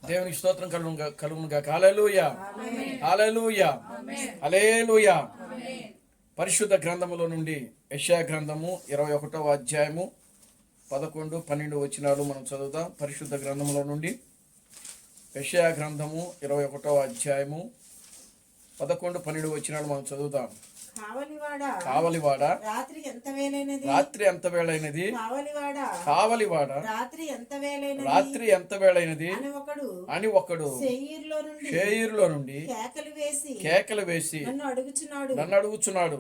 దేవునికి స్తోత్రం కలుగునుగా. హల్లెలూయా, హల్లెలూయా, హల్లెలూయా. పరిశుద్ధ గ్రంథములో నుండి యెషయా గ్రంథము 21వ అధ్యాయము 11, 12 వచనాలు మనం చదువుతాం. పరిశుద్ధ గ్రంథములో నుండి యెషయా గ్రంథము 21వ అధ్యాయము 11, 12 వచనాలు మనం చదువుతాం. కావలివాడా రాత్రి ఎంత వేళైనది, కావలివాడా రాత్రి ఎంత వేళైనది అని ఒకడు షేయిరులో నుండి కేకలు వేసి నన్ను అడుగుచున్నాడు.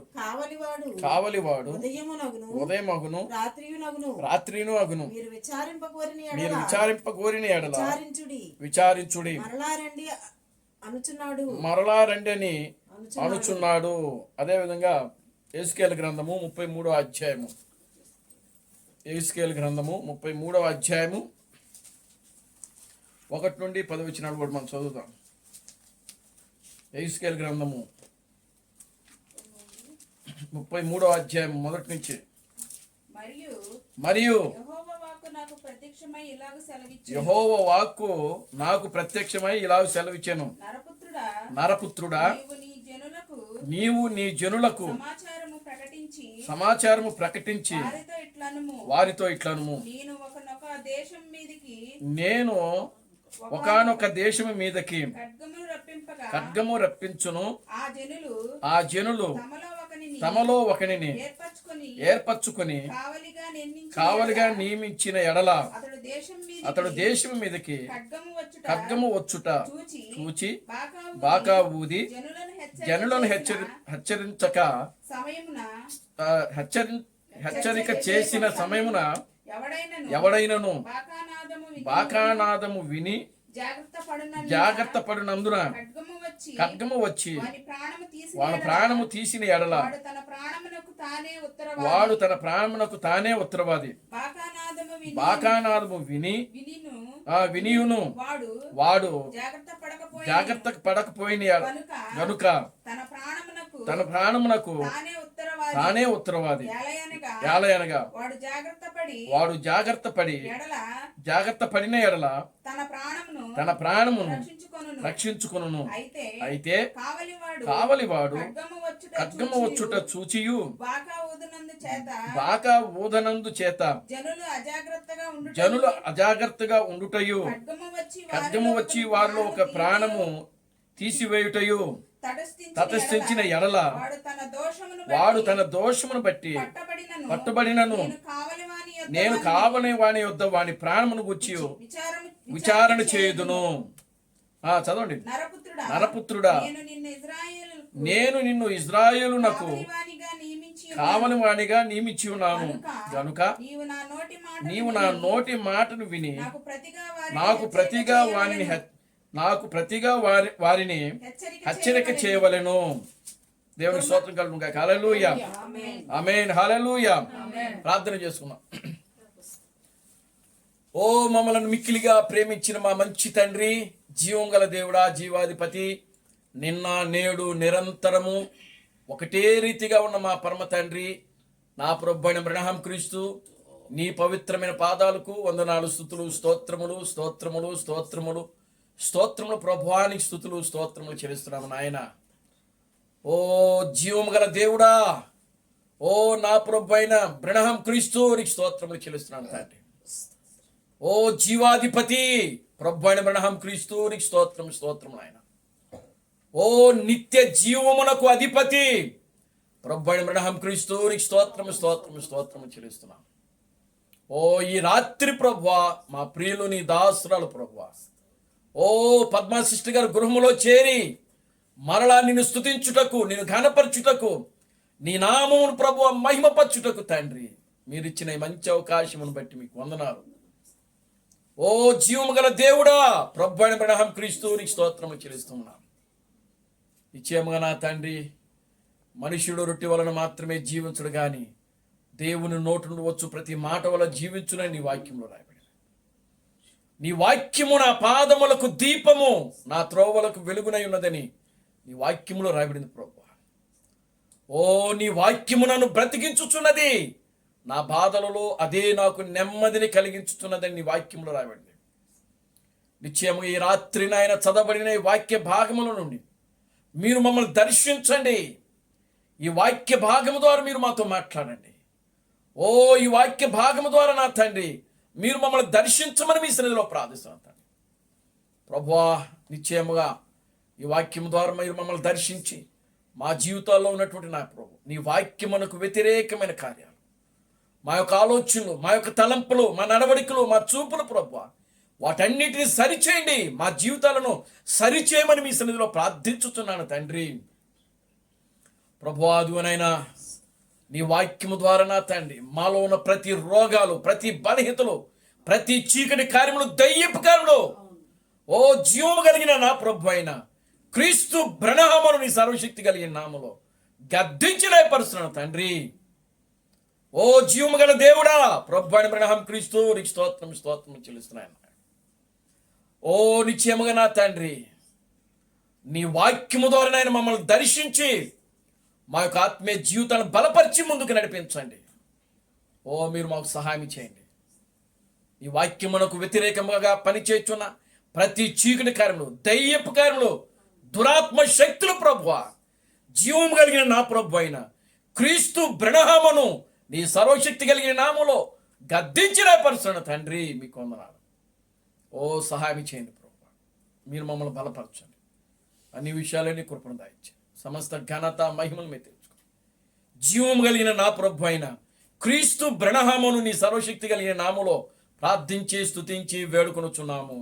కావలివాడు ఉదయమగును రాత్రియును అగును. మీరు విచారింపకోరిన ఎడల విచారించుడి. మరలా రండి అని అనుచున్నాడు. అదేవిధంగా యెహెజ్కేలు గ్రంథము 33వ అధ్యాయము, యెహెజ్కేలు గ్రంథము 33వ అధ్యాయము 1 నుండి 10 వచనాలు కూడా మనం చదువుతాం. యెహెజ్కేలు గ్రంథము 33వ అధ్యాయం 1 నుంచి. మరియు యెహోవా వాక్కు నాకు ప్రత్యక్షమై ఇలాగ సెలవిచ్చెను. నరపుత్రుడా, నీవు నీ జనులకు సమాచారము ప్రకటించి వారితో ఇట్లనుము, నేను ఒకానొక దేశము మీదకి ఖడ్గము రప్పించును. ఆ జనులు తమలో ఒకనిని ఏర్పరచుకొని కావలిగా నియమించిన ఎడల అతడు దేశం మీదకి ఖడ్గము వచ్చుట చూచి బాకా ఊది జనులను హెచ్చరిక చేసిన సమయమున ఎవడైనను బాకానాదము విని జాగ్రత్త పడినందున ఖడ్గము వచ్చి వాళ్ళ ప్రాణము తీసిన ఎడల వాడు తన ప్రాణమునకు తానే ఉత్తరవాది. బాకానాదము వినియును వాడు జాగ్రత్త పడకపోయిన గనుక తన ప్రాణమునకు తానే ఉత్తరవాది. ఏలయనగా వాడు జాగ్రత్త పడిన ఎడల తన ప్రాణమును రక్షించుకొనును. అయితే కావలివాడు ఖడ్గము వచ్చుట చూచియు బాకా ఊదనందు చేత జనులు అజాగ్రత్తగా ఉండుటయు ఖడ్గము వచ్చి వారిలో ఒక ప్రాణము తీసివేయుటయు తటస్థించిన ఎడల వాడు తన దోషమును బట్టి పట్టబడినను నేను కావలి వాని యొద్ద వాని ప్రాణమును గుచ్చి విచారణ చేయుదును. చదవండి. నరపుత్రుడా, నేను నిన్ను ఇజ్రాయేలునకు కావలి వానిగా నియమించి ఉన్నాను గనుక నీవు నా నోటి మాటను విని నాకు ప్రతిగా వారిని హెచ్చరిక చేయవలెను. దేవునికి స్తోత్రం కలుగును గాక. హల్లెలూయా, ఆమేన్, హల్లెలూయా. ప్రార్థన చేసుకుందాం. ఓ మమ్మలను మిక్కిలిగా ప్రేమించిన మా మంచి తండ్రి, జీవం గల దేవుడా, జీవాధిపతి, నిన్న నేడు నిరంతరము ఒకటే రీతిగా ఉన్న మా పరమ తండ్రి, నా ప్రభువైన అబ్రహాం క్రీస్తు నీ పవిత్రమైన పాదాలకు వందనాలు, స్తుతులు, స్తోత్రములు స్తోత్రములు స్తోత్రములు స్తోత్రములు ప్రభువానికి స్తుతులు స్తోత్రములు చెల్లిస్తున్నాము నాయన. ఓ జీవము గల దేవుడా, ఓ నా ప్రభువైన అబ్రహాం క్రీస్తు నీకు స్తోత్రములు చెల్లిస్తున్నాను తండ్రి. ఓ జీవాధిపతి ప్రభువైన అబ్రహాం క్రీస్తు నీకు స్తోత్రము నాయన. ఓ నిత్య జీవమునకు అధిపతి ప్రభువైన అబ్రహాం క్రీస్తు నీకు స్తోత్రము చెల్లిస్తున్నాం. ఓ ఈ రాత్రి ప్రభువా, మా ప్రియులు నీ దాసురాలు ప్రభువా, ఓ పద్మశిష్టి గారి గృహములో చేరి మరలా నిన్ను స్తుతించుటకు, నిన్ను ఘనపరచుటకు, నీ నామమును ప్రభువా మహిమపరచుటకు తండ్రి మీరిచ్చిన ఈ మంచి అవకాశమును బట్టి మీకు వందనాలు. ఓ జీవము గల దేవుడా, ప్రభువైన అబ్రహాం క్రీస్తు నీకు స్తోత్రము చెల్లిస్తున్నాం. నిశ్చయముగా నా తండ్రి, మనుష్యుడు రొట్టె వలన మాత్రమే జీవించుడు గాని దేవుని నోటి నుండి వచ్చు ప్రతి మాట వల్ల జీవించునని నీ వాక్యంలో రాయబడింది. నీ వాక్యము నా పాదములకు దీపము, నా త్రోవలకు వెలుగునై ఉన్నదని నీ వాక్యములో రాయబడింది ప్రభువా. ఓ నీ వాక్యము నన్ను బ్రతికించుచున్నది, నా బాధలలో అదే నాకు నెమ్మదిని కలిగించుతున్నదని నీ వాక్యంలో రాయబడింది. నిశ్చయముగా ఈ రాత్రి నాయన చదవబడిన ఈ వాక్య భాగముల నుండి మీరు మమ్మల్ని దర్శించండి. ఈ వాక్య భాగము ద్వారా మీరు మాతో మాట్లాడండి. ఓ ఈ వాక్య భాగము ద్వారా నా తండ్రి మీరు మమ్మల్ని దర్శించమని మీ సన్నిధిలో ప్రార్థిస్తున్నాను తండ్రి. ప్రభువా, నిశ్చయముగా ఈ వాక్యం ద్వారా మీరు మమ్మల్ని దర్శించి మా జీవితాల్లో ఉన్నటువంటి నా ప్రభు నీ వాక్యమునకు వ్యతిరేకమైన కార్యాలు, మా యొక్క ఆలోచనలు, మా యొక్క తలంపులు, మా నడవడికలు, మా చూపులు ప్రభువా వాటన్నిటిని సరిచేయండి. మా జీవితాలను సరిచేయమని మీ సన్నిధిలో ప్రార్థించుతున్నాను తండ్రి. ప్రభువా, అదునైనా నీ వాక్యము ద్వారా నా తండ్రి మాలో ఉన్న ప్రతి రోగాలు, ప్రతి బలహీనతలు, ప్రతి చీకటి కార్యములు, దయ్యపు కార్యములు ఓ జీవము కలిగిన నా ప్రభు అయిన క్రీస్తు బ్రహ్మను నీ సర్వశక్తి కలిగిన నామములో గద్దించి లేపరుస్తున్నాను తండ్రి. ఓ జీవము గల దేవుడా, ప్రభు అయిన బ్రహ్మ క్రీస్తు నీకు స్తోత్రం చెల్లిస్తున్నాను. ఓ నిశ్చయముగా నా తండ్రి నీ వాక్యము ద్వారా నాయన మమ్మల్ని దర్శించి మా యొక్క ఆత్మీయ జీవితాన్ని బలపరిచి ముందుకు నడిపించండి. ఓ మీరు మాకు సహాయం చేయండి. ఈ వాక్యమునకు వ్యతిరేకంగా పనిచేస్తున్న ప్రతి చీకటి కార్యములు, దయ్యపు కార్యములు, దురాత్మ శక్తులు ప్రభువా జీవం కలిగిన నా ప్రభు అయిన క్రీస్తు బ్రహ్మను నీ సర్వశక్తి కలిగిన నామములో గద్దించి లేపరుస్తున్నాను తండ్రి. మీకు వందనాలు. ఓ సహాయం చేయండి ప్రభువా, మీరు మమ్మల్ని బలపరచండి. అన్ని విషయాలని కృపను దాయించండి. సమస్త ఘనత మహిమలు మీరు తెలుసుకోండి. జీవం కలిగిన నా ప్రభు అయిన క్రీస్తు బ్రహ్మను నీ సర్వశక్తి కలిగిన నామములో ప్రార్థించి స్తుతించి వేడుకొనుచున్నాము.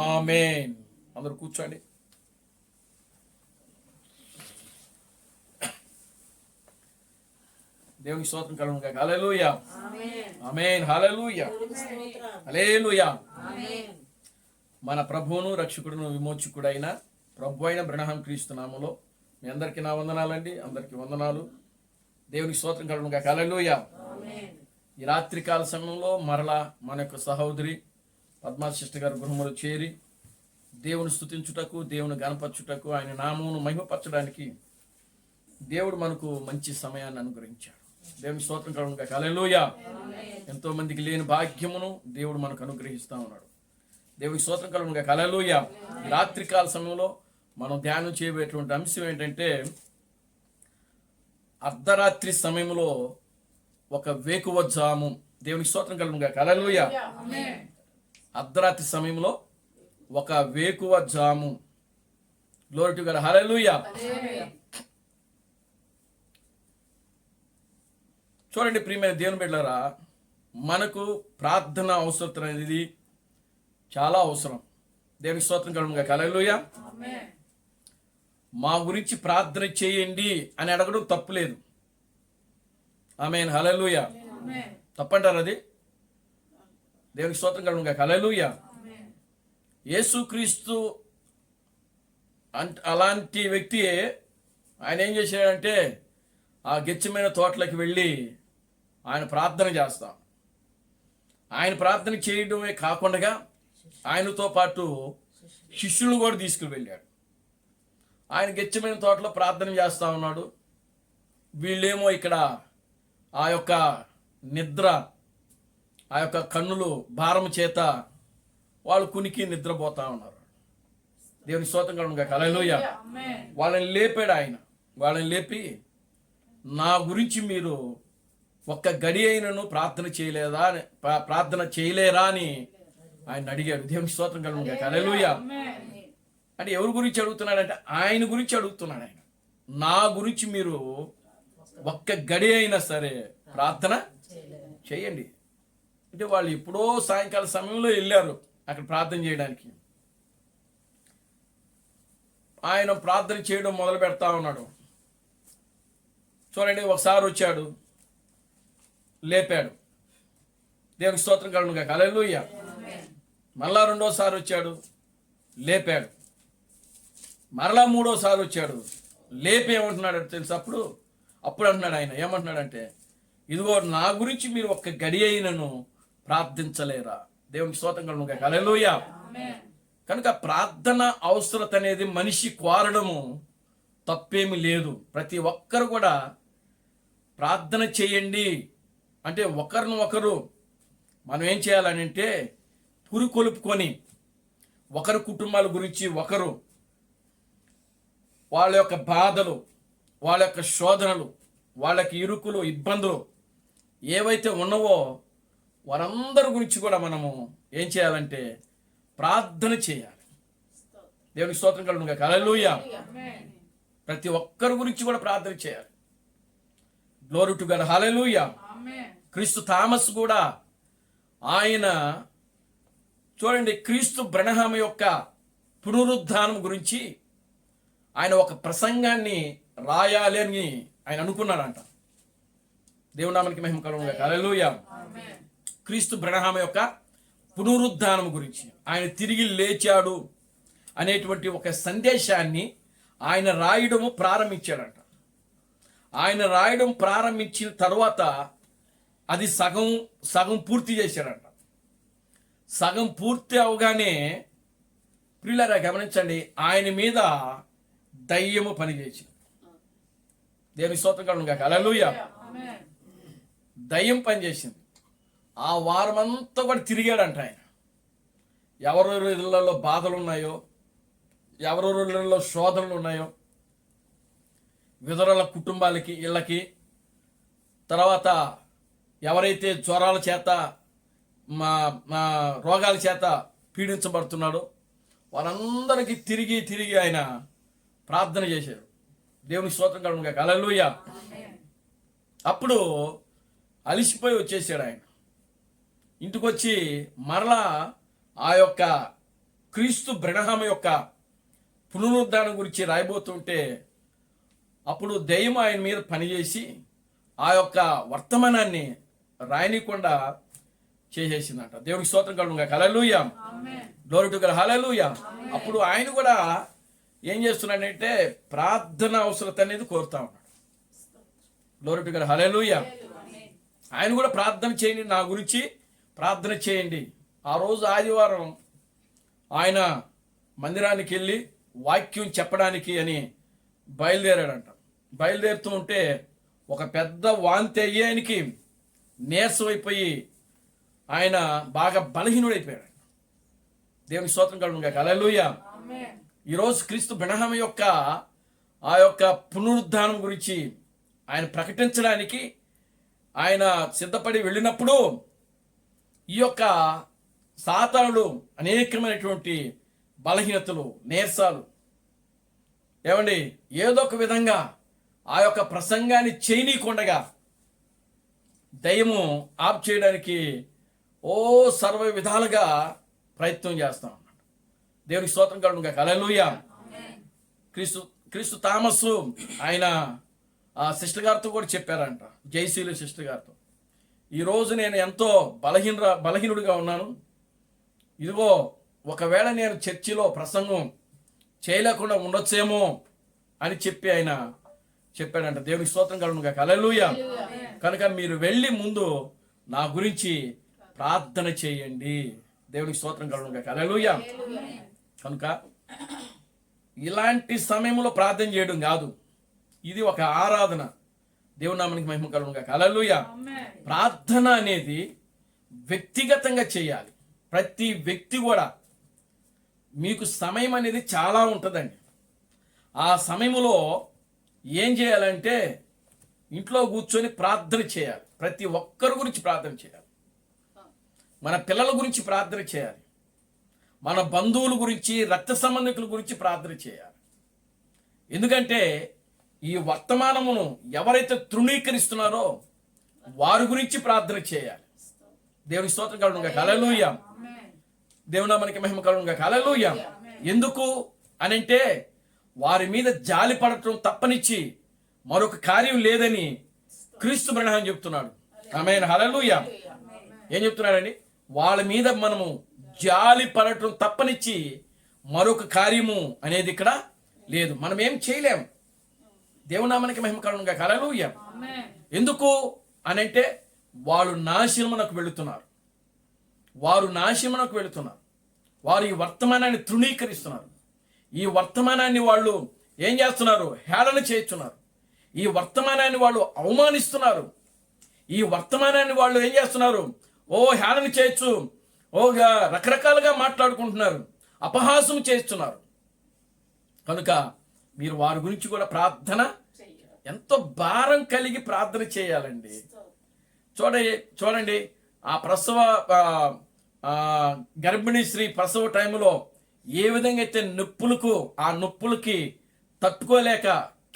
ఆమేన్. అందరూ కూర్చోండి. దేవునికి స్తోత్రం కలుగును గాక. హల్లెలూయా, ఆమేన్. హల్లెలూయా, హల్లెలూయా. మన ప్రభువును రక్షకుడును విమోచకుడైన ప్రభు అయిన బ్రహ్మ క్రీస్తు నామములో మీ అందరికీ నా వందనాలండి. అందరికీ వందనాలు. దేవునికి స్తోత్రం కలుగును గాక. హల్లెలూయా. ఈ రాత్రికాల సమయంలో మరలా మన యొక్క సహోదరి పద్మా సిస్టర్ గారి గృహములో చేరి దేవుని స్తుతించుటకు, దేవుని గణపరచుటకు, ఆయన నామమును మహిమపరచడానికి దేవుడు మనకు మంచి సమయాన్ని అనుగ్రహించాడు. దేవుని స్తోత్రం కలుగును గాక. హల్లెలూయా. ఎంతో మందికి లేని భాగ్యమును దేవుడు మనకు అనుగ్రహిస్తా ఉన్నాడు. దేవుని స్తోత్రం కలుగును గాక. హల్లెలూయా. రాత్రికాల సమయంలో మనం ధ్యానం చేయబోయేటువంటి అంశం ఏంటంటే అర్ధరాత్రి సమయంలో ఒక వేకువ జాము. దేవునికి స్తోత్రం కలుగును గాక. హల్లెలూయా. అర్ధరాత్రి సమయంలో ఒక వేకువ జాము. Glory to God. హల్లెలూయా. చూడండి ప్రియమైన దేవుని బిడ్డలారా, మనకు ప్రార్థన అవసరం అనేది చాలా అవసరం. దేవునికి స్తోత్రం కలుగును గాక. హల్లెలూయా. మా గురించి ప్రార్థన చేయండి అని అడగడం తప్పులేదు. ఆమేన్. హల్లెలూయా. తప్పంటారు అది? దేవునికి స్తోత్రం కలుగును గాక. హల్లెలూయా. యేసుక్రీస్తు అలాంటి వ్యక్తి ఆయన ఏం చేశాడంటే ఆ గెచ్చమైన తోటలోకి వెళ్ళి ఆయన ప్రార్థన చేస్తాం. ఆయన ప్రార్థన చేయడమే కాకుండా ఆయనతో పాటు శిష్యులు కూడా తీసుకుని వెళ్ళాడు. ఆయన గెచ్చమైన తోటలో ప్రార్థన చేస్తూ ఉన్నాడు. వీళ్ళేమో ఇక్కడ ఆ యొక్క నిద్ర, ఆ యొక్క కన్నులు భారము చేత వాళ్ళు కునికి నిద్రపోతా ఉన్నారు. దేవుని స్తోత్రం కలుగును గాక. హల్లెలూయా. వాళ్ళని లేపాడు ఆయన. వాళ్ళని లేపి నా గురించి మీరు ఒక్క గడి అయినను ప్రార్థన చేయలేరా అని ఆయన అడిగాడు. దేవుని స్తోత్రం కలుగును గాక. హల్లెలూయా. అంటే ఎవరి గురించి అడుగుతున్నాడంటే ఆయన గురించి అడుగుతున్నాడు. ఆయన నా గురించి మీరు ఒక్క గడి అయినా సరే ప్రార్థన చేయండి. అంటే వాళ్ళు ఎప్పుడో సాయంకాల సమయంలో వెళ్ళారు అక్కడ ప్రార్థన చేయడానికి. ఆయన ప్రార్థన చేయడం మొదలు పెడతా ఉన్నాడు. చూడండి, ఒకసారి వచ్చాడు, లేపాడు. దేవునికి స్తోత్రం కలుగును గాక. హల్లెలూయా. మరలా రెండోసారి వచ్చాడు, లేపాడు. మరలా మూడోసారి వచ్చాడు, లేపి ఏమంటున్నాడు తెలుసు? అప్పుడు అంటున్నాడు ఆయన, ఏమంటున్నాడంటే ఇదిగో నా గురించి మీరు ఒక్క గడి అయినను ప్రార్థించలేరా? దేవునికి స్తోత్రం కలుగును గాక. హల్లెలూయా. కనుక ప్రార్థన అవసరత అనేది మనిషి కోరడము తప్పేమి లేదు. ప్రతి ఒక్కరు కూడా ప్రార్థన చేయండి అంటే ఒకరిని ఒకరు మనం ఏం చేయాలని అంటే పురికొలుపుకొని ఒకరి కుటుంబాల గురించి ఒకరు వాళ్ళ యొక్క బాధలు, వాళ్ళ యొక్క శోధనలు, వాళ్ళ యొక్క ఇరుకులు, ఇబ్బందులు ఏవైతే ఉన్నావో వారందరి గురించి కూడా మనము ఏం చేయాలంటే ప్రార్థన చేయాలి. దేవునికి స్తోత్రం కలుగును గాక. హల్లెలూయా. ప్రతి ఒక్కరి గురించి కూడా ప్రార్థన చేయాలి. Glory to God. హల్లెలూయా. క్రీస్తు థామస్ కూడా ఆయన చూడండి, క్రీస్తు బ్రహ్మ యొక్క పునరుద్ధానం గురించి ఆయన ఒక ప్రసంగాన్ని రాయాలి అని ఆయన అనుకున్నాడంట. దేవుని నామానికి మహిమ కలుగును గాక. హల్లెలూయా. క్రీస్తు బ్రహ్మ యొక్క పునరుద్ధానం గురించి, ఆయన తిరిగి లేచాడు అనేటువంటి ఒక సందేశాన్ని ఆయన రాయడము ప్రారంభించాడంట. ఆయన రాయడం ప్రారంభించిన తర్వాత అది సగం పూర్తి చేశాడంట. సగం పూర్తి అవగానే ప్రియులారా గమనించండి, ఆయన మీద దయ్యము పనిచేసింది. దేవుని స్తోత్రం కలుగును గాక. హల్లెలూయా. దయ్యం పనిచేసింది. ఆ వారమంతా కూడా తిరిగాడంట ఆయన. ఎవరెవరి ఇళ్లలో బాధలు ఉన్నాయో, ఎవరెవరి ఇళ్లలో శోధనలు ఉన్నాయో, విధుల కుటుంబాలకి, ఇళ్ళకి, తర్వాత ఎవరైతే జ్వరాల చేత రోగాల చేత పీడించబడుతున్నాడో వారందరికీ తిరిగి ఆయన ప్రార్థన చేశారు. దేవుని స్తోత్రం కలుగును గాక. హల్లెలూయా. అప్పుడు అలిసిపోయి వచ్చేసాడు ఆయన. ఇంటికి వచ్చి మరలా ఆ యొక్క క్రీస్తు బ్రహ్మ యొక్క పునరుద్ధానం గురించి రాయబోతుంటే అప్పుడు దెయ్యం ఆయన మీద పనిచేసి ఆ యొక్క వర్తమానాన్ని రాయనీయకుండా చేసేసిందంట. దేవునికి స్తోత్రం కలుగును గాక. Hallelujah. Glory to God. Hallelujah. అప్పుడు ఆయన కూడా ఏం చేస్తున్నాడంటే ప్రార్థన అవసరత అనేది కోరుతా ఉన్నాడు. Glory to God. హల్లెలూయా. ఆయన కూడా ప్రార్థన చేయండి, నా గురించి ప్రార్థన చేయండి. ఆ రోజు ఆదివారం ఆయన మందిరానికి వెళ్ళి వాక్యం చెప్పడానికి అని బయలుదేరాడంట. బయలుదేరుతూ ఉంటే ఒక పెద్ద వాంతి అయ్యి ఆయనకి నీరసం అయిపోయి ఆయన బాగా బలహీనుడైపోయాడు. దేవుని స్తోత్రం కలుగును గాక. హల్లెలూయా. ఈరోజు క్రీస్తు బ్రహ్మ యొక్క ఆ యొక్క పునరుద్ధానం గురించి ఆయన ప్రకటించడానికి ఆయన సిద్ధపడి వెళ్ళినప్పుడు ఈ యొక్క సాతానుడు అనేకమైనటువంటి బలహీనతలు, నీరసాలు ఏమండి ఏదో ఒక విధంగా ఆ యొక్క ప్రసంగాన్ని చేయనీయకుండగా దయ్యము ఆప్ చేయడానికి సర్వ విధాలుగా ప్రయత్నం చేస్తా ఉన్నాడు. దేవునికి స్తోత్రం కలుగును గాక. హల్లెలూయా. క్రీస్తు థామస్ ఆయన ఆ సిస్టర్ గారితో కూడా చెప్పారంట, జయశీల సిస్టర్ గారితో, ఈరోజు నేను ఎంతో బలహీనుడిగా ఉన్నాను. ఇదిగో ఒకవేళ నేను చర్చిలో ప్రసంగం చేయలేకుండా ఉండొచ్చేమో అని చెప్పి ఆయన చెప్పాడంట. దేవునికి స్తోత్రం కలుగును గాక. హల్లెలూయా. కనుక మీరు వెళ్ళి ముందు నా గురించి ప్రార్థన చేయండి. దేవునికి స్తోత్రం కలుగును గాక. హల్లెలూయా. కనుక ఇలాంటి సమయంలో ప్రార్థన చేయడం కాదు, ఇది ఒక ఆరాధన. దేవుని నామానికి మహిమ కలుగును గాక. హల్లెలూయా. ప్రార్థన అనేది వ్యక్తిగతంగా చేయాలి. ప్రతి వ్యక్తి కూడా మీకు సమయం అనేది చాలా ఉంటుందండి. ఆ సమయంలో ఏం చేయాలంటే ఇంట్లో కూర్చొని ప్రార్థన చేయాలి. ప్రతి ఒక్కరి గురించి ప్రార్థన చేయాలి. మన పిల్లల గురించి ప్రార్థన చేయాలి. మన బంధువుల గురించి, రక్త సంబంధికుల గురించి ప్రార్థన చేయాలి. ఎందుకంటే ఈ వర్తమానమును ఎవరైతే తృణీకరిస్తున్నారో వారి గురించి ప్రార్థన చేయాలి. దేవుని స్తోత్రం కలుగును గాక. హల్లెలూయా. దేవుని నామానికి మహిమ కలుగును గాక. హల్లెలూయా. ఎందుకు అనంటే వారి మీద జాలి పడటం తప్పనిచ్చి మరొక కార్యం లేదని క్రీస్తు బ్రహ్మ చెప్తున్నాడు. ఆమేన్. హల్లెలూయా. ఏం చెప్తున్నాడండి? వాళ్ళ మీద మనము జాలి పడటం తప్పనిచ్చి మరొక కార్యము అనేది ఇక్కడ లేదు. మనం ఏం చేయలేము. దేవుని నామానికి మహిమ కలుగును గాక. హల్లెలూయా. ఎందుకు అనంటే వాళ్ళు నాశనమునకు వెళుతున్నారు. వారు ఈ వర్తమానాన్ని తృణీకరిస్తున్నారు. ఈ వర్తమానాన్ని వాళ్ళు ఏం చేస్తున్నారు? హేళన చేస్తున్నారు. ఈ వర్తమానాన్ని వాళ్ళు అవమానిస్తున్నారు. ఈ వర్తమానాన్ని వాళ్ళు ఏం చేస్తున్నారు? హేళన చేయొచ్చు, రకరకాలుగా మాట్లాడుకుంటున్నారు. అపహాసం చేస్తున్నారు. కనుక మీరు వారి గురించి కూడా ప్రార్థన ఎంతో భారం కలిగి ప్రార్థన చేయాలండి. చూడండి ఆ ప్రసవ గర్భిణీ స్త్రీ ప్రసవ టైంలో ఏ విధంగా అయితే ఆ నొప్పులకి తట్టుకోలేక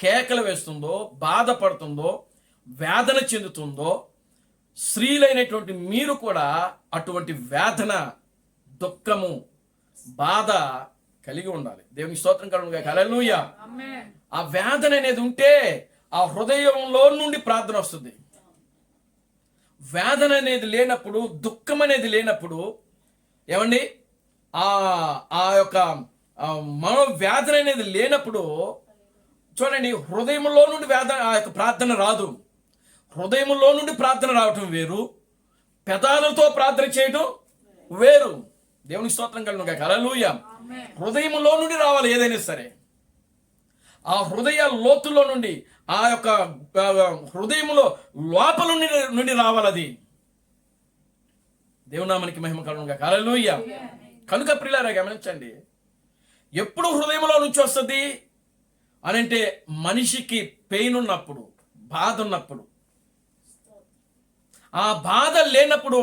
కేకలు వేస్తుందో, బాధపడుతుందో, వేదన చెందుతుందో, స్త్రీలైనటువంటి మీరు కూడా అటువంటి వేదన, దుఃఖము, బాధ కలిగి ఉండాలి. దేవునికి స్తోత్రం కలుగును గాక. హల్లెలూయా. ఆ వేదన అనేది ఉంటే ఆ హృదయంలో నుండి ప్రార్థన వస్తుంది. వేదన అనేది లేనప్పుడు, దుఃఖం అనేది లేనప్పుడు ఏమండి ఆ యొక్క మనోవేదన అనేది లేనప్పుడు చూడండి, హృదయంలో నుండి ఆ యొక్క ప్రార్థన రాదు. హృదయంలో నుండి ప్రార్థన రావటం వేరు, పెదాలతో ప్రార్థన చేయటం వేరు. దేవునికి స్తోత్రం కలుగును గాక. హల్లెలూయా. హృదయంలో నుండి రావాలి ఏదైనా సరే. ఆ హృదయ లోతుల్లో నుండి, ఆ యొక్క హృదయంలో లోపల నుండి రావాలి అది. దేవునామానికి మహిమ కలుగును గాక. హల్లెలూయా. కనుక ప్రియులారా గమనించండి, ఎప్పుడు హృదయంలో నుంచి వస్తుంది అని అంటే మనిషికి పెయిన్ ఉన్నప్పుడు, బాధ ఉన్నప్పుడు. ఆ బాధ లేనప్పుడు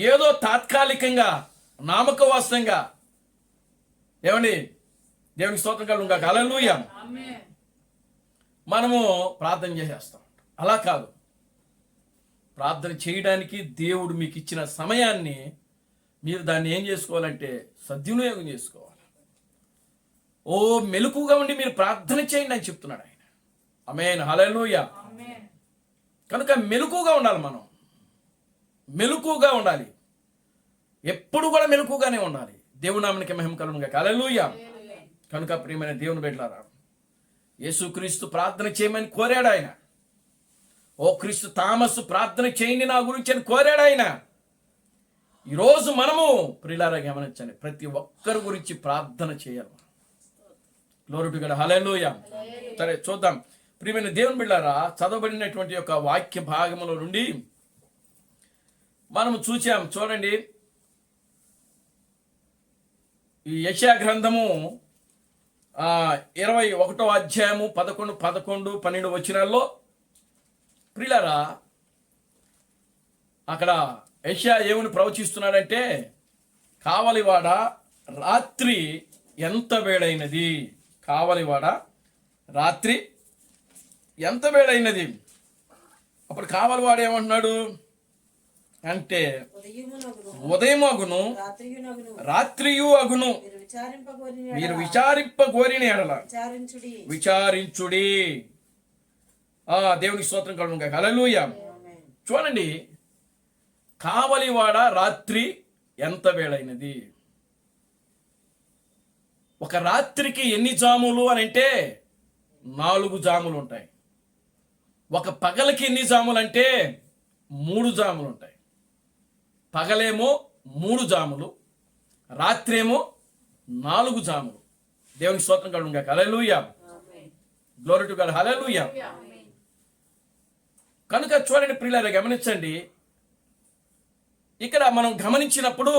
ఏదో తాత్కాలికంగా, నామకవాస్తంగా ఏమండి దేవునికి స్తోత్రం కలుగును గాక. హల్లెలూయా. మనము ప్రార్థన చేసేస్తాం. అలా కాదు. ప్రార్థన చేయడానికి దేవుడు మీకు ఇచ్చిన సమయాన్ని మీరు దాన్ని ఏం చేసుకోవాలంటే సద్వినియోగం చేసుకోవాలి. మెలకుగా ఉండి మీరు ప్రార్థన చేయండి అని చెప్తున్నాడు ఆయన. ఆమేన్. హల్లెలూయా. కనుక మెలకుగా ఉండాలి. మనం మెలకుగా ఉండాలి. ఎప్పుడు కూడా మెలకుగానే ఉండాలి. దేవుని నామమునకు మహిమ కలుగును గాక. హల్లెలూయా. కనుక ప్రియమైన దేవుని బిడ్డలారా, యేసుక్రీస్తు ప్రార్థన చేయమని కోరాడు ఆయన. ఓ క్రీస్తు థామస్ ప్రార్థన చేయండి నా గురించి అని కోరాడు ఆయన. ఈరోజు మనము ప్రియులారా గమనించండి, ప్రతి ఒక్కరి గురించి ప్రార్థన చేయాలి. Glory to God. హల్లెలూయా. సరే చూద్దాం. ప్రియమైన దేవుని బిడ్డలారా, చదవబడినటువంటి యొక్క వాక్య భాగములో నుండి మనము చూసాం. చూడండి, ఈ యెషయా గ్రంథము 21వ అధ్యాయము 11, 12 వచనాల్లో ప్రియులారా అక్కడ యెషయా ఏమని ప్రవచిస్తున్నాడంటే, కావలివాడ రాత్రి ఎంత వేడైనది, కావలివాడ రాత్రి ఎంత వేడైనది. అప్పుడు కావలివాడు ఏమంటున్నాడు అంటే, ఉదయమగును రాత్రియు అగును, మీరు విచారింపగోరిన ఎడల విచారించుడి. దేవునికి స్తోత్రం కలుగును గాక. హల్లెలూయా. చూడండి, కావలివాడ రాత్రి ఎంత వేళైనది. ఒక రాత్రికి ఎన్ని జాములు అని అంటే 4 జాములు ఉంటాయి. ఒక పగలకి ఎన్ని జాములు అంటే 3 జాములు ఉంటాయి. పగలేమో 3 జాములు, రాత్రేమో 4 జాములు. దేవునికి స్తోత్రం కలుగును గాక. Hallelujah. Glory to God. Hallelujah. కనుక చూడండి ప్రియులారా గమనించండి, ఇక్కడ మనం గమనించినప్పుడు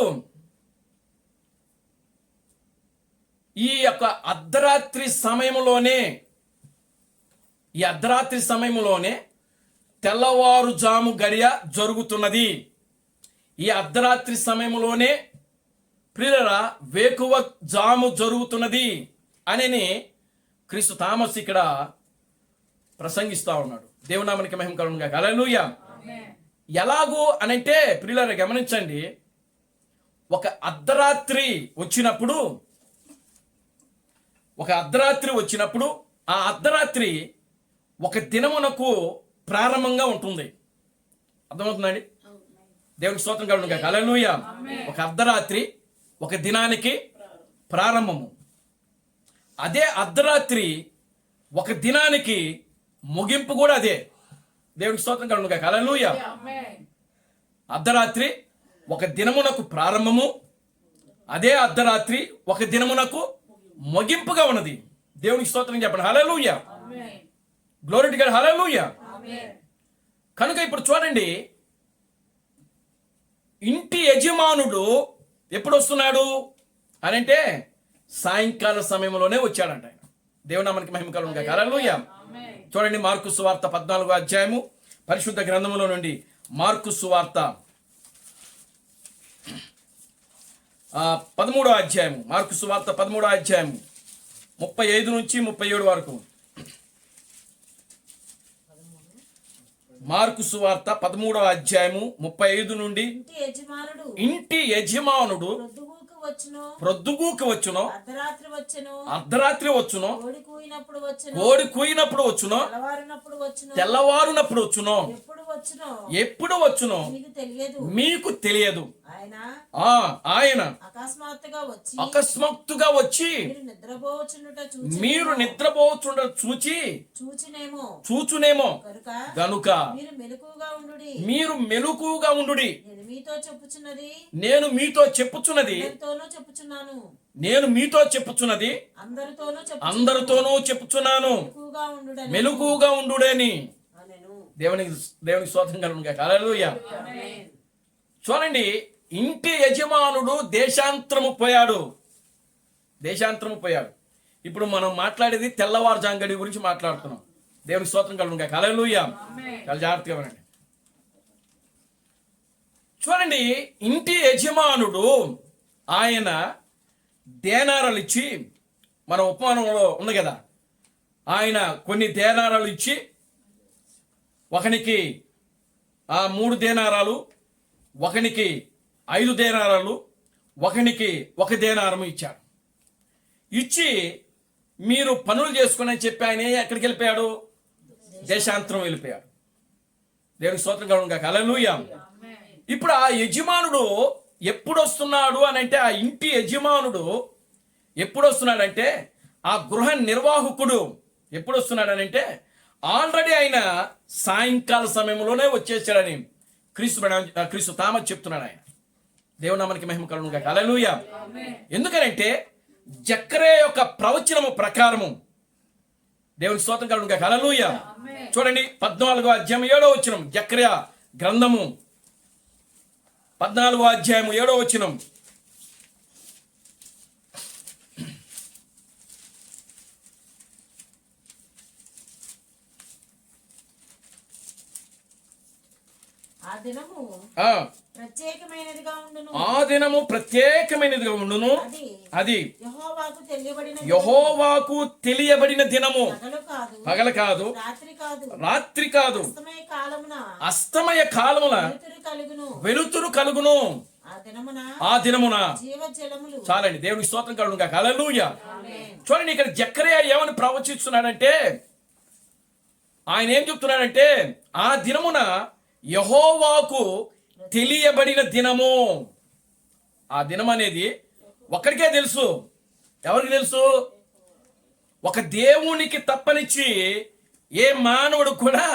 ఈ యొక్క అర్ధరాత్రి సమయంలోనే తెల్లవారుజాము గడియ జరుగుతున్నది. ఈ అర్ధరాత్రి సమయంలోనే ప్రియులారా వేకువ జాము జరుగుతున్నది అని క్రీస్తు థామస్ ఇక్కడ ప్రసంగిస్తా ఉన్నాడు. దేవునామానికి మహిమ కలుగును గాక. హల్లెలూయా. ఎలాగూ అనంటే ప్రియులారా గమనించండి, ఒక అర్ధరాత్రి వచ్చినప్పుడు ఆ అర్ధరాత్రి ఒక దినమునకు ప్రారంభంగా ఉంటుంది. అర్థమవుతుందండి? దేవునికి స్తోత్రం కలుగును గాక. హల్లెలూయా. ఒక అర్ధరాత్రి ఒక దినానికి ప్రారంభము. అదే అర్ధరాత్రి ఒక దినానికి ముగింపు కూడా అదే. దేవునికి స్తోత్రం కలుగును గాక. హల్లెలూయా. అర్ధరాత్రి ఒక దినమునకు ప్రారంభము, అదే అర్ధరాత్రి ఒక దినమునకు ముగింపుగా ఉన్నది. దేవునికి స్తోత్రం చెప్పండి. Hallelujah. Glory to God. Hallelujah. కనుక ఇప్పుడు చూడండి, ఇంటి యజమానుడు ఎప్పుడు వస్తున్నాడు? అని అంటే సాయంకాల సమయంలోనే వచ్చాడంట ఆయన. దేవుని నామానికి మహిమ కలుగును గాక. హల్లెలూయా. చూడండి మార్కు సువార్త 14వ అధ్యాయము పరిశుద్ధ గ్రంథములో నుండి మార్కు సువార్త 13వ అధ్యాయము, మార్కు సువార్త 13వ అధ్యాయము 35 నుంచి 37 వరకు. మార్కు సువార్త 13వ అధ్యాయము 35 నుండి ఇంటి యజమానుడు ప్రొద్దుగూకి వచ్చును, అర్ధరాత్రి వచ్చును, కోడి కూయినప్పుడు వచ్చును, తెల్లవారునప్పుడు వచ్చును, ఎప్పుడు వచ్చును మీకు తెలియదు. ఆయన అకస్మాత్తుగా వచ్చి మీరు నిద్రపోచుండ చూచునేమో గనుక మీరు మెలకుగా ఉండుడి. నేను మీతో చెప్పుచున్నది అందరితోనూ చెప్పుచున్నాను, మెలకుగా ఉండుడని. దేవునికి స్తోత్రం కలుగును గాక. హల్లెలూయా. చూడండి, ఇంటి యజమానుడు దేశాంతరము పోయాడు. ఇప్పుడు మనం మాట్లాడేది తెల్లవారుజాము గడి గురించి మాట్లాడుతున్నాం. దేవునికి స్తోత్రం కలుగును గాక. హల్లెలూయా. చాలా జాగ్రత్తగా వినండి. చూడండి, ఇంటి యజమానుడు ఆయన దేనారాలు ఇచ్చి, మన ఉపమానంలో ఉంది కదా, ఆయన కొన్ని దేనారాలు ఇచ్చి ఒకనికి 3 దేనారాలు, ఒకనికి 5 దేనారాలు, ఒకనికి 1 దేనారము ఇచ్చాడు. ఇచ్చి మీరు పనులు చేసుకుని అని చెప్పి ఆయన ఎక్కడికి వెళ్ళిపోయాడు? దేశాంతరం వెళ్ళిపోయాడు. దేవునికి స్తోత్రం కలుగును గాక. హల్లెలూయా. ఇప్పుడు ఆ యజమానుడు ఎప్పుడు వస్తున్నాడు అని అంటే, ఆ ఇంటి యజమానుడు ఎప్పుడు వస్తున్నాడంటే, ఆ గృహ నిర్వాహకుడు ఎప్పుడు వస్తున్నాడనంటే, ఆల్రెడీ ఆయన సాయంకాల సమయంలోనే వచ్చేసాడని క్రీస్తు తామస్ చెప్తున్నాడు. ఆయన దేవుని నామానికి మహిమ కలుగును గాక. హల్లెలూయా. ఎందుకనంటే జకర్యా యొక్క ప్రవచనము ప్రకారము, దేవునికి స్తోత్రం కలుగును గాక. హల్లెలూయా. చూడండి 14వ అధ్యాయం 7వ వచనం, జకర్యా గ్రంథము 14వ అధ్యాయము 7వ వచనం. ఆ దినము ప్రత్యేకమైనదిగా ఉండును, అది యెహోవాకు తెలియబడిన దినము, పగలు కాదు, రాత్రి కాదు, అస్తమయ కాలమున వెలుతురు కలుగును. ఆ దినమున చాలండి. దేవునికి స్తోత్రం కలుగును గాక. హల్లెలూయా. చూడండి, ఇక్కడ జకర్యా ఏమని ప్రవచిస్తున్నాడంటే, ఆయన ఏం చెప్తున్నాడంటే, ఆ దినమున యెహోవాకు తెలియబడిన దినము. ఆ దినం అనేది ఒక్కడికే తెలుసు. ఎవరికి తెలుసు? ఒక దేవునికి తప్పనిచ్చి ఏ మానవుడు కూడా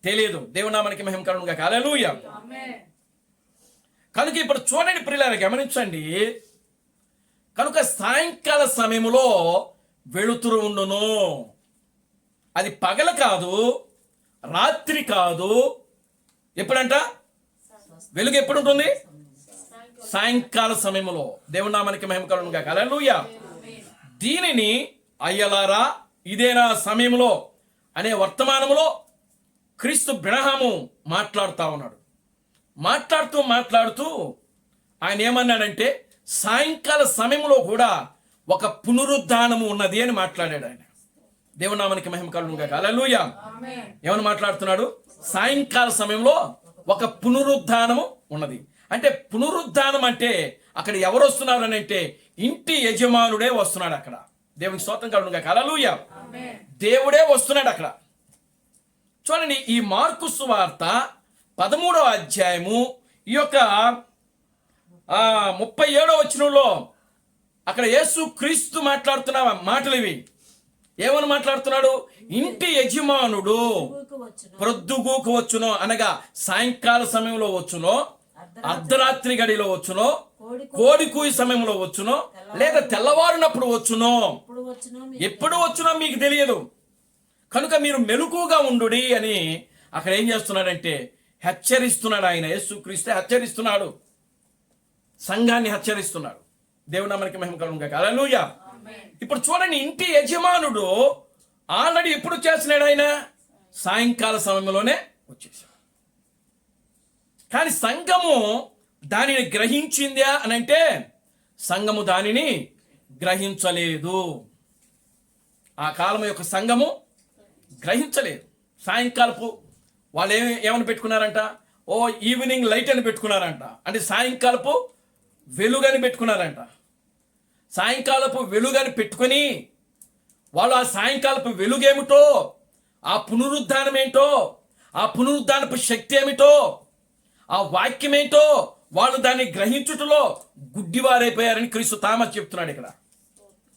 తెలియదు. దేవుని నామానికి మహిమ కలుగును గాక. హల్లెలూయా. కనుక ఇప్పుడు చూడండి ప్రియులారా, గమనించండి. కనుక సాయంకాల సమయంలో వెలుతురు ఉండును. అది పగలు కాదు, రాత్రి కాదు. ఎప్పుడంట వెలుగు ఎప్పుడు ఉంటుంది? సాయంకాల సమయంలో. దేవుని నామానికి మహిమ కలుగును గాక. హల్లెలూయా. దీనిని అయ్యలారా ఇదేనా సమయంలో అనే వర్తమానములో క్రీస్తు బ్రహ్మము మాట్లాడుతూ ఉన్నాడు. మాట్లాడుతూ ఆయన ఏమన్నాడంటే, సాయంకాల సమయంలో కూడా ఒక పునరుద్ధానము ఉన్నది అని మాట్లాడాడు ఆయన. దేవుని నామానికి మహిమ కలుగును గాక. హల్లెలూయా. ఏమని మాట్లాడుతున్నాడు? సాయంకాల సమయంలో ఒక పునరుద్ధానము ఉన్నది. అంటే పునరుద్ధానం అంటే అక్కడ ఎవరు వస్తున్నారు అని అంటే, ఇంటి యజమానుడే వస్తున్నాడు అక్కడ. దేవునికి స్తోత్రం కలుగును గాక. హల్లెలూయా. దేవుడే వస్తున్నాడు అక్కడ. చూడండి, ఈ మార్కు సువార్త 13వ అధ్యాయము ఈ యొక్క 37వ వచనంలో అక్కడ యేసు క్రీస్తు మాట్లాడుతున్న మాటలు ఇవి. ఏమని మాట్లాడుతున్నాడు? ఇంటి యజమానుడు ప్రొద్దుగూకు వచ్చునో, అనగా సాయంకాల సమయంలో వచ్చునో, అర్ధరాత్రి గడిలో వచ్చునో, కోడి కూయి సమయంలో వచ్చునో, లేదా తెల్లవారినప్పుడు వచ్చునో, ఎప్పుడు వచ్చునో మీకు తెలియదు. కనుక మీరు మెలకుగా ఉండుడి అని అక్కడ ఏం చేస్తున్నాడంటే హెచ్చరిస్తున్నాడు ఆయన. యేసుక్రీస్తు హెచ్చరిస్తున్నాడు, సంఘాన్ని హెచ్చరిస్తున్నాడు. దేవుని నామానికి మహిమ కలుగును గాక. హల్లెలూయా. ఇప్పుడు చూడండి, ఇంటి యజమానుడు ఆల్రెడీ ఎప్పుడు చేస్తున్నాడు, ఆయన సాయంకాల సమయంలోనే వచ్చేసాడు. కానీ సంఘము దానిని గ్రహించిందా అని అంటే సంఘము దానిని గ్రహించలేదు. ఆ కాలం యొక్క సంఘము గ్రహించలేదు. సాయంకాలపు వాళ్ళు ఏమని పెట్టుకున్నారంట, ఈవినింగ్ లైట్ అని పెట్టుకున్నారంట. అంటే సాయంకాలపు వెలుగని పెట్టుకున్నారంట. సాయంకాలపు వెలుగని పెట్టుకొని వాళ్ళు ఆ సాయంకాలపు వెలుగేమిటో, ఆ పునరుద్ధానం ఏంటో, ఆ పునరుద్ధానపు శక్తి ఏమిటో, ఆ వాక్యం ఏంటో వాళ్ళు దాన్ని గ్రహించుటలో గుడ్డివారైపోయారని క్రీస్తు థామస్ చెప్తున్నాడు ఇక్కడ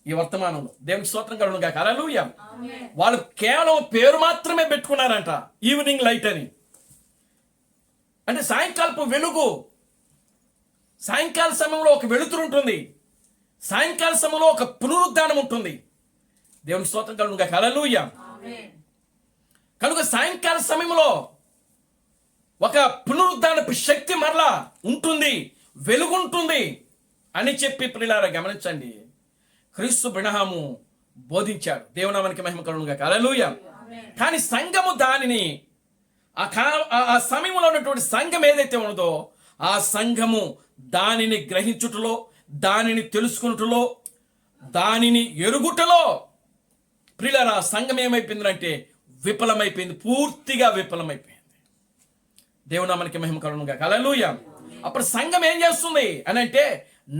ఈ వర్తమానంలో. దేవునికి స్తోత్రం కలుగును గాక. హల్లెలూయా. వాళ్ళు కేవలం పేరు మాత్రమే పెట్టుకున్నారంట, ఈవినింగ్ లైట్ అని. అంటే సాయంకాలపు వెలుగు, సాయంకాల సమయంలో ఒక వెలుతురు ఉంటుంది, సాయంకాల సమయంలో ఒక పునరుద్ధానం ఉంటుంది. దేవునికి స్తోత్రం కలుగును గాక. హల్లెలూయా. కనుక సాయంకాల సమయంలో ఒక పునరుద్ధానపు శక్తి మరలా ఉంటుంది, వెలుగుంటుంది అని చెప్పి ప్రియులారా గమనించండి, క్రీస్తు బ్రహ్మము బోధించాడు. దేవునామానికి మహిమ కలుగును గాక. హల్లెలూయా. కానీ సంఘము దానిని ఆ సమయంలో ఉన్నటువంటి సంఘం ఏదైతే ఉన్నదో ఆ సంఘము దానిని గ్రహించుటలో, దానిని తెలుసుకున్నటలో, దానిని ఎరుగుటలో ప్రియులారా సంఘం ఏమైపోయిందంటే విఫలమైపోయింది, పూర్తిగా విఫలమైపోయింది. దేవునామానికి మహిమ కలుగును గాక. హల్లెలూయా. అప్పుడు సంఘం ఏం చేస్తుంది అని అంటే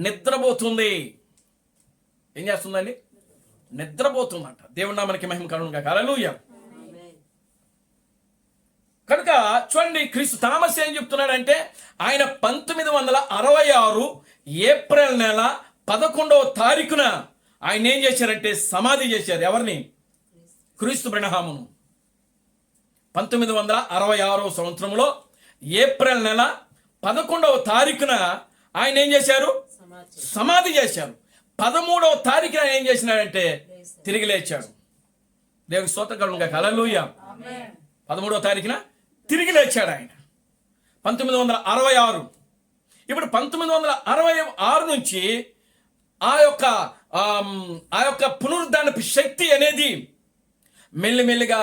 నిద్రపోతుంది. ఏం చేస్తుందండి? నిద్రపోతుందంట. దేవునామానికి మహిమ కలుగును గాక. హల్లెలూయా. కనుక చూడండి, క్రీస్తు థామస్ ఏం చెప్తున్నాడంటే ఆయన 1966 ఏప్రిల్ నెల 11వ తారీఖున ఆయన ఏం చేశారంటే సమాధి చేశారు. ఎవరిని? క్రీస్తు బ్రహ్మమును. 1966 సంవత్సరంలో ఏప్రిల్ నెల 11వ తారీఖున ఆయన ఏం చేశారు? సమాధి చేశారు. 13వ తారీఖున ఆయన ఏం చేసినాడంటే తిరిగి లేచాడు. దేవుని స్తోత్రం కలుగును గాక. హల్లెలూయా. 13వ తారీఖున తిరిగి లేచాడు ఆయన 1966. ఇప్పుడు 1966 నుంచి ఆ యొక్క పునరుద్ధానపు శక్తి అనేది మెల్లిమెల్లిగా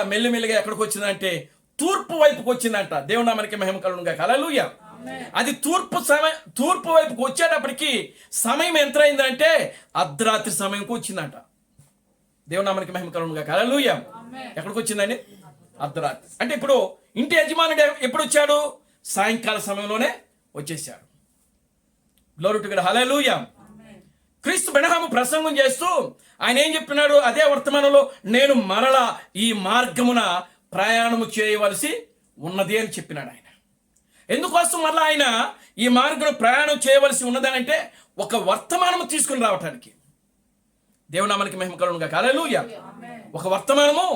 ఎక్కడికి వచ్చిందంటే తూర్పు వైపుకి వచ్చిందంట. దేవునామానికి మహిమ కలుగును గాక. హల్లెలూయా. అది తూర్పు వైపుకి వచ్చేటప్పటికి సమయం ఎంత అయిందంటే అర్ధరాత్రి సమయంకి వచ్చిందంట. దేవునామానికి మహిమ కలుగును గాక. హల్లెలూయా. ఎక్కడికి వచ్చిందండి? అర్ధరాత్రి. అంటే ఇప్పుడు ఇంటి యజమానుడు ఎప్పుడు వచ్చాడు? సాయంకాల సమయంలోనే వచ్చేసాడు. Glory to God. హల్లెలూయా. క్రీస్తు బ్రహ్మము ప్రసంగం చేస్తూ ఆయన ఏం చెప్తున్నాడు? అదే వర్తమానంలో నేను మరలా ఈ మార్గమున ప్రయాణము చేయవలసి ఉన్నది అని చెప్పినాడు ఆయన. ఎందుకోసం మరలా ఆయన ఈ మార్గం ప్రయాణం చేయవలసి ఉన్నదని అంటే ఒక వర్తమానము తీసుకుని రావటానికి. దేవునామానికి మహిమ కలుగును గాక. హల్లెలూయా. ఒక వర్తమానము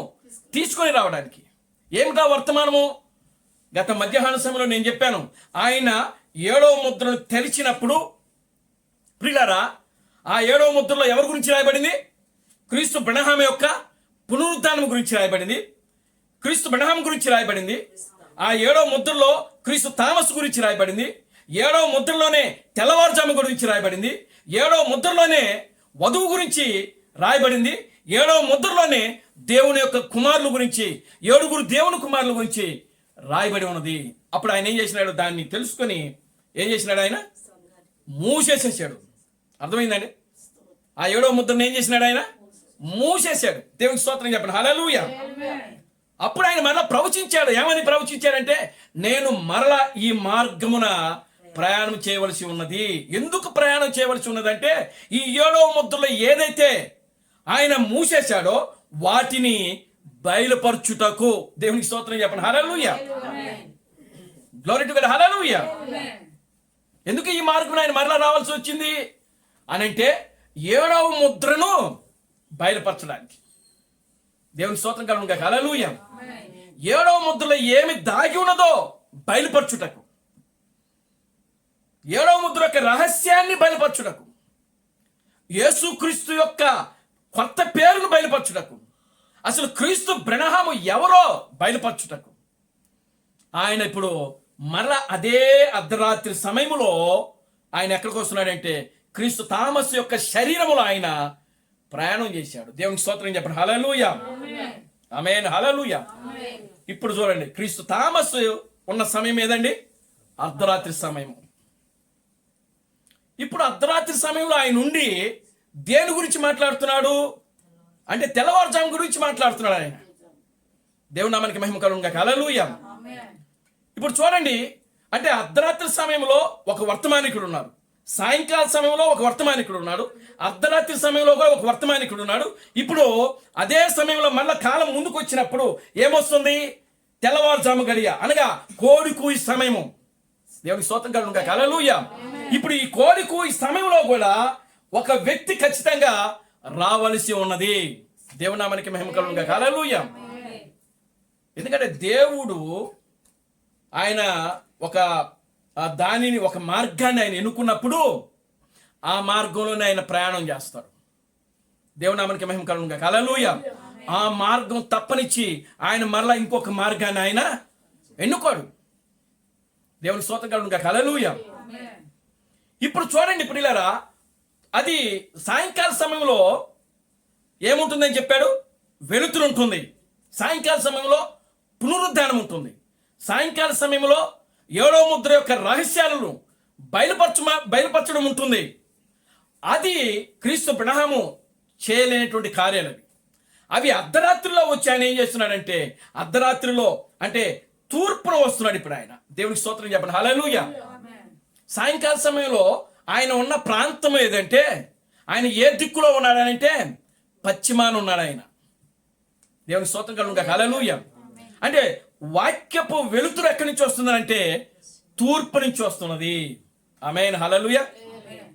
తీసుకొని రావడానికి. ఏమిటా వర్తమానము? గత మధ్యాహ్న సమయంలో నేను చెప్పాను, ఆయన 7వ ముద్రను తెరిచినప్పుడు ప్రియులారా ఆ 7వ ముద్రలో ఎవరి గురించి రాయబడింది? క్రీస్తు బ్రహ్మ యొక్క పునరుద్ధానం గురించి రాయబడింది, క్రీస్తు బ్రహ్మ గురించి రాయబడింది. ఆ 7వ ముద్రలో క్రీస్తు థామస్ గురించి రాయబడింది. 7వ ముద్రలోనే తెల్లవారుజాము గురించి రాయబడింది. 7వ ముద్రలోనే వధువు గురించి రాయబడింది. 7వ ముద్రలోనే దేవుని యొక్క కుమారుల గురించి, 7గురు దేవుని కుమారుల గురించి రాయబడి ఉన్నది. అప్పుడు ఆయన ఏం చేసినాడు? దాన్ని తెలుసుకొని ఏం చేసినాడు? ఆయన మూసేసేసాడు. అర్థమైందండి? ఆ 7వ ముద్రను ఏం చేసినాడు? ఆయన మూసేశాడు. దేవునికి స్తోత్రం చెప్పండి. హల్లెలూయా. అప్పుడు ఆయన మరలా ప్రవచించాడు. ఏమని ప్రవచించాడంటే నేను మరలా ఈ మార్గమున ప్రయాణం చేయవలసి ఉన్నది. ఎందుకు ప్రయాణం చేయవలసి ఉన్నదంటే ఈ 7వ ముద్రలో ఏదైతే ఆయన మూసేశాడో వాటిని బయలుపరచుటకు. దేవునికి స్తోత్రం చెప్పండి. Hallelujah. Glory to God. Hallelujah. ఎందుకు ఈ మార్గం ఆయన మరలా రావాల్సి వచ్చింది అనంటే 7వ ముద్రను బయలుపరచడానికి. దేవుని స్తోత్రం కలుగును గాక. హల్లెలూయా. 7వ ముద్రలో ఏమి దాగి ఉన్నదో బయలుపరచుటకు, 7వ ముద్ర యొక్క రహస్యాన్ని బయలుపరచుటకు, యేసుక్రీస్తు యొక్క కొత్త పేరును బయలుపరచుటకు, అసలు క్రీస్తు బ్రహ్మము ఎవరో బయలుపరచుటకు ఆయన ఇప్పుడు మరలా అదే అర్ధరాత్రి సమయంలో ఆయన ఎక్కడికి వస్తున్నాడంటే క్రీస్తు థామస్ యొక్క శరీరములో ఆయన ప్రయాణం చేశాడు. దేవునికి స్తోత్రం చెప్పండి. హల్లెలూయా, ఆమేన్, హల్లెలూయా. ఇప్పుడు చూడండి, క్రీస్తు థామస్ ఉన్న సమయం ఏదండి? అర్ధరాత్రి సమయం. ఇప్పుడు అర్ధరాత్రి సమయంలో ఆయన ఉండి దేని గురించి మాట్లాడుతున్నాడు అంటే తెల్లవారుజాము గురించి మాట్లాడుతున్నాడు ఆయన. దేవుని నామానికి మహిమ కలుగును గాక. హల్లెలూయా. ఇప్పుడు చూడండి, అంటే అర్ధరాత్రి సమయంలో ఒక వర్తమానికుడు ఉన్నారు, సాయంకాల సమయంలో ఒక వర్తమానికుడు ఉన్నాడు, అర్ధరాత్రి సమయంలో కూడా ఒక వర్తమానికుడు ఉన్నాడు. ఇప్పుడు అదే సమయంలో మళ్ళా కాలం ముందుకు వచ్చినప్పుడు ఏమొస్తుంది? తెల్లవారుజాము గడియ, అనగా కోడి కూయి సమయము. దేవునికి స్తోత్రం కలుగును గాక. హల్లెలూయా. ఇప్పుడు ఈ కోడి కూయి సమయంలో కూడా ఒక వ్యక్తి ఖచ్చితంగా రావలసి ఉన్నది. దేవుని నామానికి మహిమ కలుగును గాక. హల్లెలూయా. ఎందుకంటే దేవుడు ఆయన ఒక మార్గాన్ని ఆయన ఎన్నుకున్నప్పుడు ఆ మార్గంలోనే ఆయన ప్రయాణం చేస్తాడు. దేవుని నామానికి మహిమ కలుగును గాక. హల్లెలూయా. ఆ మార్గం తప్పనిచ్చి ఆయన మరలా ఇంకొక మార్గాన్ని ఆయన ఎన్నుకోడు. దేవుని స్తోత్రం కలుగును గాక. హల్లెలూయా. ఇప్పుడు చూడండి ప్రియులారా, అది సాయంకాల సమయంలో ఏముంటుందని చెప్పాడు? వెలుతురు ఉంటుంది. సాయంకాల సమయంలో పునరుద్ధానం ఉంటుంది. సాయంకాల సమయంలో 7వ ముద్ర యొక్క రహస్యాలను బయలుపరచడం ఉంటుంది. అది క్రీస్తు అబ్రహాము చేయలేనటువంటి కార్యాలు అవి అర్ధరాత్రిలో వచ్చి ఆయన ఏం చేస్తున్నాడంటే, అర్ధరాత్రిలో అంటే తూర్పున వస్తున్నాడు ఇప్పుడు ఆయన. దేవునికి స్తోత్రం చెప్పండి. హల్లెలూయా. సాయంకాల సమయంలో ఆయన ఉన్న ప్రాంతం ఏదంటే, ఆయన ఏ దిక్కులో ఉన్నాడనంటే పశ్చిమాన ఉన్నాడు ఆయన. దేవునికి స్తోత్రం కలుగును గాక. హల్లెలూయా. అంటే వాక్యపు వెలుతురు ఎక్కడి నుంచి వస్తుందంటే తూర్పు నుంచి వస్తున్నది. ఆమేన్, హల్లెలూయా.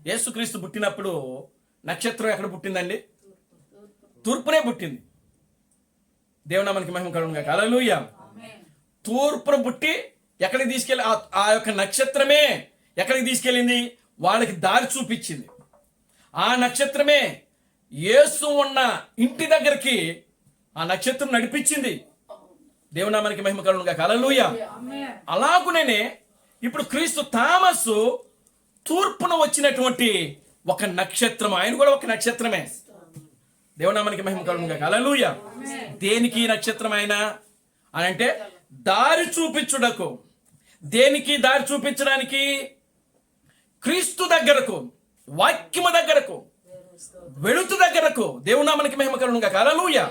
యేసుక్రీస్తు పుట్టినప్పుడు నక్షత్రం ఎక్కడ పుట్టిందండి? తూర్పునే పుట్టింది. దేవుని నామానికి మహిమ కలుగును గాక. హల్లెలూయా. తూర్పున పుట్టి ఎక్కడికి తీసుకెళ్ళి ఆ యొక్క నక్షత్రమే ఎక్కడికి తీసుకెళ్ళింది? వాళ్ళకి దారి చూపించింది. ఆ నక్షత్రమే యేసు ఉన్న ఇంటి దగ్గరికి ఆ నక్షత్రం నడిపించింది. దేవుని నామానికి మహిమ కలుగును గాక. హల్లెలూయా. అలాగునే ఇప్పుడు క్రీస్తు థామస్ తూర్పున వచ్చినటువంటి ఒక నక్షత్రం. ఆయన కూడా ఒక నక్షత్రమే. దేవుని నామానికి మహిమ కలుగును గాక. హల్లెలూయా. దేనికి నక్షత్రం ఆయన అని అంటే దారి చూపించుటకు. దేనికి దారి చూపించడానికి? క్రీస్తు దగ్గరకు, వాక్యము దగ్గరకు, వెలుతు దగ్గరకు. దేవుని నామానికి మహిమ కలుగును గాక. హల్లెలూయా.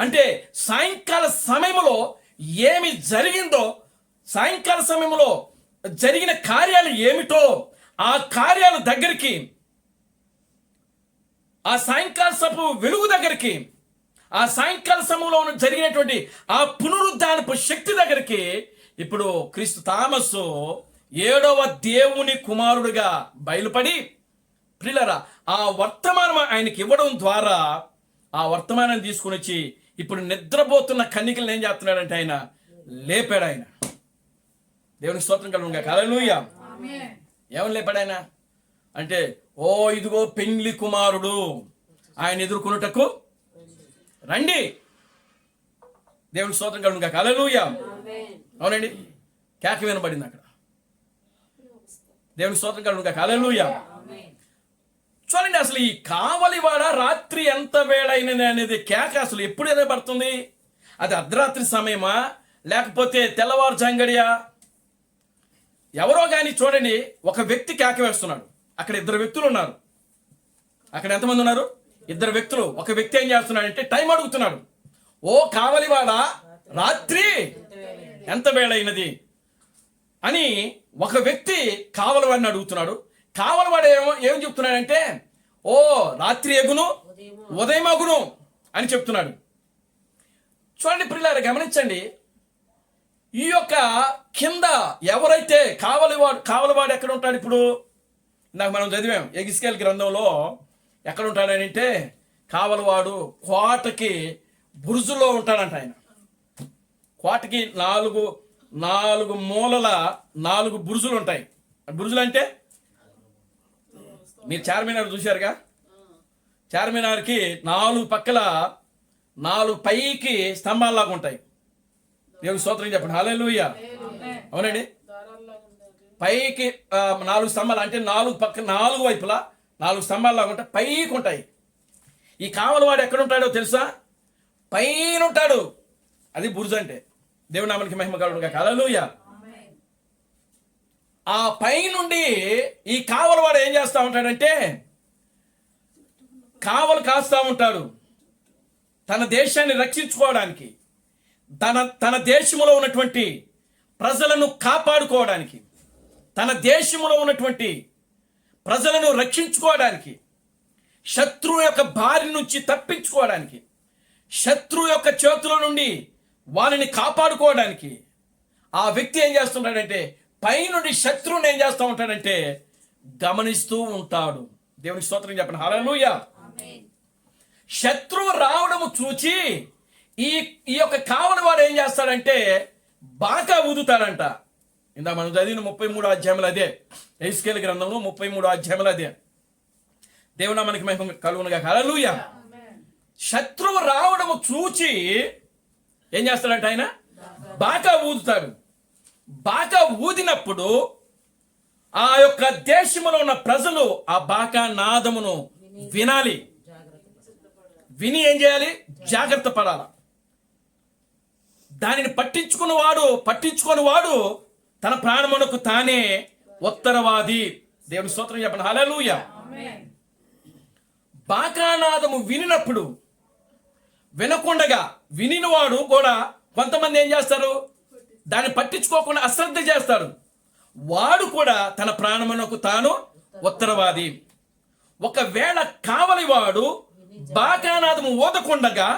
అంటే సాయంకాల సమయంలో ఏమి జరిగిందో, సాయంకాల సమయంలో జరిగిన కార్యాలు ఏమిటో ఆ కార్యాల దగ్గరికి, ఆ సాయంకాల సమయం వెలుగు దగ్గరికి, ఆ సాయంకాల సమయంలో జరిగినటువంటి ఆ పునరుద్ధానపు శక్తి దగ్గరికి ఇప్పుడు క్రీస్తు థామస్ 7వ దేవుని కుమారుడిగా బయలుపడి, ప్రియులారా, ఆ వర్తమానం ఆయనకి ఇవ్వడం ద్వారా ఆ వర్తమానాన్ని తీసుకుని వచ్చి ఇప్పుడు నిద్రపోతున్న కన్నికలను ఏం చేస్తున్నాడంటే ఆయన లేపాడు. ఆయన దేవునికి స్తోత్రం కలుగును గాక. హల్లెలూయా. ఏమని లేపాడు ఆయన అంటే, ఓ ఇదిగో పెండ్లి కుమారుడు, ఆయన ఎదుర్కొనుటకు రండి. దేవునికి స్తోత్రం కలుగును గాక. హల్లెలూయా. అవునండి, కేక వినబడింది అక్కడ. దేవునికి స్తోత్రం కలుగును గాక. హల్లెలూయా. చూడండి, అసలు ఈ కావలివాడ రాత్రి ఎంత వేళైనది అనేది కేక అసలు ఎప్పుడు పడుతుంది? అది అర్ధరాత్రి సమయమా లేకపోతే తెల్లవారుజాంగడియా? ఎవరో కానీ చూడండి, ఒక వ్యక్తి కేక వేస్తున్నాడు. అక్కడ 2 వ్యక్తులు ఉన్నారు. అక్కడ ఎంతమంది ఉన్నారు? 2 వ్యక్తులు. ఒక వ్యక్తి ఏం చేస్తున్నాడంటే టైం అడుగుతున్నాడు. ఓ కావలివాడ రాత్రి ఎంత వేళైనది అని ఒక వ్యక్తి కావలివాడిని అడుగుతున్నాడు. కావలివాడు ఏం చెప్తున్నాడంటే, ఓ రాత్రి ఎగును ఉదయం అగును అని చెప్తున్నాడు. చూడండి ప్రియులారా, గమనించండి. ఈ యొక్క కింద ఎవరైతే కావలివాడు ఎక్కడ ఉంటాడు? ఇప్పుడు నాకు మనం చదివాం ఎగిస్కేల్ గ్రంథంలో ఎక్కడ ఉంటాడని అంటే, కావలివాడు కోటకి బురుజులో ఉంటాడంట. ఆయన కోటకి 4 మూలల 4 బురుజులు ఉంటాయి. బురుజులు అంటే మీరు చార్మినార్ చూశారుగా. చార్మినార్కి 4 పక్కల 4 పైకి స్తంభాల్లాగా ఉంటాయి. దేవుని స్తోత్రం చెప్పండి. హల్లెలూయా. అవునండి, పైకి 4 స్తంభాలు అంటే 4 పక్క 4 వైపులా 4 స్తంభాల్లాగా ఉంటాయి, పైకి ఉంటాయి. ఈ కావలివాడు ఎక్కడ ఉంటాడో తెలుసా? పైన ఉంటాడు. అది బురుజు అంటే. దేవుని నామానికి మహిమ కలుగును గాక. హల్లెలూయా. ఆ పైనుండి ఈ కావలివాడు ఏం చేస్తా ఉంటాడంటే కావలు కాస్తా ఉంటాడు. తన దేశాన్ని రక్షించుకోవడానికి, తన దేశంలో ఉన్నటువంటి ప్రజలను కాపాడుకోవడానికి, తన దేశంలో ఉన్నటువంటి ప్రజలను రక్షించుకోవడానికి, శత్రువు యొక్క బారి నుంచి తప్పించుకోవడానికి, శత్రువు యొక్క చేతుల నుండి వాళ్ళని కాపాడుకోవడానికి ఆ వ్యక్తి ఏం చేస్తుంటాడంటే పైనుండి శత్రువుని ఏం చేస్తూ ఉంటాడంటే గమనిస్తూ ఉంటాడు. దేవునికి స్తోత్రం చెప్పండి. హల్లెలూయా. శత్రువు రావడము చూచి ఈ యొక్క కావలివాడు ఏం చేస్తాడంటే బాగా ఊదుతాడంట. ఇందా మనం చదివిన 33 అధ్యాయులు అదే. యెహెజ్కేలు గ్రంథంలో 33 అధ్యాయులు అదే. దేవుని నామానికి మహిమ కలుగును గాక. హల్లెలూయా. శత్రువు రావడము చూచి ఏం చేస్తాడంట ఆయన బాగా ఊదుతాడు. బాగా ఊదినప్పుడు ఆ యొక్క దేశంలో ఉన్న ప్రజలు ఆ బాకా నాదమును వినాలి. విని ఏం చేయాలి? జాగ్రత్త పడాల. దానిని పట్టించుకుని వాడు తన ప్రాణమునకు తానే ఉత్తరవాది. దేవుని స్తోత్రం చెప్పండి. హల్లెలూయా. బాకానాదము వినినప్పుడు వినకుండగా వినినవాడు కూడా కొంతమంది ఏం చేస్తారు? దాన్ని పట్టించుకోకుండా అశ్రద్ధ చేస్తాడు. వాడు కూడా తన ప్రాణమునకు తాను ఉత్తరవాది. ఒకవేళ కావలివాడు బాకానాదము ఊదకుండగా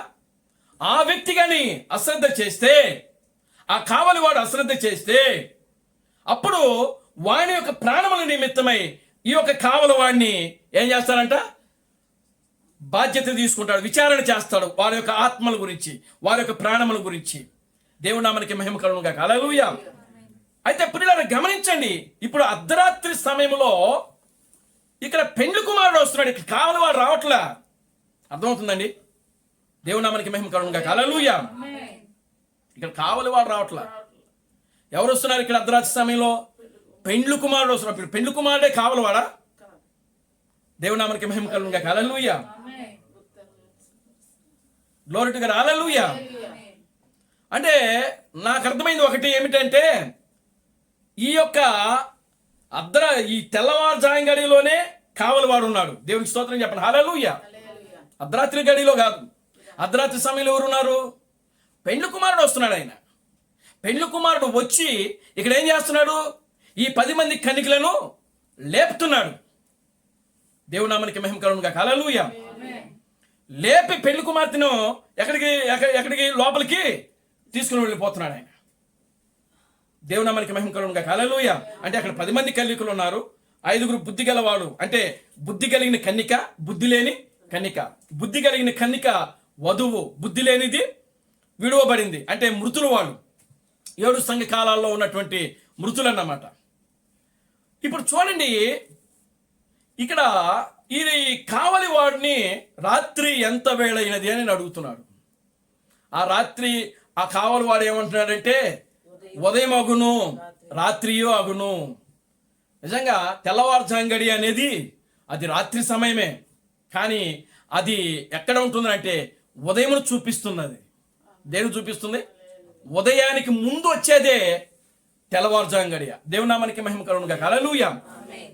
ఆ వ్యక్తి గాని అశ్రద్ధ చేస్తే, ఆ కావలివాడు అశ్రద్ధ చేస్తే, అప్పుడు వాని యొక్క ప్రాణముల నిమిత్తమై ఈ యొక్క కావలివాడిని ఏం చేస్తారంట? బాధ్యత తీసుకుంటాడు, విచారణ చేస్తాడు వారి యొక్క ఆత్మల గురించి, వారి యొక్క ప్రాణముల గురించి. దేవుని నామానికి మహిమ కలుగును గాక. హల్లెలూయా. అయితే ప్రియులారా గమనించండి, ఇప్పుడు అర్ధరాత్రి సమయంలో ఇక్కడ పెండ్లి కుమారుడు వస్తున్నాడు. ఇక్కడ కావలివాడు రావట్లా. అర్థమవుతుందండి? దేవుని నామానికి మహిమ కలుగును గాక. హల్లెలూయా. ఇక్కడ కావలివాడు రావట్లా. ఎవరు వస్తున్నారు ఇక్కడ అర్ధరాత్రి సమయంలో? పెండ్లి కుమారుడు వస్తున్నాడు. పెండ్లి కుమారుడే కావలివాడా? దేవుని నామానికి మహిమ కలుగును గాక. Hallelujah. Glory to God. Hallelujah. అంటే నాకు అర్థమైంది ఒకటి ఏమిటంటే ఈ యొక్క ఈ తెల్లవారుజాము గడిలోనే కావలివాడు ఉన్నాడు. దేవునికి స్తోత్రం చెప్పండి. హల్లెలూయా. అర్ధరాత్రి గడిలో కాదు. అర్ధరాత్రి సమయంలో ఎవరున్నారు? పెండ్లి కుమారుడు వస్తున్నాడు. ఆయన పెండ్లి కుమారుడు వచ్చి ఇక్కడ ఏం చేస్తున్నాడు? ఈ 10 మంది కన్యకలను లేపుతున్నాడు. దేవుని నామానికి మహిమ కలుగును గాక. హల్లెలూయా. లేపి పెళ్లి కుమార్తెను ఎక్కడికి లోపలికి తీసుకుని వెళ్ళిపోతున్నాడు ఆయన. దేవుని నామానికి మహిమ కలుగును గాక. హల్లెలూయా. అంటే అక్కడ 10 మంది కన్యకలు ఉన్నారు. 5గురు బుద్ధి గలవాడు, అంటే బుద్ధి కలిగిన కన్యక, బుద్ధి లేని కన్యక. బుద్ధి కలిగిన కన్యక వధువు, బుద్ధి లేనిది విడువబడింది, అంటే మృతులు. వాళ్ళు 7 సంఘ కాలాల్లో ఉన్నటువంటి మృతులు అన్నమాట. ఇప్పుడు చూడండి, ఇక్కడ ఈ కావలి వాడిని రాత్రి ఎంత వేళైనది అని అడుగుతున్నాడు. ఆ రాత్రి ఆ కావలి వాడు ఏమంటున్నాడంటే ఉదయం అగును, రాత్రియో అగును. నిజంగా తెల్లవారుజాము గడి అనేది అది రాత్రి సమయమే, కానీ అది ఎక్కడ ఉంటుంది అంటే ఉదయమును చూపిస్తున్నది. దేని చూపిస్తుంది? ఉదయానికి ముందు వచ్చేదే తెల్లవారుజాము గడియ. దేవుని నామానికి మహిమ కలుగును గాక. Hallelujah.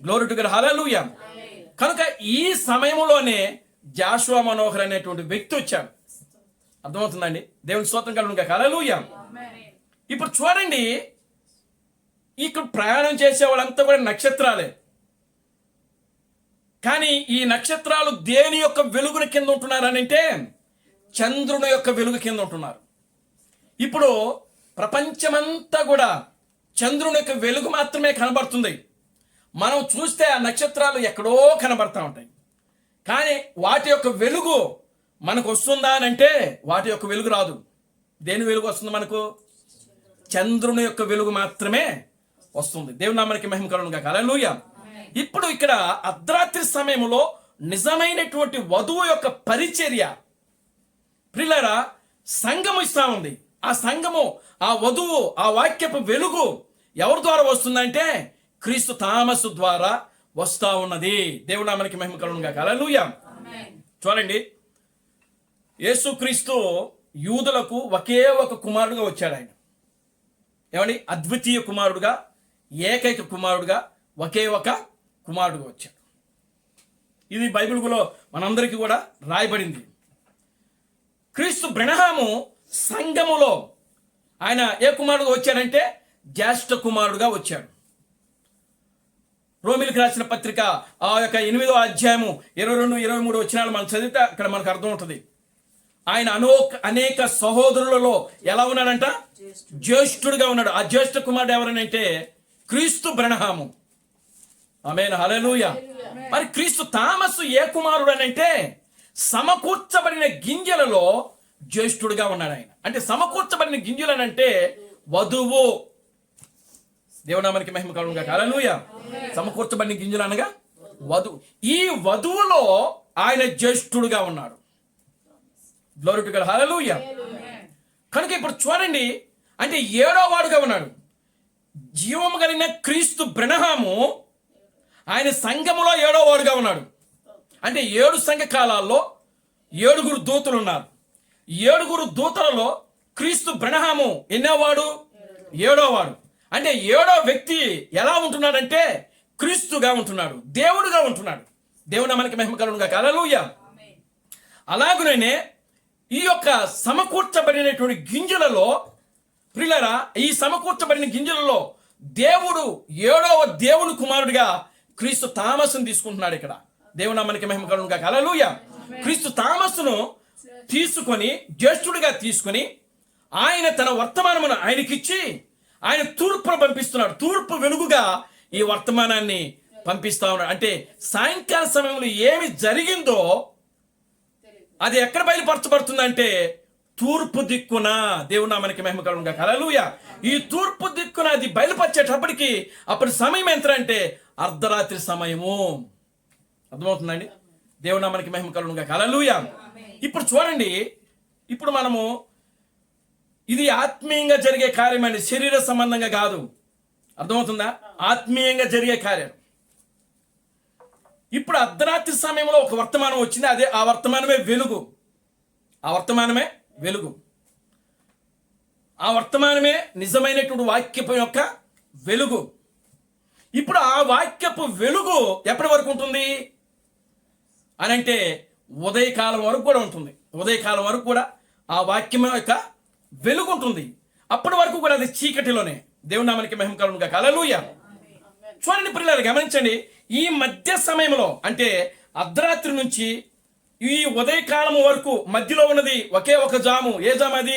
Glory to God. Hallelujah. కనుక ఈ సమయంలోనే జాషువా మనోహర్ అనేటువంటి వ్యక్తి వచ్చాడు. అర్థమవుతుందండి? దేవుని స్తోత్రం కలుగును గాక. హల్లెలూయా. ఇప్పుడు చూడండి, ఇక్కడ ప్రయాణం చేసే వాళ్ళంతా కూడా నక్షత్రాలే. కానీ ఈ నక్షత్రాలు దేని యొక్క వెలుగుని కింద ఉంటున్నారు అని అంటే చంద్రుని యొక్క వెలుగు కింద ఉంటున్నారు. ఇప్పుడు ప్రపంచమంతా కూడా చంద్రుని యొక్క వెలుగు మాత్రమే కనబడుతుంది. మనం చూస్తే ఆ నక్షత్రాలు ఎక్కడో కనబడతా ఉంటాయి, కానీ వాటి యొక్క వెలుగు మనకు వస్తుందా అని అంటే వాటి యొక్క వెలుగు రాదు. దేని వెలుగు వస్తుంది మనకు? చంద్రుని యొక్క వెలుగు మాత్రమే వస్తుంది. దేవుని నామానికి మహిమ కలుగును గాక. హల్లెలూయా. ఇప్పుడు ఇక్కడ అర్ధరాత్రి సమయంలో నిజమైనటువంటి వధువు యొక్క పరిచర్య ప్రియులారా సంఘము ఇస్తా ఉంది. ఆ సంఘము, ఆ వధువు, ఆ వాక్యపు వెలుగు ఎవరి ద్వారా వస్తుందంటే క్రీస్తు తామసు ద్వారా వస్తా ఉన్నది. దేవుడు నామానికి మహిమ కలుగును గాక. హల్లెలూయా. చూడండి, యేసుక్రీస్తు యూదులకు ఒకే ఒక కుమారుడుగా వచ్చాడు. ఆయన ఏమండి, అద్వితీయ కుమారుడుగా, ఏకైక కుమారుడుగా, ఒకే ఒక కుమారుడుగా వచ్చాడు. ఇది బైబిల్లో మనందరికీ కూడా రాయబడింది. క్రీస్తు బ్రహ్మము సంఘములో ఆయన ఏ కుమారుడుగా వచ్చాడంటే జ్యేష్ఠ కుమారుడుగా వచ్చాడు. రోమిలకు రాసిన పత్రిక ఆ యొక్క 8వ అధ్యాయము 22, 23 వచనాలు మనం చదివితే అక్కడ మనకు అర్థం ఉంటుంది. ఆయన అనేక సహోదరులలో ఎలా ఉన్నాడంట? జ్యేష్ఠుడుగా ఉన్నాడు. ఆ జ్యేష్ఠ కుమారుడు ఎవరనంటే క్రీస్తు బ్రహ్మము. ఆమేన్, హల్లెలూయా. మరి క్రీస్తు తామసు ఏ కుమారుడు అనంటే సమకూర్చబడిన గింజలలో జ్యేష్ఠుడుగా ఉన్నాడు ఆయన. అంటే సమకూర్చబడిన గింజలు అనంటే వధువు. దేవునామానికి మహిమ కలుగును గాక. హల్లెలూయా. సమకూర్చబడిన గింజలు అనగా వధువు. ఈ వధువులో ఆయన జ్యేష్ఠుడుగా ఉన్నాడు. Glory to God. హల్లెలూయా. కనుక ఇప్పుడు చూడండి, అంటే 7వ వాడుగా ఉన్నాడు. జీవము కలిగిన క్రీస్తు బ్రహ్మము ఆయన సంఘములో 7వ వాడుగా ఉన్నాడు. అంటే 7 సంఘ కాలాల్లో 7 దూతలు ఉన్నారు. 7 దూతలలో క్రీస్తు బ్రహ్మము ఎన్నోవాడు? 7వ వాడు. అంటే 7వ వ్యక్తి ఎలా ఉంటున్నాడంటే క్రీస్తుగా ఉంటున్నాడు, దేవుడుగా ఉంటున్నాడు. దేవుడు మనకి మహిమ కలుగును గాక. హల్లెలూయా. అలాగునే ఈ యొక్క సమకూర్చబడినటువంటి గింజలలో ప్రియులారా, ఈ సమకూర్చబడిన గింజలలో దేవుడు 7వ దేవుని కుమారుడిగా క్రీస్తు తామస్సును తీసుకుంటున్నాడు. ఇక్కడ దేవుడు మనకి మహిమ కలుగును గాక. హల్లెలూయా. క్రీస్తు తామస్సును తీసుకొని జ్యేష్ఠుడిగా తీసుకొని ఆయన తన వర్తమానమును ఆయనకిచ్చి ఆయన తూర్పును పంపిస్తున్నాడు. తూర్పు వెలుగుగా ఈ వర్తమానాన్ని పంపిస్తా ఉన్నాడు. అంటే సాయంకాల సమయంలో ఏమి జరిగిందో అది ఎక్కడ బయలుపరచబడుతుందంటే తూర్పు దిక్కున. దేవుడు మనకి మహిమ కలుగును గాక. హల్లెలూయా. ఈ తూర్పు దిక్కున అది బయలుపరిచేటప్పటికి అప్పటి సమయం ఎంత అంటే అర్ధరాత్రి సమయము. అర్థమవుతుందండి? దేవుడు మనకి మహిమ కలుగును గాక. హల్లెలూయా. ఇప్పుడు చూడండి, ఇప్పుడు మనము ఇది ఆత్మీయంగా జరిగే కార్యం అండి, శరీర సంబంధంగా కాదు. అర్థమవుతుందా? ఆత్మీయంగా జరిగే కార్యం. ఇప్పుడు అర్ధరాత్రి సమయంలో ఒక వర్తమానం వచ్చింది. అదే ఆ వర్తమానమే వెలుగు. ఆ వర్తమానమే వెలుగు. ఆ వర్తమానమే నిజమైనటువంటి వాక్యపు యొక్క వెలుగు. ఇప్పుడు ఆ వాక్యపు వెలుగు ఎప్పటి వరకు ఉంటుంది అని అంటే ఉదయకాలం వరకు కూడా ఉంటుంది. ఉదయకాలం వరకు కూడా ఆ వాక్యం యొక్క వెలుగు ఉంటుంది. అప్పటి వరకు కూడా అది చీకటిలోనే. దేవుని నామానికి మహిమ కలుగును గాక. హల్లెలూయా. చూడండి ప్రియులారా, గమనించండి. ఈ మధ్య సమయంలో అంటే అర్ధరాత్రి నుంచి ఈ ఉదయకాలం వరకు మధ్యలో ఉన్నది ఒకే ఒక జాము. ఏ జాము అది?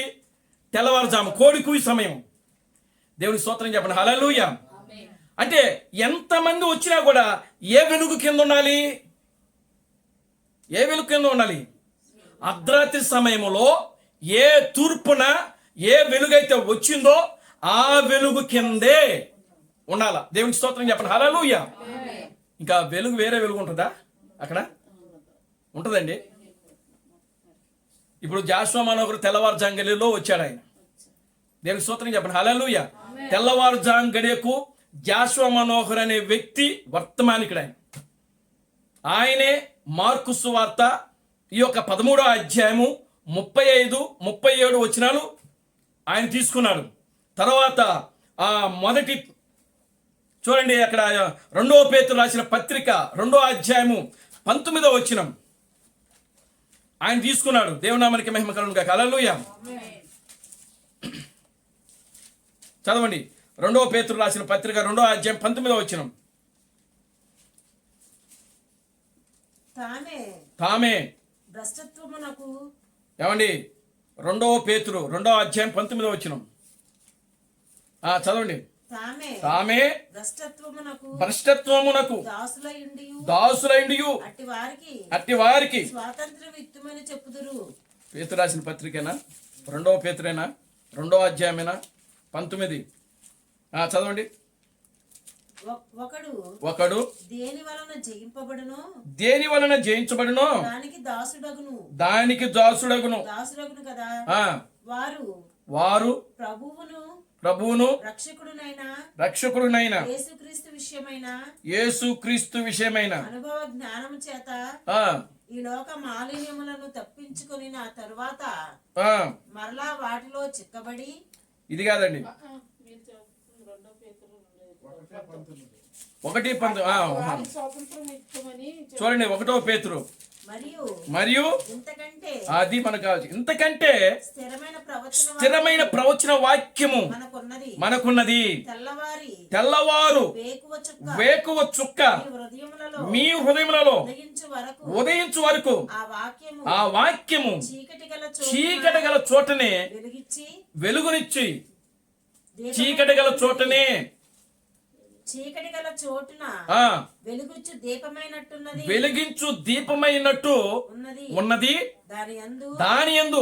తెల్లవారుజాము, కోడి కూయి సమయం. దేవుని స్తోత్రం చెప్పండి. హల్లెలూయా. అంటే ఎంతమంది వచ్చినా కూడా ఏ వెలుగు కింద ఉండాలి? ఏ వెలుగు కింద ఉండాలి? అర్ధరాత్రి సమయంలో ఏ తూర్పున ఏ వెలుగైతే వచ్చిందో ఆ వెలుగు కిందే ఉండాల. దేవునికి స్తోత్రం చెప్పండి. హల్లెలూయా. ఇంకా వెలుగు వేరే వెలుగు ఉంటుందా అక్కడ? ఉంటుందండి. ఇప్పుడు జాషువా మనోహర్ తెల్లవారుజాము గడియలో వచ్చాడు ఆయన. దేవునికి స్తోత్రం చెప్పండి. హల్లెలూయా. తెల్లవారుజాము గడియకు జాషువా మనోహర్ అనే వ్యక్తి వర్తమానికుడు. ఆయనే మార్కు సువార్త ఈ యొక్క 13వ అధ్యాయము 35, 37 వచనాలు ఆయన తీసుకున్నాడు. తర్వాత మొదటి చూడండి, అక్కడ 2వ పేతురు రాసిన పత్రిక 2వ అధ్యాయము 19వ వచనం ఆయన తీసుకున్నాడు. దేవుని నామానికి మహిమ కలుగును గాక. హల్లెలూయా. చదవండి, 2వ పేతురు రాసిన పత్రిక 2వ అధ్యాయం 19వ వచనం. తామే భ్రష్టత్వమునకు. ఏమండి? 2వ పేతురు 2వ అధ్యాయం 19వ వచనం చదవండి. తామే భ్రష్టత్వమునకు దాసులైండియు అట్టి వారికి స్వాతంత్రం ఇత్తుమని చెప్పుదురు. పేతురు రాసిన పత్రికేనా? 2వ పేతురేనా? 2వ అధ్యాయమేనా? 19 చదవండి. ఒకడు దేని వలన జయించబడును దానికి దాసుడగును కదా. వారు వారు ప్రభువును రక్షకుడునైన యేసుక్రీస్తు విషయమైన అనుభవ జ్ఞానము చేత ఈ లోక మాలిన్యములను తప్పించుకొని నా తరువాత మరలా వాటిలో చిక్కబడి. ఇది కాదండి, 1:19 చూడండి. 1వ పేతురు మరియు అది మనకు కావాలి. ఇంతకంటే స్థిరమైన ప్రవచన వాక్యము మనకున్నది. తెల్లవారు వేకువ చుక్క మీ హృదయములలో ఉదయించు వరకు ఆ వాక్యము చీకటి గల చోటనే వెలుగునిచ్చి చీకటి గల చోటనే వెలిగించు దీపమైనట్టు ఉన్నది. దాని యందు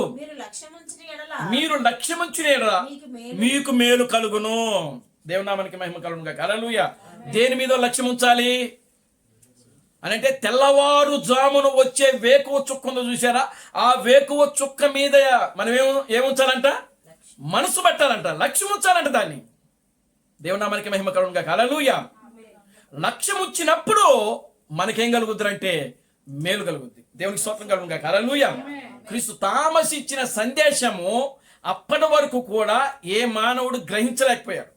మీరు లక్ష్యముంచిన ఎడల మీకు మేలు కలుగును. దేవునామానికి మహిమ కలుగును గాక. హల్లెలూయా. దేని మీద లక్ష్యం ఉంచాలి అనంటే తెల్లవారు జామును వచ్చే వేకువ చుక్క ఉందో చూసారా? ఆ వేకువ చుక్క మీద మనం ఏముంచాలంట? మనసు పెట్టాలంట, లక్ష్యం ఉంచాలంట. దాన్ని దేవునామానికి మహిమ కలుగును గాక. హల్లెలూయా. లక్ష్యం వచ్చినప్పుడు మనకేం కలుగుద్దంటే మేలు కలుగుద్ది. దేవునికి స్తోత్రం కలుగును గాక. హల్లెలూయా. క్రీస్తు తామసు ఇచ్చిన సందేశము అప్పటి వరకు కూడా ఏ మానవుడు గ్రహించలేకపోయాడు.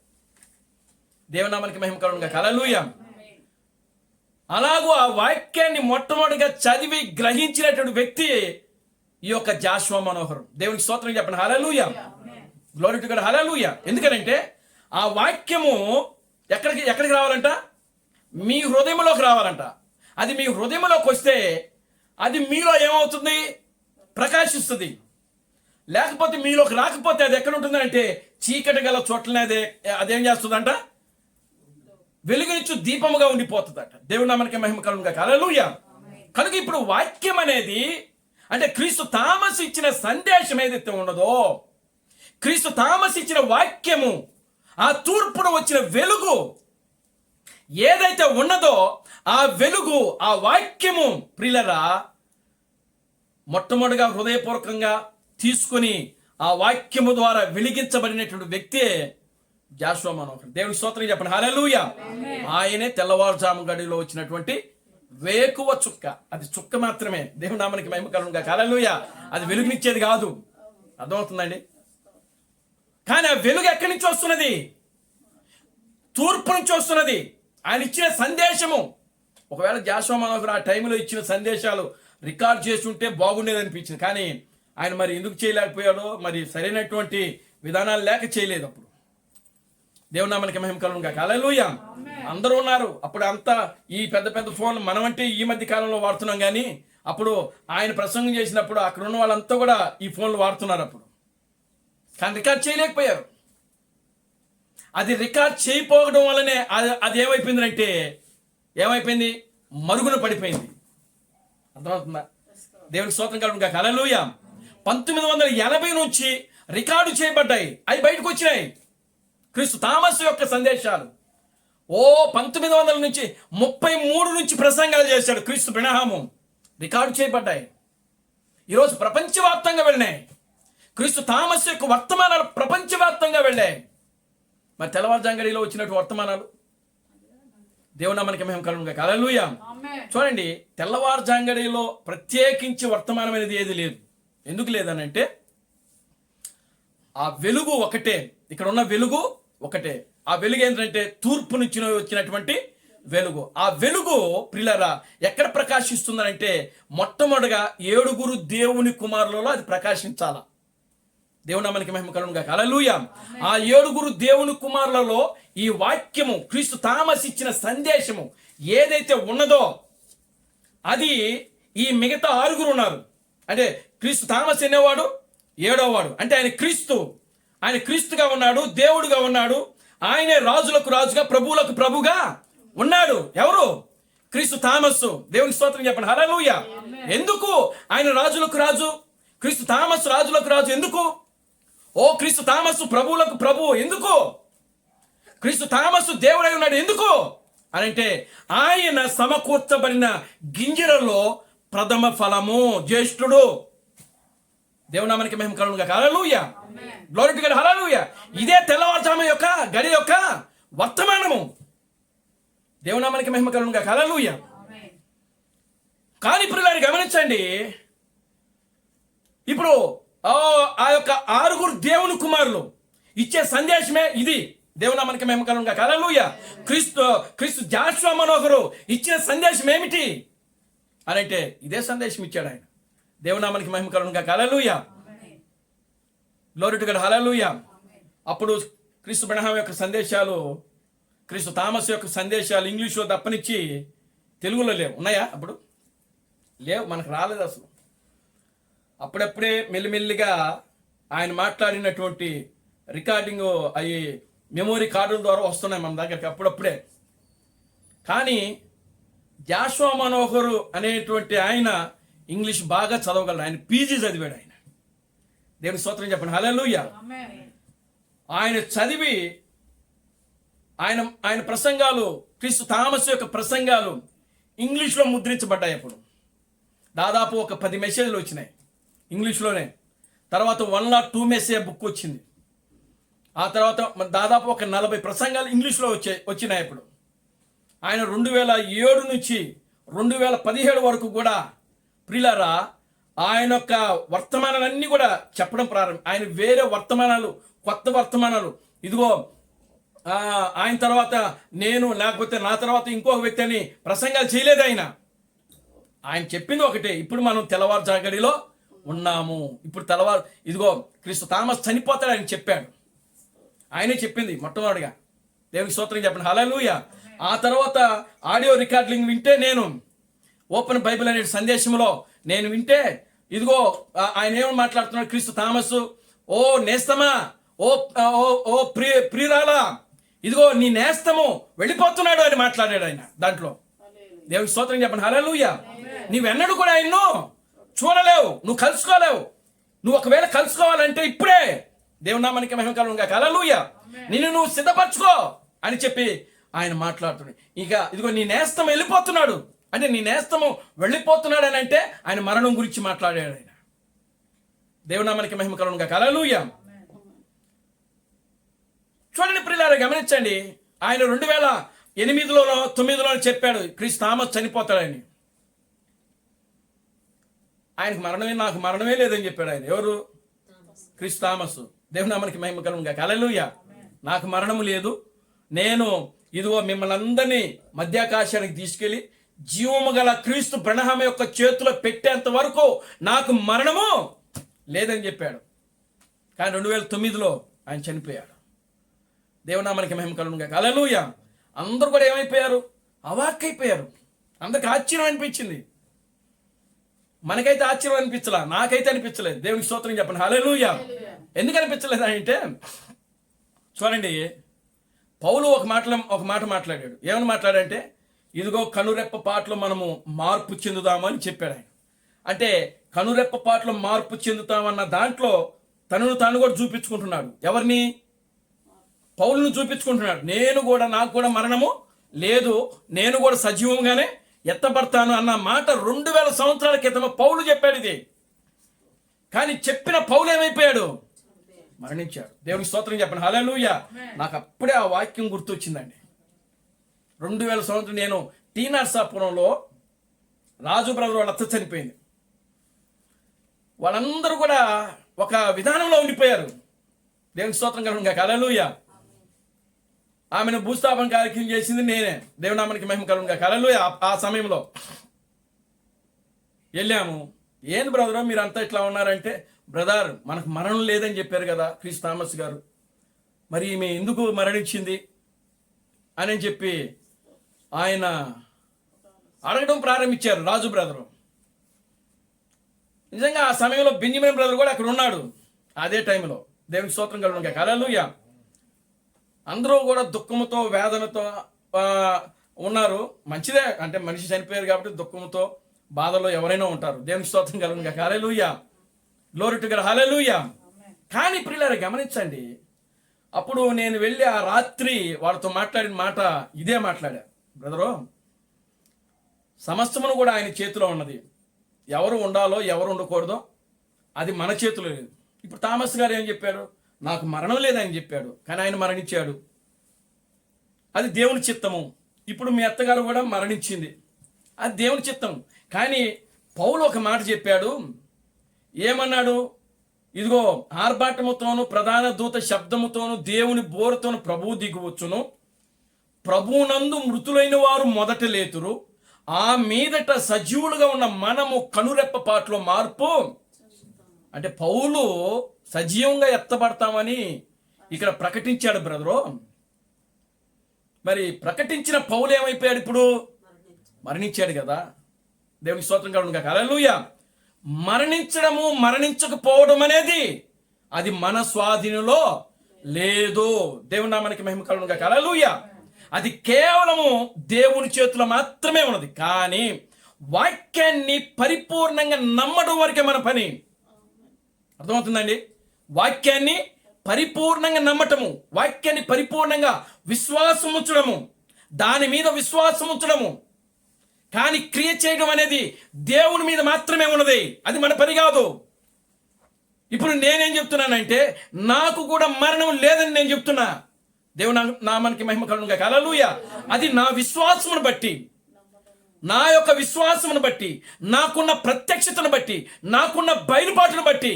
దేవునామానికి మహిమ కలుగును గాక. హల్లెలూయా. అలాగూ ఆ వాక్యాన్ని మొట్టమొదటిగా చదివి గ్రహించినటువంటి వ్యక్తి ఈ యొక్క జాషువా మనోహరం. దేవునికి స్తోత్రం చెప్పండి. Hallelujah. Glory to God. Hallelujah. ఎందుకంటే ఆ వాక్యము ఎక్కడికి రావాలంట? మీ హృదయంలోకి రావాలంట. అది మీ హృదయంలోకి వస్తే అది మీలో ఏమవుతుంది? ప్రకాశిస్తుంది. లేకపోతే మీలోకి రాకపోతే అది ఎక్కడ ఉంటుంది అంటే చీకటి గల చోట్లనే అదేం చేస్తుందంట? వెలుగునిచ్చు దీపముగా ఉండిపోతుందట. దేవుని నామానికి మహిమ కలుగును గాక. హల్లెలూయా. కనుక ఇప్పుడు వాక్యం అనేది అంటే క్రీస్తు తామసు ఇచ్చిన సందేశం ఏదైతే ఉన్నదో, క్రీస్తు తామసు ఇచ్చిన వాక్యము, ఆ తూర్పున వచ్చిన వెలుగు ఏదైతే ఉన్నదో ఆ వెలుగు, ఆ వాక్యము ప్రియులరా మొట్టమొదటిగా హృదయపూర్వకంగా తీసుకుని ఆ వాక్యము ద్వారా వెలిగించబడినటువంటి వ్యక్తే జాషువా మనోహర్. దేవుని స్తోత్రం చెప్పండి. హల్లెలూయా. ఆయనే తెల్లవారుజాము గడిలో వచ్చినటువంటి వేకువ చుక్క. అది చుక్క మాత్రమే. దేవుని నామానికి మహిమ కలుగును గాక. హల్లెలూయా. అది వెలుగునిచ్చేది కాదు. అర్థమవుతుందండి? కానీ ఆ వెలుగు ఎక్కడి నుంచి వస్తున్నది? తూర్పు నుంచి వస్తున్నది. ఆయన ఇచ్చిన సందేశము. ఒకవేళ జాషువా మనోహర్ ఆ టైంలో ఇచ్చిన సందేశాలు రికార్డ్ చేసి ఉంటే బాగుండేది అనిపించింది. కానీ ఆయన మరి ఎందుకు చేయలేకపోయాడో, మరి సరైనటువంటి విధానాలు లేక చేయలేదు. అప్పుడు దేవుని నామానికి మహిమ కలుగును గాక. హల్లెలూయా. అందరూ ఉన్నారు అప్పుడు. అంతా ఈ పెద్ద పెద్ద ఫోన్లు మనమంటే ఈ మధ్య కాలంలో వాడుతున్నాం. కానీ అప్పుడు ఆయన ప్రసంగం చేసినప్పుడు అక్కడ ఉన్న వాళ్ళంతా కూడా ఈ ఫోన్లు వాడుతున్నారు. అప్పుడు కానీ రికార్డ్ చేయలేకపోయారు. అది రికార్డ్ చేయకపోవడం వల్లనే అది ఏమైపోయిందంటే ఏమైపోయింది? మరుగున పడిపోయింది. అర్థమవుతుందా? దేవునికి స్తోత్రం కలుగును గాక. హల్లెలూయా. 1980 నుంచి రికార్డు చేయబడ్డాయి. అవి బయటకు వచ్చినాయి. క్రీస్తు తామసు యొక్క సందేశాలు 1900 నుంచి 33 నుంచి ప్రసంగాలు చేశాడు క్రీస్తు బ్రహ్నాము. రికార్డు చేయబడ్డాయి. ఈరోజు ప్రపంచవ్యాప్తంగా వెళ్ళినాయి. క్రీస్తు తామసు యొక్క వర్తమానాలు ప్రపంచవ్యాప్తంగా వెళ్ళాయి. మరి తెల్లవారుజాంగడిలో వచ్చినట్టు వర్తమానాలు దేవుని నామానికి మహిమ కలుగును గాక. హల్లెలూయా. చూడండి, తెల్లవారుజాంగడిలో ప్రత్యేకించి వర్తమానమైనది ఏది లేదు. ఎందుకు లేదనంటే ఆ వెలుగు ఒకటే. ఇక్కడ ఉన్న వెలుగు ఒకటే. ఆ వెలుగు ఏంటంటే తూర్పు నుంచి వచ్చినటువంటి వెలుగు. ఆ వెలుగు ప్రియులారా ఎక్కడ ప్రకాశిస్తుందంటే మొట్టమొదటిగా 7 దేవుని కుమారులలో అది ప్రకాశించాలా. దేవుని నామానికి మహిమ కలుగును గాక. హల్లెలూయా. ఆ 7 దేవుని కుమారులలో ఈ వాక్యము, క్రీస్తు తామసు ఇచ్చిన సందేశము ఏదైతే ఉన్నదో అది ఈ మిగతా 6 ఉన్నారు. అంటే క్రీస్తు తామసు అనేవాడు 7వ వాడు. అంటే ఆయన క్రీస్తుగా ఉన్నాడు, దేవుడుగా ఉన్నాడు. ఆయనే రాజులకు రాజుగా, ప్రభువులకు ప్రభుగా ఉన్నాడు. ఎవరు? క్రీస్తు తామసు. దేవుని స్తోత్రం చెప్పండి. హల్లెలూయా. ఎందుకు ఆయన రాజులకు రాజు? క్రీస్తు తామసు రాజులకు రాజు ఎందుకు? క్రీస్తు తామసు ప్రభువులకు ప్రభువు ఎందుకు? క్రీస్తు తామసు దేవుడై ఉన్నాడు ఎందుకు అనంటే ఆయన సమకూర్చబడిన గింజలలో ప్రథమ ఫలము, జ్యేష్ఠుడు. దేవునామానికి మహిమ కలుగును గాక. Hallelujah. Glory to God. Hallelujah. ఇదే తెల్లవారుజాము యొక్క గడి యొక్క వర్తమానము. దేవునామానికి మహిమ కలుగును గాక. హల్లెలూయా. కానీ ప్రియులారా గమనించండి, ఇప్పుడు ఆ యొక్క 6 దేవుని కుమారులు ఇచ్చే సందేశమే ఇది. దేవునామానికి మహిమ కలుగును గాక. హల్లెలూయా. క్రీస్తు జాషువా మనోహరు ఇచ్చిన సందేశం ఏమిటి అని అంటే ఇదే సందేశం ఇచ్చాడు ఆయన. దేవునామానికి మహిమ కలుగును గాక. Hallelujah. Glory to God. Hallelujah. అప్పుడు క్రీస్తు బ్రహ్మ యొక్క సందేశాలు, క్రీస్తు థామస్ యొక్క సందేశాలు ఇంగ్లీష్లో తప్పనిచ్చి తెలుగులో లేవు. ఉన్నాయా? అప్పుడు లేవు, మనకు రాలేదు అసలు. అప్పుడప్పుడే మెల్లిమెల్లిగా ఆయన మాట్లాడినటువంటి రికార్డింగ్ అవి మెమొరీ కార్డుల ద్వారా వస్తున్నాయి మన దగ్గరికి అప్పుడప్పుడే. కానీ జాషువా మనోహరు అనేటువంటి ఆయన ఇంగ్లీష్ బాగా చదవగలడు. ఆయన పీజీ చదివాడు. ఆయన దేవుని స్తోత్రం చెప్పండి. హల్లెలూయా. ఆయన చదివి ఆయన ప్రసంగాలు, క్రీస్తు థామస్ యొక్క ప్రసంగాలు ఇంగ్లీష్లో ముద్రించబడ్డాయి. అప్పుడు దాదాపు ఒక 10 మెసేజ్లు వచ్చినాయి ఇంగ్లీష్లోనే. తర్వాత 1 or 2 మెసేజ్ బుక్ వచ్చింది. ఆ తర్వాత దాదాపు ఒక 40 ప్రసంగాలు ఇంగ్లీష్లో వచ్చినాయి. ఇప్పుడు ఆయన 2007 నుంచి 2017 వరకు కూడా ప్రియులారా ఆయన యొక్క వర్తమానాలన్నీ కూడా చెప్పడం ప్రారంభం. ఆయన వేరే వర్తమానాలు, కొత్త వర్తమానాలు, ఇదిగో ఆయన తర్వాత నేను, లేకపోతే నా తర్వాత ఇంకొక వ్యక్తి అని ప్రసంగాలు చేయలేదు. ఆయన చెప్పింది ఒకటే, ఇప్పుడు మనం తెల్లవారుజాగడిలో ఉన్నాము. ఇప్పుడు ఇదిగో క్రీస్తు థామస్ చనిపోతాడు ఆయన చెప్పాడు. ఆయనే చెప్పింది మొట్టమొదటిగా. దేవునికి స్తోత్రం చెప్పండి. హల్లెలూయా. ఆ తర్వాత ఆడియో రికార్డింగ్ వింటే, నేను ఓపెన్ బైబిల్ అనే సందేశంలో నేను వింటే, ఇదిగో ఆయన ఏమని మాట్లాడుతున్నాడు క్రీస్తు థామస్, ఓ నేస్తమా, ఓ ప్రియురాలా, ఇదిగో నీ నేస్తము వెళ్ళిపోతున్నాడు అని మాట్లాడాడు ఆయన దాంట్లో. దేవునికి స్తోత్రం చెప్పండి. హల్లెలూయా. నీవెన్నడూ కూడా ఆయన్ను చూడలేవు, నువ్వు కలుసుకోలేవు. నువ్వు ఒకవేళ కలుసుకోవాలంటే ఇప్పుడే దేవుని నామానికి మహిమ కలుగును గాక. హల్లెలూయా. నిన్ను నువ్వు సిద్ధపరచుకో అని చెప్పి ఆయన మాట్లాడుతున్నాడు. ఇక ఇదిగో నీ నేస్తం వెళ్ళిపోతున్నాడు అంటే, నీ నేస్తము వెళ్ళిపోతున్నాడు అని అంటే ఆయన మరణం గురించి మాట్లాడాడు ఆయన. దేవుని నామానికి మహిమ కలుగును గాక. హల్లెలూయా. చూడండి ప్రియులారా, గమనించండి. ఆయన 2008లోనో 2009లోనో చెప్పాడు క్రీస్తు థామస్ చనిపోతాడని. ఆయనకు మరణమే, నాకు మరణమే లేదని చెప్పాడు ఆయన. ఎవరు? క్రీస్తు థామస్. దేవుని నామానికి మహిమ కలుగును గాక. హల్లెలూయా. నాకు మరణము లేదు, నేను ఇదిగో మిమ్మల్ని అందరినీ మధ్యాకాశానికి తీసుకెళ్లి జీవము గల క్రీస్తు బ్రహ్మ యొక్క చేతిలో పెట్టేంత వరకు నాకు మరణము లేదని చెప్పాడు. కానీ 2009లో ఆయన చనిపోయాడు. దేవునామానికి మహిమ కలుగును గాక. హల్లెలూయా. అందరూ కూడా ఏమైపోయారు? అవాక్కైపోయారు. అందరికి ఆశ్చర్యం అనిపించింది. మనకైతే ఆశ్చర్యం అనిపించలా, నాకైతే అనిపించలేదు. దేవునికి స్తోత్రం చెప్పండి. హల్లెలూయా. ఎందుకు అనిపించలేదు అంటే, చూడండి, పౌలు ఒక మాట మాట్లాడాడు. ఏమని మాట్లాడంటే, ఇదిగో కనురెప్ప పాటలో మనము మార్పు చెందుదామని చెప్పాడు ఆయన. అంటే కనురెప్ప పాటలో మార్పు చెందుతామన్న దాంట్లో తనను తాను కూడా చూపించుకుంటున్నాడు. ఎవరిని? పౌలును చూపించుకుంటున్నాడు. నాకు కూడా మరణము లేదు, నేను కూడా సజీవంగానే ఎత్తబడతాను అన్న మాట 2000 సంవత్సరాల క్రితం పౌలు చెప్పాడు ఇది. కానీ చెప్పిన పౌలు ఏమైపోయాడు? మరణించాడు. దేవునికి స్తోత్రం చెప్పండి. హల్లెలూయా. నాకు అప్పుడే ఆ వాక్యం గుర్తొచ్చిందండి. 2000 సంవత్సరం నేను టీ నరసాపురంలో రాజు బ్రదర్ వాళ్ళ అత్త చనిపోయింది. వాళ్ళందరూ కూడా ఒక విధానంలో ఉండిపోయారు. దేవునికి స్తోత్రం కలుగును గాక. హల్లెలూయా. ఆమెను భూస్థాపన కార్యక్రమం చేసింది నేనే. దేవునామానికి మహిమ కలుగును గాక. హల్లెలూయా. ఆ సమయంలో వెళ్ళాము. ఏంది బ్రదర్ మీరంతా ఇట్లా ఉన్నారంటే, బ్రదర్ మనకు మరణం లేదని చెప్పారు కదా క్రీస్తు థామస్ గారు, మరి ఈమె ఎందుకు మరణించింది అని చెప్పి ఆయన అడగడం ప్రారంభించారు రాజు బ్రదరు. నిజంగా ఆ సమయంలో బెంజమిన్ బ్రదర్ కూడా అక్కడ ఉన్నాడు అదే టైంలో. దేవునికి స్తోత్రం కలుగును గాక. హల్లెలూయా. అందరూ కూడా దుఃఖంతో, వేదనతో ఉన్నారు. మంచిదే, అంటే మనిషి చనిపోయారు కాబట్టి దుఃఖంతో, బాధలో ఎవరైనా ఉంటారు. దేవునికి స్తోత్రం కలుగును గాక. Hallelujah. Glory to God. Hallelujah. కానీ ప్రియులారా గమనించండి, అప్పుడు నేను వెళ్ళి ఆ రాత్రి వాళ్ళతో మాట్లాడిన మాట ఇదే మాట్లాడా. బ్రదరు, సమస్తమును కూడా ఆయన చేతిలో ఉన్నది. ఎవరు ఉండాలో ఎవరు ఉండకూడదో అది మన చేతిలో లేదు. ఇప్పుడు థామస్ గారు ఏం చెప్పాడు? నాకు మరణం లేదని చెప్పాడు, కానీ ఆయన మరణించాడు. అది దేవుని చిత్తము. ఇప్పుడు మీ అత్తగారు కూడా మరణించింది, అది దేవుని చిత్తం. కానీ పౌలు ఒక మాట చెప్పాడు. ఏమన్నాడు? ఇదిగో ఆర్భాటముతోను ప్రధాన దూత శబ్దముతోను దేవుని బోరుతోను ప్రభువు దిగువచ్చును, ప్రభువునందు మృతులైన వారు మొదట లేతురు, ఆ మీదట సజీవులుగా ఉన్న మనము కనురెప్పపాట్లో మార్పు. అంటే పౌలు సజీవంగా ఎత్తబడతామని ఇక్కడ ప్రకటించాడు బ్రదరు. మరి ప్రకటించిన పౌలు ఏమైపోయాడు? ఇప్పుడు మరణించాడు కదా. దేవునికి స్తోత్రం కలుగును గాక. హల్లెలూయా. మరణించడము మరణించకపోవడం అనేది అది మన స్వాధీనంలో లేదు. దేవుని నామానికి మహిమ కలుగును గాక. హల్లెలూయా. అది కేవలము దేవుని చేతిలో మాత్రమే ఉన్నది. కానీ వాక్యాన్ని పరిపూర్ణంగా నమ్మడం వరకే మన పని. అర్థమవుతుందండి? వాక్యాన్ని పరిపూర్ణంగా నమ్మటము, వాక్యాన్ని పరిపూర్ణంగా విశ్వాసం ఉంచడము, దాని మీద విశ్వాసం ఉంచడము. కానీ క్రియ చేయడం అనేది దేవుని మీద మాత్రమే ఉన్నది, అది మన పని కాదు. ఇప్పుడు నేనేం చెప్తున్నానంటే నాకు కూడా మరణం లేదని నేను చెప్తున్నా. దేవుని నామానికి మహిమ కలుగును గాక. హల్లెలూయా. అది నా విశ్వాసమును బట్టి, నా యొక్క విశ్వాసమును బట్టి, నాకున్న ప్రత్యక్షతను బట్టి, నాకున్న బయలుపాటును బట్టి,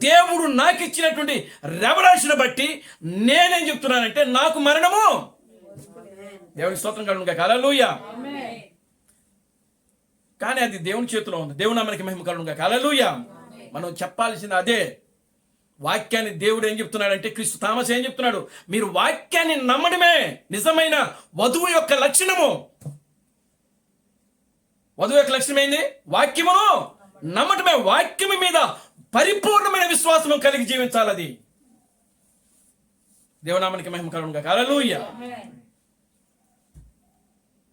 దేవుడు నాకు ఇచ్చినటువంటి రెవల్యూషన్ బట్టి నేనేం చెప్తున్నానంటే నాకు మరణము. దేవుని స్తోత్రం కలుగును గాక. హల్లెలూయా. కానీ అది దేవుని చేతిలో ఉంది. దేవుని నామానికి మహిమ కలుగును గాక. హల్లెలూయా. మనం చెప్పాల్సింది అదే. వాక్యాన్ని దేవుడు ఏం చెప్తున్నాడంటే, క్రీస్తు థామస్ ఏం చెప్తున్నాడు? మీరు వాక్యాన్ని నమ్మడమే నిజమైన వధువు యొక్క లక్షణము. వధువు యొక్క లక్షణం ఏంది? వాక్యమును నమ్మటమే. వాక్యము మీద పరిపూర్ణమైన విశ్వాసం కలిగి జీవించాలి. అది దేవునామానికి మహిమ కలుగును గాక. హల్లెలూయా.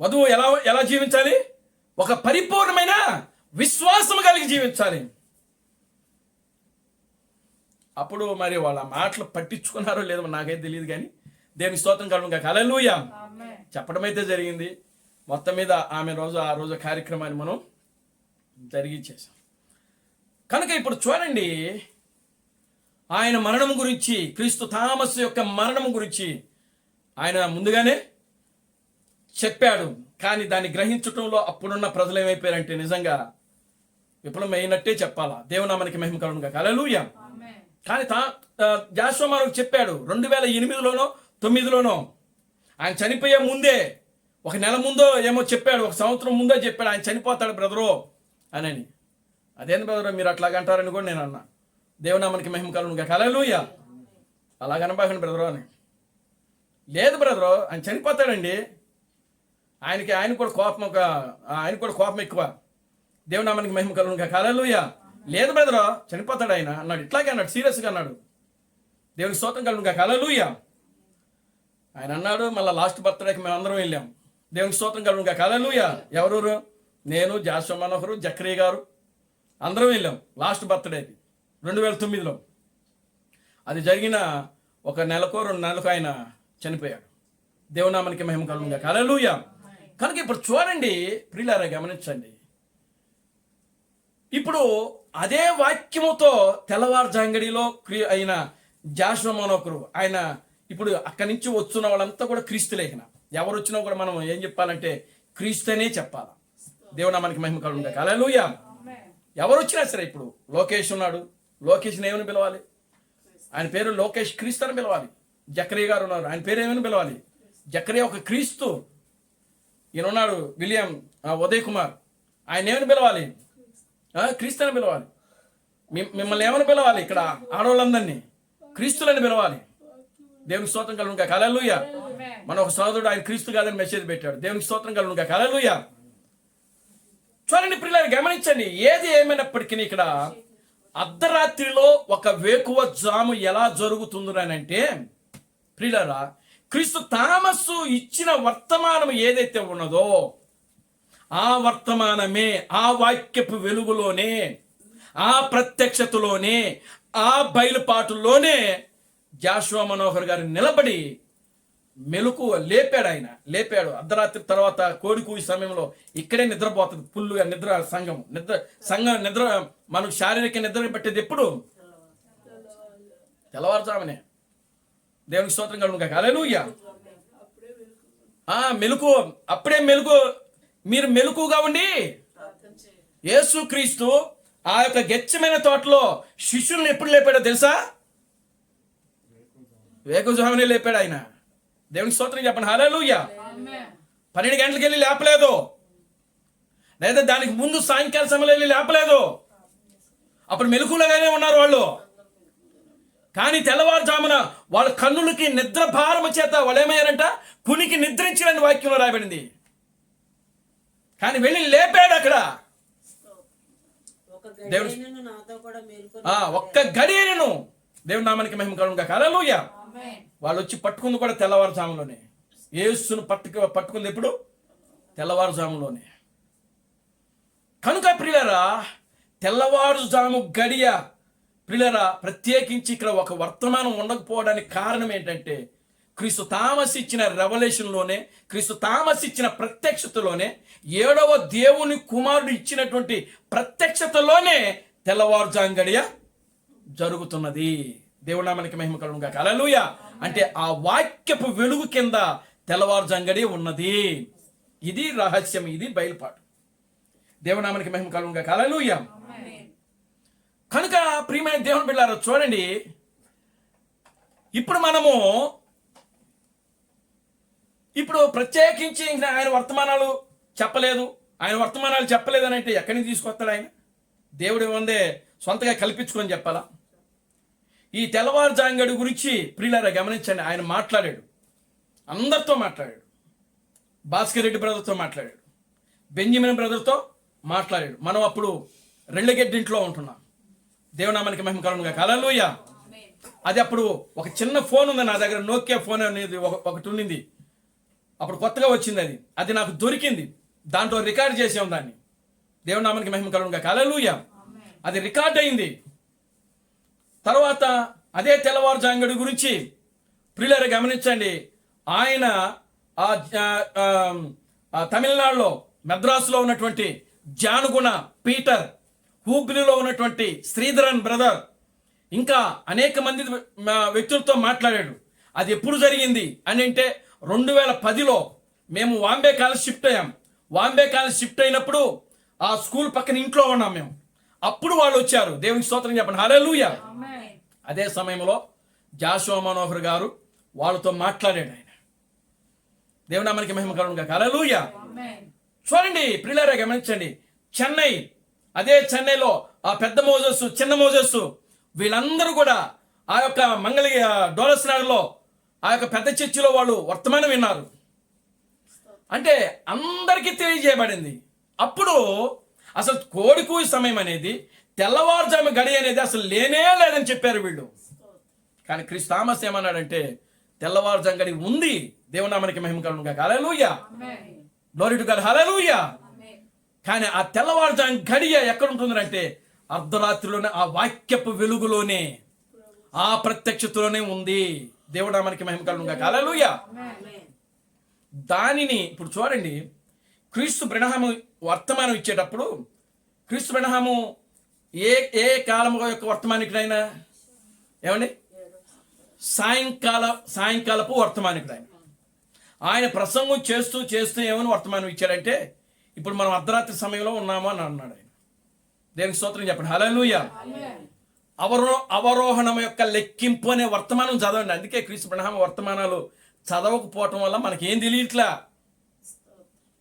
వధువు ఎలా జీవించాలి? ఒక పరిపూర్ణమైన విశ్వాసం కలిగి జీవించాలి. అప్పుడు మరి వాళ్ళ మాటలు పట్టించుకున్నారో లేదో నాకైతే తెలియదు, కానీ దేవుని స్తోత్రం కలుగును గాక. హల్లెలూయా. చెప్పడం అయితే జరిగింది. మొత్తం మీద ఆ రోజు కార్యక్రమాన్ని మనం జరిగించేసాం. కనుక ఇప్పుడు చూడండి, ఆయన మరణం గురించి, క్రీస్తు థామస్ యొక్క మరణం గురించి ఆయన ముందుగానే చెప్పాడు. కానీ దాన్ని గ్రహించటంలో అప్పుడున్న ప్రజలు ఏమైపోయారంటే నిజంగా విఫలమైనట్టే చెప్పాలా. దేవునామానికి మహిమ కలుగును గాక. హల్లెలూయా. కానీ జాషువా మనకు చెప్పాడు 2008లోనో 2009లోనో, ఆయన చనిపోయే ముందే, ఒక నెల ముందో ఏమో చెప్పాడు, ఒక సంవత్సరం ముందో చెప్పాడు ఆయన చనిపోతాడు బ్రదరు అని. అదేంటి బ్రదరు మీరు అట్లాగంటారని కూడా నేను అన్నా. దేవునామానికి మహిమ కలుగును గాక. హల్లెలూయా. అలాగనబాకండి బ్రదరు అని. లేదు బ్రదరు, ఆయన చనిపోతాడండి. ఆయన కూడా కోపం ఎక్కువ. దేవునామానికి మహిమ కలుగును గాక. హల్లెలూయా. లేదు బ్రదరు, చనిపోతాడు ఆయన అన్నాడు. ఇట్లాగే అన్నాడు, సీరియస్గా అన్నాడు. దేవునికి స్తోత్రం కలుగును గాక. హల్లెలూయా. ఆయన అన్నాడు. మళ్ళీ లాస్ట్ బర్త్డేకి మేము అందరం వెళ్ళాం. దేవునికి స్తోత్రం కలుగును గాక. హల్లెలూయా. ఎవరు? నేను, జాషువా మనోహరు, జక్రియా గారు అందరం వెళ్ళాం లాస్ట్ బర్త్డేకి 2009లో. అది జరిగిన ఒక నెలకో 2 నెలలకు ఆయన చనిపోయాడు. దేవునామానికి మహిమ కలుగును గాక. హల్లెలూయా. కనుక ఇప్పుడు చూడండి ప్రియులారా, గమనించండి. ఇప్పుడు అదే వాక్యముతో తెల్లవారుజాంగడిలో అయిన జాషువా మనోహరు, ఆయన ఇప్పుడు అక్కడి నుంచి వస్తున్న వాళ్ళంతా కూడా క్రీస్తు లేఖన. ఎవరు వచ్చినా కూడా మనం ఏం చెప్పాలంటే క్రీస్తునే చెప్పాలి. దేవునామానికి మహిమ కలుగును గాక. హల్లెలూయా. ఎవరు వచ్చినా సరే, ఇప్పుడు లోకేష్ ఉన్నాడు, లోకేష్ని ఏమని పిలవాలి? ఆయన పేరు లోకేష్ క్రీస్తు అని పిలవాలి. జక్రియా గారు ఉన్నారు, ఆయన పేరు ఏమని పిలవాలి? జక్రియా ఒక క్రీస్తు. ఈయన ఉన్నాడు విలియం ఉదయ్ కుమార్, ఆయన ఏమని పిలవాలి? క్రీస్తు అని పిలవాలి. మిమ్మల్ని ఏమని పిలవాలి? ఇక్కడ ఆడవాళ్ళందరినీ క్రీస్తులని పిలవాలి. దేవునికి స్తోత్రం కలుగును గాక. హల్లెలూయా. మన ఒక సోదరుడు ఆయన క్రీస్తు కాదని మెసేజ్ పెట్టాడు. దేవునికి స్తోత్రం కలుగును గాక. హల్లెలూయా. చూడండి ప్రియులారా, గమనించండి. ఏది ఏమైనప్పటికీ ఇక్కడ అర్ధరాత్రిలో ఒక వేకువ జాము ఎలా జరుగుతుందనంటే ప్రియులారా, క్రీస్తు థామస్సు ఇచ్చిన వర్తమానం ఏదైతే ఉన్నదో ఆ వర్తమానమే, ఆ వాక్యపు వెలుగులోనే, ఆ ప్రత్యక్షతలోనే, ఆ బయలుపాటులోనే జాషువా మనోహర్ గారు నిలబడి మెలకు లేపాడు. ఆయన లేపాడు. అర్ధరాత్రి తర్వాత కోడి కూయి సమయంలో ఇక్కడే నిద్రపోతుంది ఫుల్గా. సంఘం నిద్ర మనకు శారీరక నిద్ర పెట్టేది ఎప్పుడు? తెల్లవారుజామునే. దేవునికి స్తోత్రం కలుగును గాక. హల్లెలూయా. మెలకు, అప్పుడే మెలకు. మీరు మెలకుగా ఉండి, యేసుక్రీస్తు ఆ యొక్క గెచ్చమైన తోటలో శిష్యుల్ని ఎప్పుడు లేపాడో తెలుసా? వేకువజామునే లేపాడు ఆయన. దేవునికి స్తోత్రం చెప్పండి. హల్లెలూయా. 12 గంటలకు వెళ్ళి లేపలేదు, లేదా దానికి ముందు సాయంకాల సమయంలో వెళ్ళి లేపలేదు. అప్పుడు మెలకువగానే ఉన్నారు వాళ్ళు. కానీ తెల్లవారుజామున వాళ్ళ కన్నులకి నిద్ర భారము చేత వాళ్ళు ఏమయ్యారంట? కునికి నిద్రించారని వాక్యంలో రాయబడింది. కానీ వెళ్ళి లేపాడు అక్కడ. ఒక్క గడియను. దేవుని నామానికి మహిమ కలుగును గాక. హల్లెలూయా. వాళ్ళు వచ్చి పట్టుకుంది కూడా తెల్లవారుజాములోనే. యేసును పట్టుకుంది ఎప్పుడు? తెల్లవారుజాములోనే. కనుక ప్రియులారా, తెల్లవారుజాము గడియ ప్రియులారా, ప్రత్యేకించి ఇక్కడ ఒక వర్తమానం ఉండకపోవడానికి కారణం ఏంటంటే, క్రీస్తు థామస్ ఇచ్చిన రెవల్యూషన్లోనే, క్రీస్తు థామస్ ఇచ్చిన ప్రత్యక్షతలోనే, 7వ దేవుని కుమారుడు ఇచ్చినటువంటి ప్రత్యక్షతలోనే తెల్లవారుజాము గడియ జరుగుతున్నది. దేవుడి నామానికి మహిమ కలుగును గాక. హల్లెలూయా. అంటే ఆ వాక్యపు వెలుగు కింద తెల్లవారుజాము గడియ ఉన్నది. ఇది రహస్యం, ఇది బయలుపాటు. దేవుడి నామానికి మహిమ కలుగును గాక. హల్లెలూయా. కనుక ప్రియమైన దేవుని బిడ్డలారా, చూడండి, ఇప్పుడు ప్రత్యేకించి ఆయన వర్తమానాలు చెప్పలేదు అని అంటే ఎక్కడి నుంచి తీసుకొస్తాడు ఆయన? దేవుడు ఏముందే సొంతగా కల్పించుకొని చెప్పాలా? ఈ తెల్లవారుజాంగడి గురించి ప్రియులారా గమనించండి. ఆయన మాట్లాడాడు, అందరితో మాట్లాడాడు. భాస్కర్ రెడ్డి బ్రదర్తో మాట్లాడాడు, బెంజమిన్ బ్రదర్తో మాట్లాడాడు. మనం అప్పుడు రెళ్ళగెడ్డింట్లో ఉంటున్నాం. దేవునామానికి మహిమ కలుగును గాక. హల్లెలూయా. అది అప్పుడు ఒక చిన్న ఫోన్ ఉంది నా దగ్గర, నోకియా ఫోన్ అనేది ఒకటి ఉండింది. అప్పుడు కొత్తగా వచ్చింది. అది నాకు దొరికింది. దాంట్లో రికార్డ్ చేసాం దాన్ని. దేవునామానికి మహిమ కలుగును గాక. హల్లెలూయా. అది రికార్డ్ అయింది. తర్వాత అదే తెల్లవారుజాంగడి గురించి ప్రియులారా గమనించండి. ఆయన తమిళనాడులో మద్రాసులో ఉన్నటువంటి జానుగుణ పీటర్, హూబ్లీలో ఉన్నటువంటి శ్రీధరన్ బ్రదర్, ఇంకా అనేక మంది వ్యక్తులతో మాట్లాడాడు. అది ఎప్పుడు జరిగింది అని అంటే 2010లో మేము వాంబే కాలేజ్ షిఫ్ట్ అయ్యాం. వాంబే కాలేజ్ షిఫ్ట్ అయినప్పుడు ఆ స్కూల్ పక్కన ఇంట్లో ఉన్నాం మేము. అప్పుడు వాళ్ళు వచ్చారు. దేవునికి స్తోత్రం చెప్పండి. హల్లెలూయా. అదే సమయంలో జాషువా మనోహర్ గారు వాళ్ళతో మాట్లాడాడు ఆయన. దేవుని నామానికి మహిమ కలుగును గాక. హల్లెలూయా. చూడండి ప్రియులారా గమనించండి. అదే చెన్నైలో ఆ పెద్ద మోజెస్, చిన్న మోజెస్, వీళ్ళందరూ కూడా ఆ యొక్క డోలస్ నగర్లో ఆ యొక్క పెద్ద చర్చిలో వాళ్ళు వర్తమానం విన్నారు. అంటే అందరికీ తెలియజేయబడింది. అప్పుడు అసలు కోడి కూయి సమయం అనేది, తెల్లవారుజాము గడి అనేది అసలు లేనే లేదని చెప్పారు వీళ్ళు. కానీ క్రీస్తు థామస్ ఏమన్నాడంటే తెల్లవారుజాము గడి ఉంది. దేవుని నామానికి మహిమ కలుగును గాక. Hallelujah. Glory to God. Hallelujah. కానీ ఆ తెల్లవారుజాము గడియ ఎక్కడ ఉంటుందంటే అర్ధరాత్రిలోనే, ఆ వాక్యపు వెలుగులోనే, ఆ ప్రత్యక్షతలోనే ఉంది. దేవుని నామానికి మహిమ కలుగును గాక. హల్లెలూయా. దానిని ఇప్పుడు చూడండి, క్రీస్తు బ్రహ్మము వర్తమానం ఇచ్చేటప్పుడు, క్రీస్తు బ్రహ్మము ఏ కాలము యొక్క వర్తమానికుడైనా ఏమండి? సాయంకాలపు వర్తమానికుడైన ఆయన ప్రసంగం చేస్తూ ఏమని వర్తమానం ఇచ్చాడంటే, ఇప్పుడు మనం అర్ధరాత్రి సమయంలో ఉన్నాము అని అన్నాడు ఆయన. దేవునికి స్తోత్రం చెప్పండి. హల్లెలూయా. అవరోహణం యొక్క లెక్కింపు అనే వర్తమానం చదవండి. అందుకే క్రీస్తు బ్రహ్మ వర్తమానాలు చదవకపోవటం వల్ల మనకేం తెలియట్లా.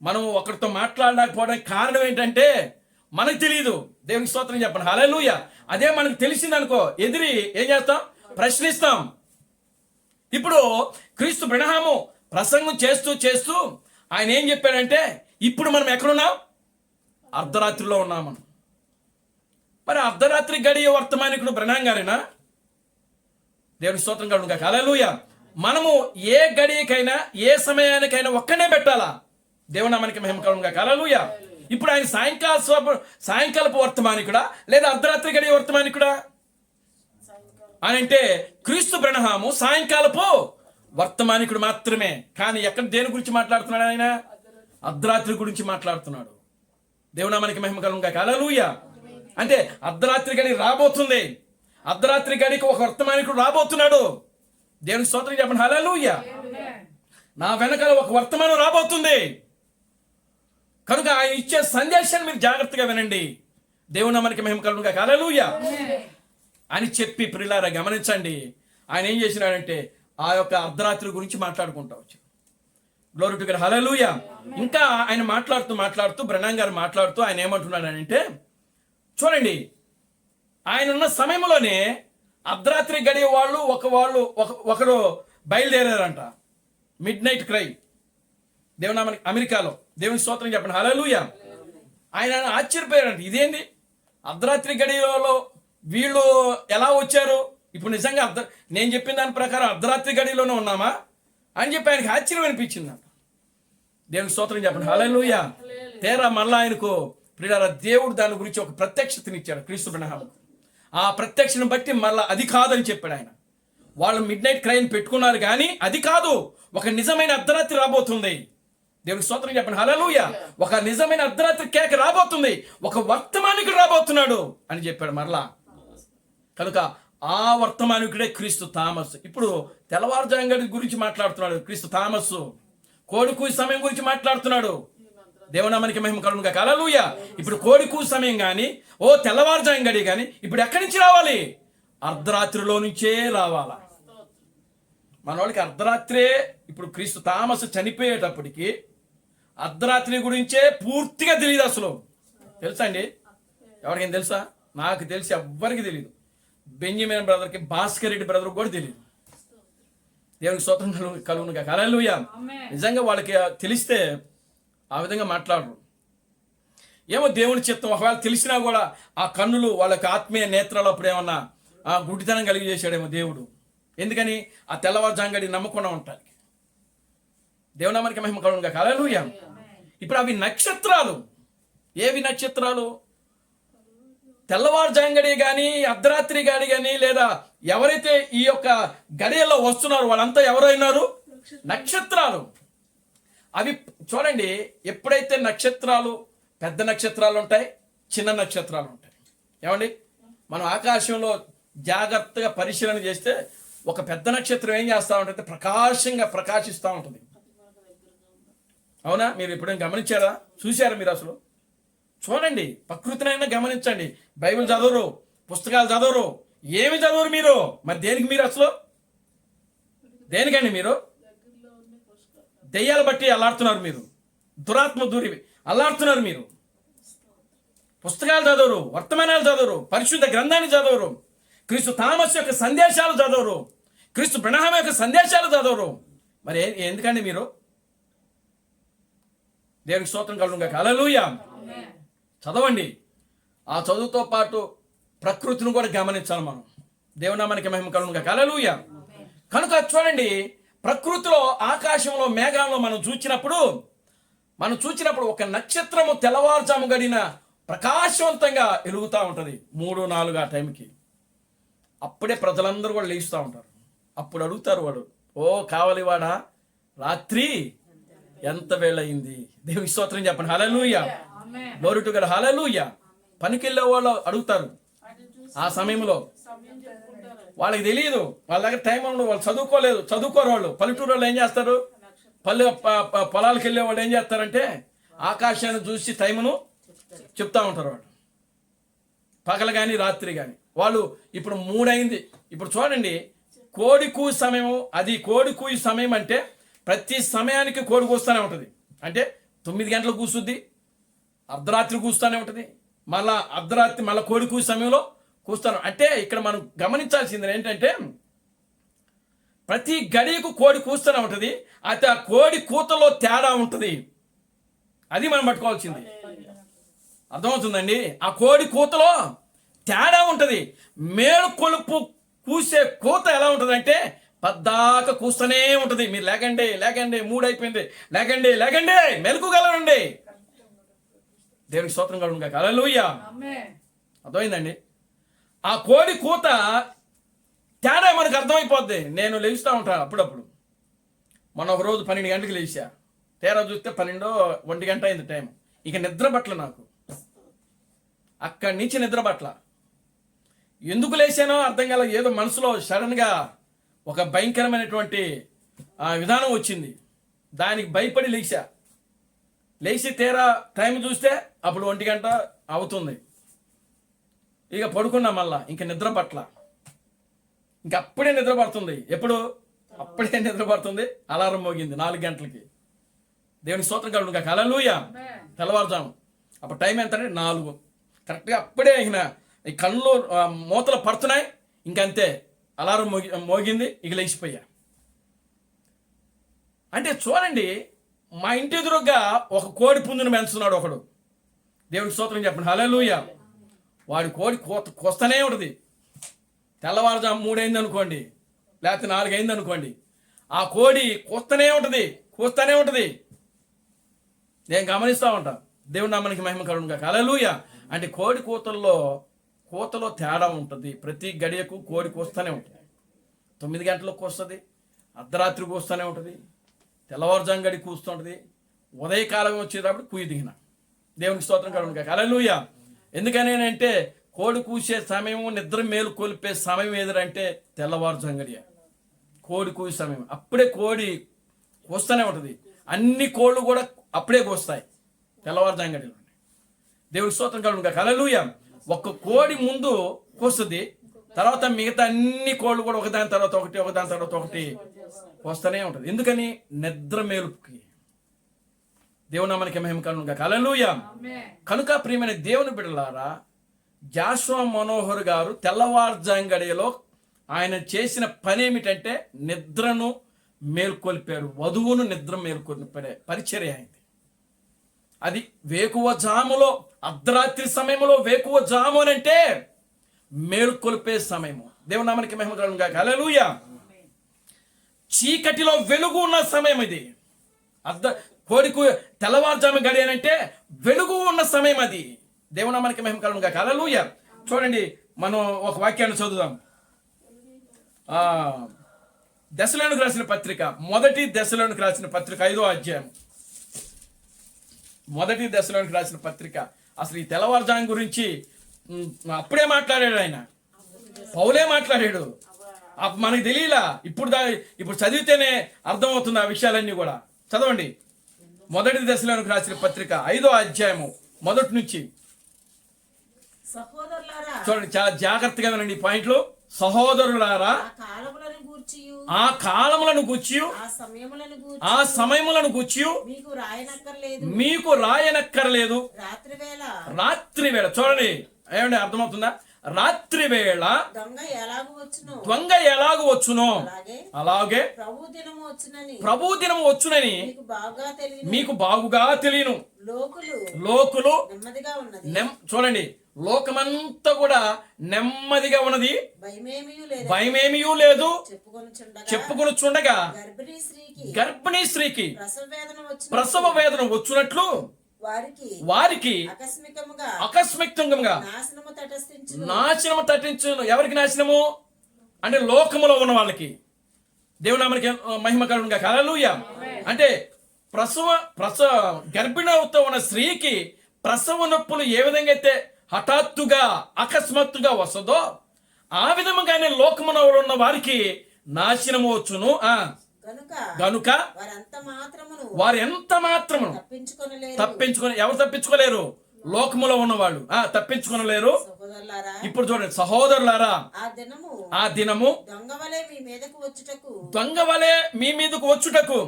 మనం ఒకరితో మాట్లాడకపోవడానికి కారణం ఏంటంటే మనకు తెలియదు. దేవునికి స్తోత్రం చెప్పండి. హల్లెలూయా. అదే మనకు తెలిసిందనుకో, ఎదిరి ఏం చేస్తాం? ప్రశ్నిస్తాం. ఇప్పుడు క్రీస్తు బ్రహ్మము ప్రసంగం చేస్తూ ఆయన ఏం చెప్పాడంటే, ఇప్పుడు మనం ఎక్కడున్నాం? అర్ధరాత్రిలో ఉన్నాం మనం. మరి అర్ధరాత్రి గడియ వర్తమానికుడు బ్రహ్మం గారేనా? దేవునికి స్తోత్రం కలుగును గాక. హల్లెలూయా. మనము ఏ గడియకైనా ఏ సమయానికైనా ఒక్కనే పెట్టాలా? దేవుని నామానికి మహిమ కలుగును గాక. హల్లెలూయా. ఇప్పుడు ఆయన సాయంకాలపు వర్తమానికుడా లేదా అర్ధరాత్రి గడియ వర్తమానికుడా అని అంటే, క్రీస్తు బ్రహ్మము సాయంకాలపు వర్తమానికుడు మాత్రమే. కానీ ఎక్కడ దేని గురించి మాట్లాడుతున్నాడు ఆయన? అర్ధరాత్రి గురించి మాట్లాడుతున్నాడు. దేవునామానికి మహిమ కలుగును గాక. హల్లెలూయా. అంటే అర్ధరాత్రి గడి రాబోతుంది. అర్ధరాత్రి గడికి ఒక వర్తమానికుడు రాబోతున్నాడు. దేవునికి స్తోత్రం చెప్పండి. హల్లెలూయా. నా వెనకాల ఒక వర్తమానం రాబోతుంది కనుక ఆయన ఇచ్చే సందేశాన్ని మీరు జాగ్రత్తగా వినండి. దేవునామానికి మహిమ కలుగును గాక. హల్లెలూయా అని చెప్పి ప్రియులారా గమనించండి. ఆయన ఏం చేసినాడంటే ఆ యొక్క అర్ధరాత్రి గురించి మాట్లాడుకుంటా వచ్చాడు. Glory to God. హల్లెలూయా. ఇంకా ఆయన మాట్లాడుతూ బ్రహ్నాం గారు మాట్లాడుతూ ఆయన ఏమంటున్నాడంటే, చూడండి, ఆయన ఉన్న సమయంలోనే అర్ధరాత్రి గడియ వాళ్ళు ఒకరు బయలుదేరారంట. Midnight cry. దేవునామానికి అమెరికాలో. దేవుని స్తోత్రం చెప్పండి. హల్లెలూయా. ఆయన ఆశ్చర్యపోయారంట, ఇదేంది అర్ధరాత్రి గడియలో వీళ్ళు ఎలా వచ్చారు? ఇప్పుడు నిజంగా నేను చెప్పిన దాని ప్రకారం అర్ధరాత్రి గడిలోనే ఉన్నామా అని చెప్పి ఆయనకి ఆశ్చర్యం అనిపించిందంట. దేవునికి స్తోత్రం చెప్పండి. హల్లెలూయా. తేరా మళ్ళా ఆయనకు ప్రియులారా దేవుడు దాని గురించి ఒక ప్రత్యక్షతనిచ్చాడు. క్రీస్తు బ్రహ్నాం ఆ ప్రత్యక్షను బట్టి మళ్ళా అది కాదని చెప్పాడు ఆయన. వాళ్ళు మిడ్ నైట్ క్రైమ్ పెట్టుకున్నారు కానీ అది కాదు, ఒక నిజమైన అర్ధరాత్రి రాబోతుంది. దేవునికి స్తోత్రం చెప్పండి. హల్లెలూయా. ఒక నిజమైన అర్ధరాత్రి కేక రాబోతుంది, ఒక వర్తమానికుడు రాబోతున్నాడు అని చెప్పాడు మరలా. కనుక ఆ వర్తమానికుడే క్రీస్తు థామస్. ఇప్పుడు తెల్లవారుజాము గురించి మాట్లాడుతున్నాడు క్రీస్తు థామస్. కోడికూసి సమయం గురించి మాట్లాడుతున్నాడు. దేవునామానికి మహిమ కలుగును గాక. హల్లెలూయా. ఇప్పుడు కోడికూసి సమయం కానీ తెల్లవారుజాము గడి కానీ ఇప్పుడు ఎక్కడి నుంచి రావాలి? అర్ధరాత్రిలో నుంచే రావాలా. మన వాళ్ళకి అర్ధరాత్రే. ఇప్పుడు క్రీస్తు థామస్ చనిపోయేటప్పటికి అర్ధరాత్రి గురించే పూర్తిగా తెలియదు అసలు. తెలుసా అండి? ఎవరికైనా తెలుసా? నాకు తెలిసి ఎవ్వరికి తెలియదు. బెంజమిన్ బ్రదర్కి, భాస్కర్ రెడ్డి బ్రదర్ కూడా తెలియదు. దేవునికి స్తోత్రం కలుగును గాక. హల్లెలూయా. నిజంగా వాళ్ళకి తెలిస్తే ఆ విధంగా మాట్లాడరు. ఏమో దేవుని చిత్తం. ఒకవేళ తెలిసినా కూడా ఆ కన్నులు వాళ్ళకి ఆత్మీయ నేత్రాలు అప్పుడు ఏమన్నా ఆ గుడ్డితనం కలిగి చేశాడేమో దేవుడు. ఎందుకని? ఆ తెల్లవారుజాంగడి నమ్మకుండా ఉంటారు. దేవునామానికి మహిమ కలుగును గాక. హల్లెలూయా. ఇప్పుడు అవి నక్షత్రాలు. ఏవి నక్షత్రాలు? తెల్లవారుజాంగడి కానీ అర్ధరాత్రి గడి కానీ లేదా ఎవరైతే ఈ యొక్క గడియల్లో వస్తున్నారో వాళ్ళంతా ఎవరైనారు? నక్షత్రాలు. అవి చూడండి, ఎప్పుడైతే నక్షత్రాలు, పెద్ద నక్షత్రాలు ఉంటాయి, చిన్న నక్షత్రాలు ఉంటాయి. ఏమండి, మనం ఆకాశంలో జాగ్రత్తగా పరిశీలన చేస్తే ఒక పెద్ద నక్షత్రం ఏం చేస్తూ ఉంటుంది? ప్రకాశంగా ప్రకాశిస్తూ ఉంటుంది. అవునా? మీరు ఎప్పుడైనా గమనించారా? చూసారా మీరు? అసలు చూడండి, ప్రకృతినైనా గమనించండి. బైబిల్ చదవరు, పుస్తకాలు చదవరు, ఏమి చదవరు మీరు. మరి దేనికి మీరు అసలు? దేనికండి మీరు? దెయ్యాలు బట్టి అల్లాడుతున్నారు మీరు. దురాత్మ దూరి అల్లాడుతున్నారు మీరు. పుస్తకాలు చదవరు, వర్తమానాలు చదవరు, పరిశుద్ధ గ్రంథాన్ని చదవరు, క్రీస్తు థామస్ యొక్క సందేశాలు చదవరు, క్రీస్తు బ్రహ్నాం యొక్క సందేశాలు చదవరు. మరి ఎందుకండి మీరు? దేవునికి స్తోత్రం కలుగును గాక. హల్లెలూయా. చదవండి. ఆ చదువుతో పాటు ప్రకృతిని కూడా గమనించాలి మనం. దేవునామానికి మహిమ కలుగును గాక. హల్లెలూయా. కనుక చూడండి, ప్రకృతిలో ఆకాశంలో మేఘాల్లో మనం చూచినప్పుడు ఒక నక్షత్రము తెల్లవారుజాము గడిన ప్రకాశవంతంగా వెలుగుతూ ఉంటుంది. 3-4 ఆ టైంకి. అప్పుడే ప్రజలందరూ కూడా లేస్తూ ఉంటారు. అప్పుడు అడుగుతారు వాడు, ఓ కావాలి వాడా, రాత్రి ఎంత వేళయింది? దేవునికి స్తోత్రం చెప్పండి. Hallelujah. Glory to God. Hallelujah. పనికి వెళ్ళే వాళ్ళు అడుగుతారు. ఆ సమయంలో వాళ్ళకి తెలియదు, వాళ్ళ దగ్గర టైం ఉండదు, వాళ్ళు చదువుకోరు వాళ్ళు. పల్లెటూరు వాళ్ళు ఏం చేస్తారు? పొలాలకు వెళ్ళే వాళ్ళు ఏం చేస్తారంటే ఆకాశాన్ని చూసి టైమును చెప్తా ఉంటారు వాళ్ళు. పగలు కానీ రాత్రి కానీ. వాళ్ళు ఇప్పుడు 3 అయింది. ఇప్పుడు చూడండి, కోడి కూయి సమయం. అది కోడి కూయి సమయం అంటే ప్రతి సమయానికి కోడి కూస్తూనే ఉంటుంది. అంటే 9 గంటలకు కూస్తుంది, అర్ధరాత్రి కూస్తూనే ఉంటుంది, మళ్ళా అర్ధరాత్రి మళ్ళీ కోడి కూయి సమయంలో కూస్తాను. అంటే ఇక్కడ మనం గమనించాల్సింది ఏంటంటే ప్రతి గడియకు కోడి కూస్తూనే ఉంటుంది. అయితే ఆ కోడి కూతలో తేడా ఉంటుంది. అది మనం పట్టుకోవాల్సింది. అర్థమవుతుందండి? ఆ కోడి కూతలో తేడా ఉంటుంది. మేలు కొలుపు కూసే కూత ఎలా ఉంటుంది అంటే పద్దాక కూస్తూనే ఉంటుంది. మీరు లేకండి 3 అయిపోయింది, లేకండి మెలకుగలరండి. దేవునికి స్తోత్రం కలుగును గాక. హల్లెలూయా. అర్థమైందండి? ఆ కోడి కూత తేడా మనకు అర్థమైపోద్ది. నేను లేస్తూ ఉంటాను అప్పుడప్పుడు. మొన్న ఒక రోజు 12 గంటలకు లేచా, తీరా చూస్తే 1 గంట అయింది టైం. ఇక నిద్ర పట్ల నాకు, అక్కడి నుంచి నిద్ర పట్ల. ఎందుకు లేచానో అర్థం కాల, ఏదో మనసులో సడన్గా ఒక భయంకరమైనటువంటి విధానం వచ్చింది. దానికి భయపడి లేచి తీరా టైం చూస్తే అప్పుడు 1 గంట అవుతుంది. ఇక పడుకున్నా, మళ్ళా ఇంక నిద్ర పట్ల. ఇంక అప్పుడే నిద్ర పడుతుంది. అప్పుడే నిద్ర పడుతుంది. అలారం మోగింది 4 గంటలకి. దేవుని స్తోత్రం కలుగును. హల్లెలూయా. తెల్లవారుజాము అప్పుడు టైం ఎంత అంటే 4 కరెక్ట్గా. అప్పుడే ఈ కళ్ళు మూతలు పడుతున్నాయి. ఇంకంతే, అలారం మోగింది. ఇక లేచిపోయా. అంటే చూడండి, మా ఇంటి ఎదురుగా ఒక కోడి పుంజును పెంచుతున్నాడు ఒకడు. దేవునికి స్తోత్రం చెప్పండి. హల్లెలూయా. వాడి కోడి కోస్తూనే ఉంటుంది. తెల్లవారుజాము 3 అయింది అనుకోండి, లేకపోతే 4 అయింది అనుకోండి, ఆ కోడి కూస్తూనే ఉంటుంది. నేను గమనిస్తూ ఉంటా. దేవుని నామానికి మహిమ కలుగును గాక. హల్లెలూయా. అంటే కోడి కూతలో తేడా ఉంటుంది. ప్రతి గడియకు కోడి కూస్తూనే ఉంటుంది. 9 గంటలకు కూస్తుంది, అర్ధరాత్రి కూస్తూనే ఉంటుంది, తెల్లవారుజాము గడి కూస్తుంటుంది, ఉదయకాలం వచ్చేటప్పుడు కుయ్యి దిగిన. దేవునికి స్తోత్రం కలుగును గాక. హల్లెలూయా. ఎందుకని అంటే కోడి కూసే సమయం, నిద్ర మేలు కొలిపే సమయం ఏదంటే తెల్లవారుజాము గడియ, కోడి కూసే సమయం. అప్పుడే కోడి కూస్తూనే ఉంటుంది. అన్ని కోళ్ళు కూడా అప్పుడే కూస్తాయి తెల్లవారుజాము గడిలో. దేవునికి స్తోత్రం కలుగును గాక. హల్లెలూయా. ఒక్క కోడి ముందు కూస్తుంది, తర్వాత మిగతా అన్ని కోళ్ళు కూడా ఒకదాని తర్వాత ఒకటి వస్తూనే ఉంటుంది. ఎందుకని? నిద్ర మేలుకి. దేవుని నామానికి మహిమ కలుగును గాక. హల్లెలూయా. కనుక ప్రియమైన దేవుని బిడ్డలారా, జాషువా మనోహర్ గారు తెల్లవారుజాము గడియలో ఆయన చేసిన పని ఏమిటంటే నిద్రను మేల్కొల్పారు. వధువును నిద్ర మేల్కొల్పే పరిచర్య అయింది. అది వేకువజాములో, అర్ధరాత్రి సమయంలో వేకువజాము అని అంటే మేల్కొల్పే సమయము. దేవుని నామానికి మహిమ కలుగును గాక. హల్లెలూయా. చీకటిలో వెలుగు ఉన్న సమయం ఇది. కోడికు తెల్లవారుజాము గడి అని అంటే వెలుగు ఉన్న సమయం అది. దేవుని నామానికి మహిమ కలుగును గాక. హల్లెలూయా. చూడండి, మనం ఒక వాక్యాన్ని చదువుదాం. దశలోనికి రాసిన పత్రిక, 1 దశలోనికి రాసిన పత్రిక 5వ అధ్యాయం. 1 దశలోనికి రాసిన పత్రిక. అసలు ఈ తెల్లవారుజాము గురించి అప్పుడే మాట్లాడాడు ఆయన, పౌలే మాట్లాడాడు. మనకు తెలియలా, ఇప్పుడు చదివితేనే అర్థమవుతుంది ఆ విషయాలన్నీ కూడా. చదవండి, 1 దశలోనికి రాసిన పత్రిక 5వ అధ్యాయము 1 నుంచి. చూడండి, చాలా జాగ్రత్తగా వినండి ఈ పాయింట్లు. సహోదరులారా, ఆ కాలములను గూర్చి ఆ సమయములను గూర్చి మీకు రాయనక్కర్లేదు. రాత్రి వేళ చూడండి, ఏమండి అర్థమవుతుందా? రాత్రి వేళ దొంగ ఎలాగూ వచ్చునో అలాగే ప్రభు దినము వచ్చునని మీకు బాగుగా తెలియను. లోకులు చూడండి, లోకమంతా కూడా నెమ్మదిగా ఉన్నది, భయమేమీ లేదు చెప్పుకొనుచుండగా గర్భిణీ స్త్రీకి ప్రసవ వేదన వచ్చునట్లు వారికి ఆకస్మికంగా నాశనము తటించును. ఎవరికి నాశనము అంటే లోకములో ఉన్న వాళ్ళకి. దేవుని నామానికి మహిమ కలుగును గాక. హల్లెలూయా. అంటే గర్భిణీతో ఉన్న స్త్రీకి ప్రసవ నొప్పులు ఏ విధంగా అయితే హఠాత్తుగా అకస్మాత్తుగా వస్తుందో ఆ విధముగానే లోకములో ఉన్న వారికి నాశనము వచ్చును. గనుక వారు ఎంత మాత్రమును తప్పించుకొని ఎవరు తప్పించుకోలేరు? లోకములో ఉన్నవాళ్ళు తప్పించుకోలేరు. ఇప్పుడు చూడండి సహోదరులారా, ఆ దినము దొంగవలే మీ మీదకు వచ్చుటకు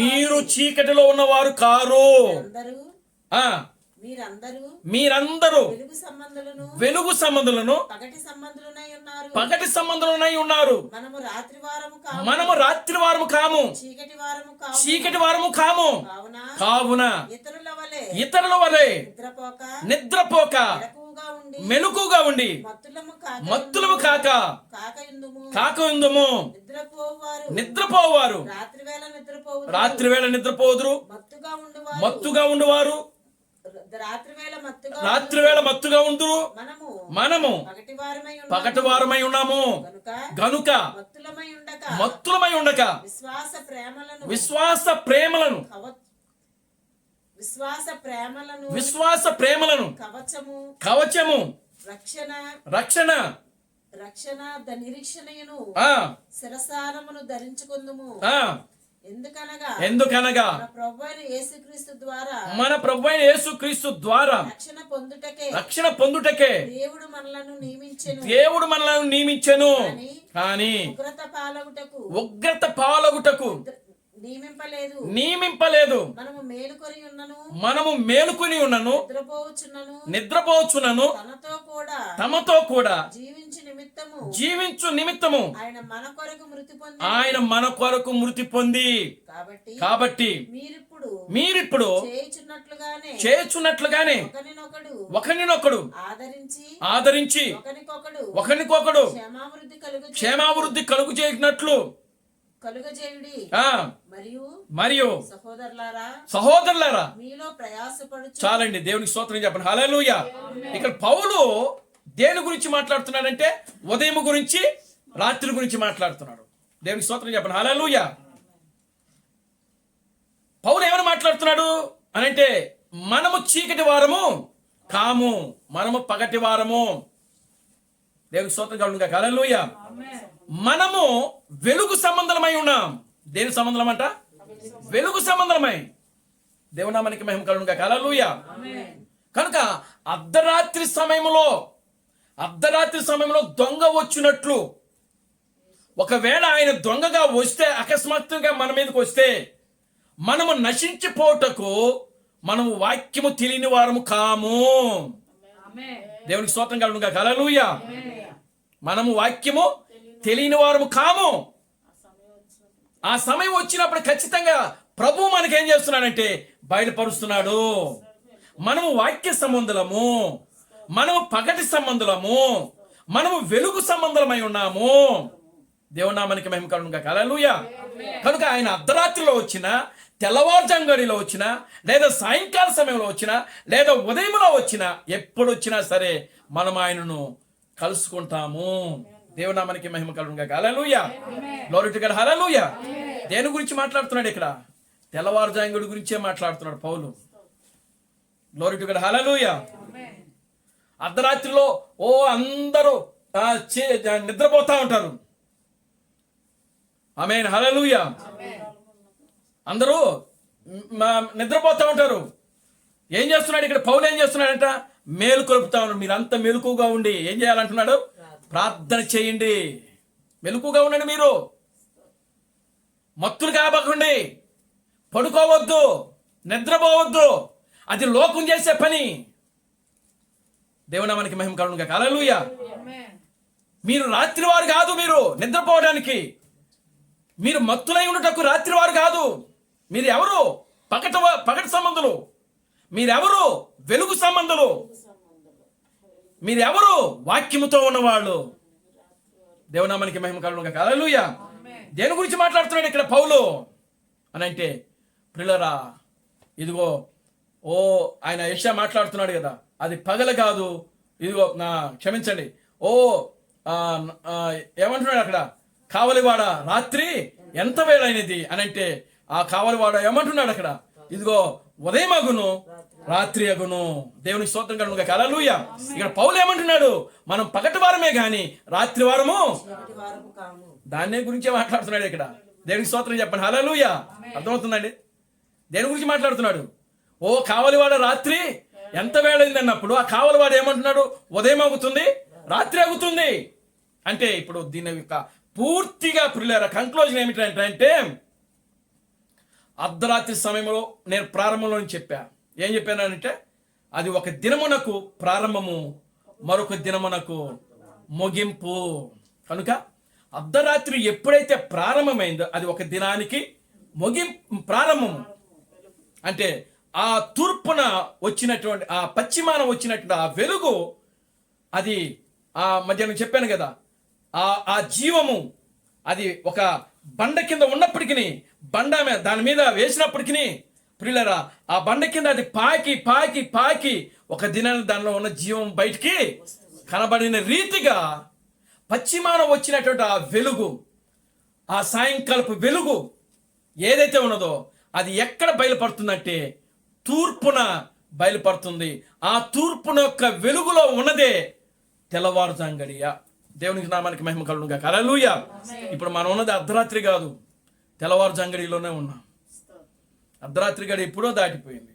మీరు చీకటిలో ఉన్నవారు కారు. మీరందరూ వెలుగు సంబంధులను పగటి సంబంధులనై ఉన్నారు. మనము రాత్రి వారము కాము, చీకటి వారము కాము. కావున ఇతరుల వలె నిద్రపోక మెలకుగా ఉండి మత్తులము కాకయుందుము. నిద్రపోవారు రాత్రి వేళ నిద్రపోదురు, మత్తుగా ఉండువారు రాత్రి వేళ మత్తుగా ఉందురు, మనము పగటివారమై ఉన్నాము గనుక మత్తులమై ఉండక విశ్వాస ప్రేమలను కవచము రక్షణ నిరీక్షణను శిరసారమును ధరించుకుందుము. ఎందుకనగా మన ప్రభువైన యేసుక్రీస్తు ద్వారా రక్షణ పొందుటకే దేవుడు మనలను నియమించెను కానీ ఉగ్రత పాలగుటకు నియమింపలేదు. మనము మేలుకొని ఉన్నను నిద్రపోవచ్చునను తమతో కూడా జీవించు నిమిత్తము ఆయన మన కొరకు మృతి పొంది కాబట్టి మీరిప్పుడు చేయుచున్నట్లుగానే ఒకరినొకడు ఆదరించి ఒకరికొకడు క్షేమాభివృద్ధి కలుగు చేసినట్లు మరియు సహోదరులారా చాలండి. దేవునికి స్తోత్రం చెప్పండి. హల్లెలూయా. ఇక్కడ పౌలు దేని గురించి మాట్లాడుతున్నాడంటే ఉదయం గురించి రాత్రి గురించి మాట్లాడుతున్నాడు. దేవునికి స్తోత్రం చెప్పండి. హల్లెలూయా. పౌలు ఏమని మాట్లాడుతున్నాడు అనంటే మనము చీకటి వారము కాము, మనము పగటి వారము. దేవునికి స్తోత్రం కలుగును. హల్లెలూయా. మనము వెలుగు సంబంధమై ఉన్నాం. దేని సంబంధం అంట? వెలుగు సంబంధమై. దేవునామానికి మహిమ కలుగును. హల్లెలూయా. కనుక అర్ధరాత్రి సమయంలో దొంగ వచ్చినట్లు, ఒకవేళ ఆయన దొంగగా వస్తే అకస్మాత్తుగా మన మీదకి వస్తే మనము నశించిపోటకు మనము వాక్యము తెలియని వారము కాము. దేవునికి స్తోత్రం కలుగును. హల్లెలూయా. మనము వాక్యము తెలియని వారము కాము. ఆ సమయం వచ్చినప్పుడు ఖచ్చితంగా ప్రభు మనకేం చేస్తున్నాడంటే బయలుపరుస్తున్నాడు. మనము వాక్య సంబంధులము, మనము పగటి సంబంధులము, మనము వెలుగు సంబంధమై ఉన్నాము. దేవునామానికి మహిమ కలుగును. హల్లెలూయా. కనుక ఆయన అర్ధరాత్రిలో వచ్చినా, తెల్లవారుజాములో వచ్చినా, లేదా సాయంకాల సమయంలో వచ్చినా, లేదా ఉదయంలో వచ్చినా, ఎప్పుడు వచ్చినా సరే మనం ఆయనను కలుసుకుంటాము. దేవునామానికి మహిమ కలుగును. Hallelujah. Glory to God. Hallelujah. దేని గురించి మాట్లాడుతున్నాడు ఇక్కడ? తెల్లవారుజాముడి గురించే మాట్లాడుతున్నాడు పౌలు. Glory to God. హల్లెలూయా. అర్ధరాత్రిలో అందరూ నిద్రపోతా ఉంటారు. ఆమేన్. హల్లెలూయా. అందరూ నిద్రపోతా ఉంటారు. ఏం చేస్తున్నాడు ఇక్కడ పౌలు? ఏం చేస్తున్నాడంట? మేలు కొలుపుతా ఉన్నాడు. మీరంతా మెలకుగా ఉండి ఏం చేయాలంటున్నాడు? ప్రార్థన చేయండి. మెలకుగా ఉండండి. మీరు మత్తులు కాబకండి, పడుకోవద్దు, నిద్రపోవద్దు. అది లోకం చేసే పని. దేవునామానికి మహిమ కలుగును. హల్లెలూయా. మీరు రాత్రివారు కాదు. మీరు నిద్రపోవడానికి, మీరు మత్తులై ఉండటకు రాత్రివారు కాదు. మీరు ఎవరు? పగటి సంబంధులు. మీరెవరు? వెలుగు సంబంధులు. మీరెవరు? వాక్యముతో ఉన్నవాళ్ళు. దేవునామానికి మహిమ కలుగును. హల్లెలూయా. దేని గురించి మాట్లాడుతున్నాడు ఇక్కడ పౌలు అని అంటే, ప్రియులారా, ఇదిగో ఆయన యెషయా మాట్లాడుతున్నాడు కదా, అది పగలు కాదు. ఇదిగో క్షమించండి. ఏమంటున్నాడు అక్కడ? కావలివాడ రాత్రి ఎంత వేళైనది అని అంటే, ఆ కావలివాడ ఏమంటున్నాడు అక్కడ? ఇదిగో ఉదయం అగును రాత్రి అగును. దేవునికి స్తోత్రం కలుగును. హల్లెలూయా. ఇక్కడ పౌలు ఏమంటున్నాడు? మనం పగటి వారమే గాని రాత్రి వారము. దాన్నే గురించే మాట్లాడుతున్నాడు ఇక్కడ. దేవునికి స్తోత్రం చెప్పండి. హల్లెలూయా. అర్థమవుతుందండి? దేని గురించి మాట్లాడుతున్నాడు? కావలివాడ రాత్రి ఎంత వేళైంది అన్నప్పుడు ఆ కావలివాడు ఏమంటున్నాడు? ఉదయం అవుతుంది రాత్రి అవుతుంది అంటే, ఇప్పుడు దీని యొక్క పూర్తిగా ప్రియులారా కంక్లూజన్ ఏమిటంటే, అర్ధరాత్రి సమయంలో నేను ప్రారంభంలో చెప్పా. ఏం చెప్పానంటే, అది ఒక దినమునకు ప్రారంభము, మరొక దినమునకు ముగింపు. కనుక అర్ధరాత్రి ఎప్పుడైతే ప్రారంభమైందో అది ఒక దినానికి ప్రారంభము. అంటే ఆ తూర్పున వచ్చినటువంటి, ఆ పశ్చిమాన వచ్చినటువంటి ఆ వెలుగు, అది ఆ మధ్యాహ్నం చెప్పాను కదా, ఆ జీవము అది ఒక బండ కింద ఉన్నప్పటికీ, బండ దాని మీద వేసినప్పటికీ ప్రియులరా ఆ బండ కింద అది పాకి పాకి పాకి ఒక దినాన్ని దానిలో ఉన్న జీవం బయటికి కనబడిన రీతిగా పశ్చిమాన వచ్చినటువంటి ఆ వెలుగు, ఆ సాయంకాలపు వెలుగు ఏదైతే ఉన్నదో అది ఎక్కడ బయలుపడుతుందంటే తూర్పున బయలుపడుతుంది. ఆ తూర్పున యొక్క వెలుగులో ఉన్నదే తెల్లవారుజాంగడియ. దేవునికి నామానికి మహిమ కలుగునుగా. హల్లెలూయా. ఇప్పుడు మనం ఉన్నది అర్ధరాత్రి కాదు, తెల్లవారుజాంగడిలోనే ఉన్నాం. అర్ధరాత్రి గడి ఎప్పుడో దాటిపోయింది.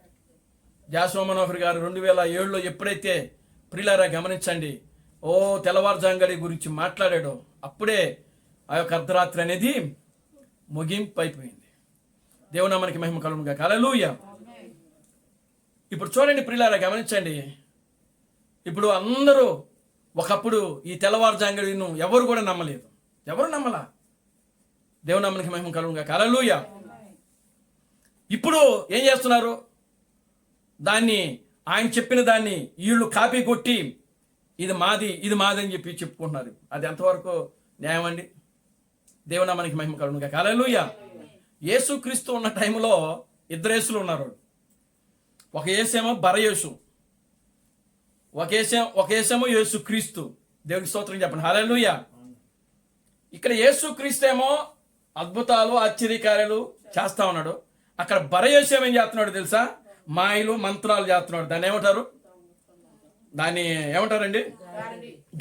జాషువా మనోహర్ గారు 2007లో ఎప్పుడైతే ప్రియులారా గమనించండి తెల్లవారుజాంగడి గురించి మాట్లాడాడో అప్పుడే ఆ యొక్క అర్ధరాత్రి అనేది ముగింపు అయిపోయింది. దేవుని నామానికి మహిమ కలుగునుగా. హల్లెలూయా. ఇప్పుడు చూడండి ప్రియులారా గమనించండి. ఇప్పుడు అందరూ ఒకప్పుడు ఈ తెల్లవారుజాంగడిను ఎవరు కూడా నమ్మలేదు. ఎవరు నమ్మలా. దేవుని నామానికి మహిమ కలుగునుగా. హల్లెలూయా. ఇప్పుడు ఏం చేస్తున్నారు? దాన్ని ఆయన చెప్పిన దాన్ని వీళ్ళు కాపీ కొట్టి ఇది మాది ఇది మాది అని చెప్పి చెప్పుకుంటున్నారు. అది ఎంతవరకు న్యాయం అండి? దేవుని నామానికి మహిమ కలుగునుగా. హల్లెలూయా. యేసుక్రీస్తు ఉన్న టైంలో ఇద్దరు యేసులు ఉన్నారు. ఒక యేసేమో బరయేసు, ఒక యేసేమో యేసుక్రీస్తు. దేవునికి స్తోత్రం చెప్పండి. హల్లెలూయా. ఇక్కడ యేసుక్రీస్తు ఏమో అద్భుతాలు ఆశ్చర్యకార్యాలు చేస్తా ఉన్నాడు. అక్కడ బరయేసు ఏం చేస్తున్నాడు తెలుసా? మాయలు మంత్రాలు చేస్తున్నాడు. దాన్ని ఏమంటారు? దాన్ని ఏమంటారండి?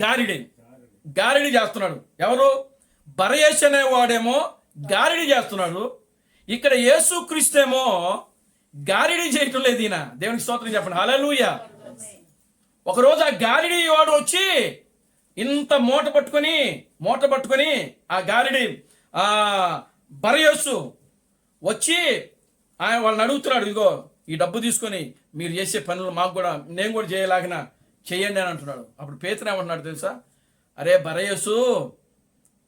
గారిడి చేస్తున్నాడు. ఎవరు? బరయేసు అనేవాడేమో గారిడి చేస్తున్నాడు. ఇక్కడ యేసుక్రీస్తు ఏమో గారిడి చేయటం లేదు. ఈయన దేవునికి స్తోత్రం చెప్పండి. హల్లెలూయా. ఒకరోజు ఆ గారిడి వాడు వచ్చి ఇంత మూట పట్టుకొని ఆ గారిడి బరయేసు వచ్చి ఆయన వాళ్ళని అడుగుతున్నాడు, ఇదిగో ఈ డబ్బు తీసుకొని మీరు చేసే పనులు మాకు కూడా నేను కూడా చేయలాగిన చెయ్యండి అని అంటున్నాడు. అప్పుడు పేతురు ఏమంటున్నాడు తెలుసా? అరే బరయేసు,